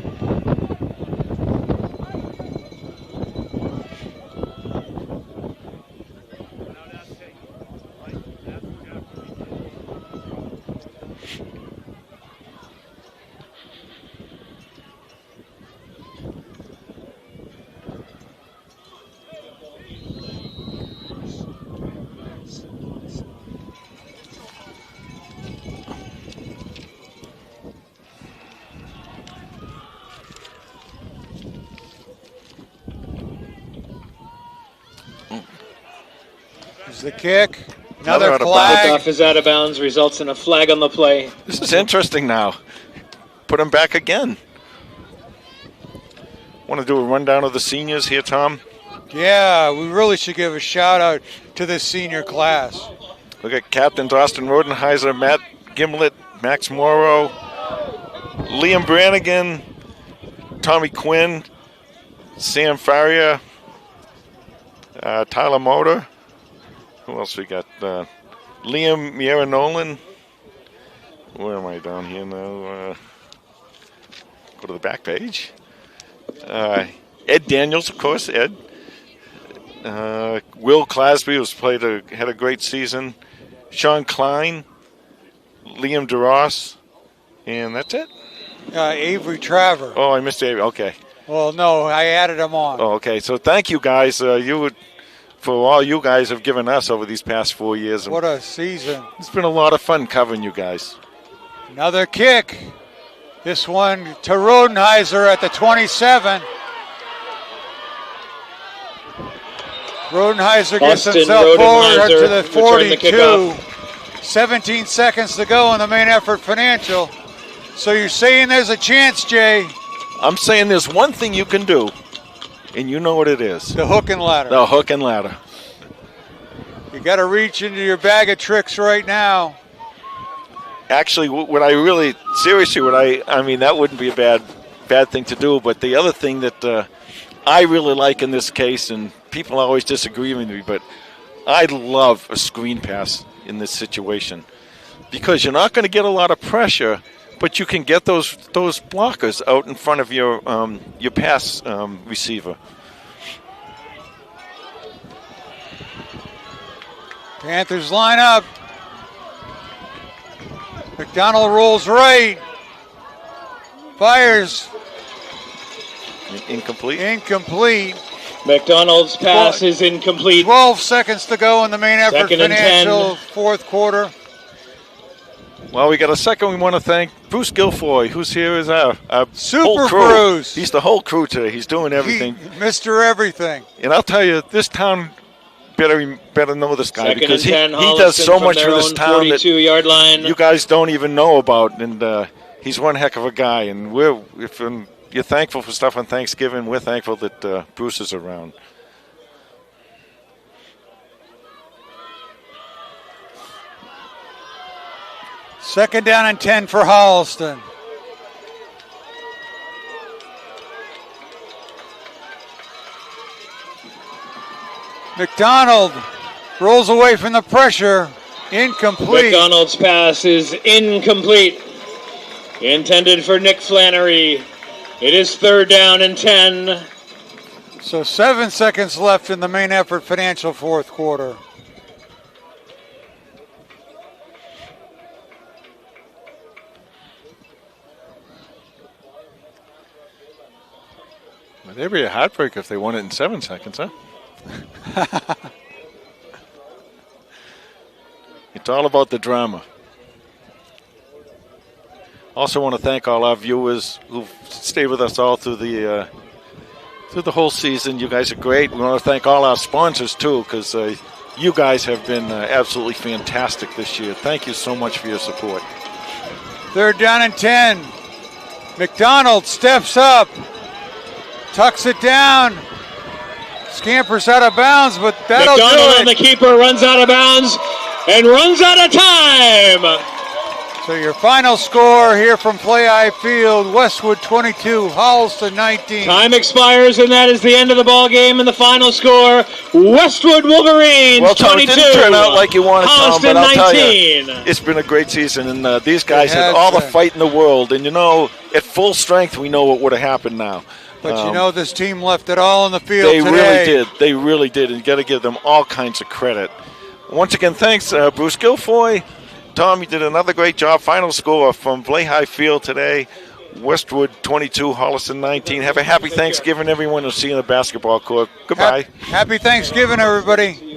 The kick, another flag. Kickoff is out of bounds, results in a flag on the play. This is interesting now. Put him back again. Want to do a rundown of the seniors here, Tom? Yeah, we really should give a shout out to this senior class. Look at captains Austin Rodenheiser, Matt Gimlet, Max Morrow, Liam Brannigan, Tommy Quinn, Sam Faria, Tyler Motor. Who else we got? Liam Miera Nolan. Where am I down here now? Go to the back page. Ed Daniels, of course, Ed. Will Clasby, who's had a great season. Sean Klein, Liam DeRoss, and that's it. Avery Traver. Oh, I missed Avery. Okay. Well, no, I added him on. Oh, okay. So thank you guys. For all you guys have given us over these past 4 years. What a season. It's been a lot of fun covering you guys. Another kick. This one to Rodenheiser at the 27. Rodenheiser gets himself forward to the 42. 17 seconds to go in the main effort financial. So you're saying there's a chance, Jay? I'm saying there's one thing you can do. And you know what it is. The hook and ladder. The hook and ladder. You got to reach into your bag of tricks right now. Actually, I mean, that wouldn't be a bad thing to do. But the other thing that I really like in this case, and people always disagree with me, but I love a screen pass in this situation, because you're not going to get a lot of pressure, but you can get those blockers out in front of your pass receiver. Panthers line up. McDonald rolls right. Fires. Incomplete. McDonald's pass is incomplete. 12 seconds to go in the main effort financial fourth quarter. Well, we got a second. We want to thank Bruce Guilfoyle, who's here as our Super whole crew. Bruce. He's the whole crew today. He's doing everything. Mr. Everything. And I'll tell you, this town better know this guy, Second because he 10, does so much for this town that 42-yard line. You guys don't even know about. And he's one heck of a guy. And you're thankful for stuff on Thanksgiving, we're thankful that Bruce is around. Second down and 10 for Holliston. McDonald rolls away from the pressure. Incomplete. McDonald's pass is incomplete. Intended for Nick Flannery. It is third down and 10. So 7 seconds left in the main effort financial fourth quarter. Well, they'd be a heartbreaker if they won it in 7 seconds, huh? It's all about the drama. Also want to thank all our viewers who've stayed with us all through the whole season. You guys are great. We want to thank all our sponsors, too, because you guys have been absolutely fantastic this year. Thank you so much for your support. Third down and 10. McDonald steps up. Tucks it down. Scampers out of bounds, but that'll do it. McDonald and the keeper runs out of bounds and runs out of time. So your final score here from Flahive Field, Westwood 22, Holliston 19. Time expires, and that is the end of the ball game. And the final score, Westwood Wolverines 22. Well, Tom, it didn't turn out like you wanted, Tom, but I'll 19. tell you, it's been a great season, and these guys had all the fight in the world. And, at full strength, we know what would have happened now. But this team left it all on the field today. Really did. They really did, and you got to give them all kinds of credit. Once again, thanks, Bruce Guilfoyle. Tom, you did another great job. Final score from Flahive Field today, Westwood 22, Holliston 19. Have a happy Thanksgiving, everyone. We'll see you in the basketball court. Goodbye. Happy Thanksgiving, everybody.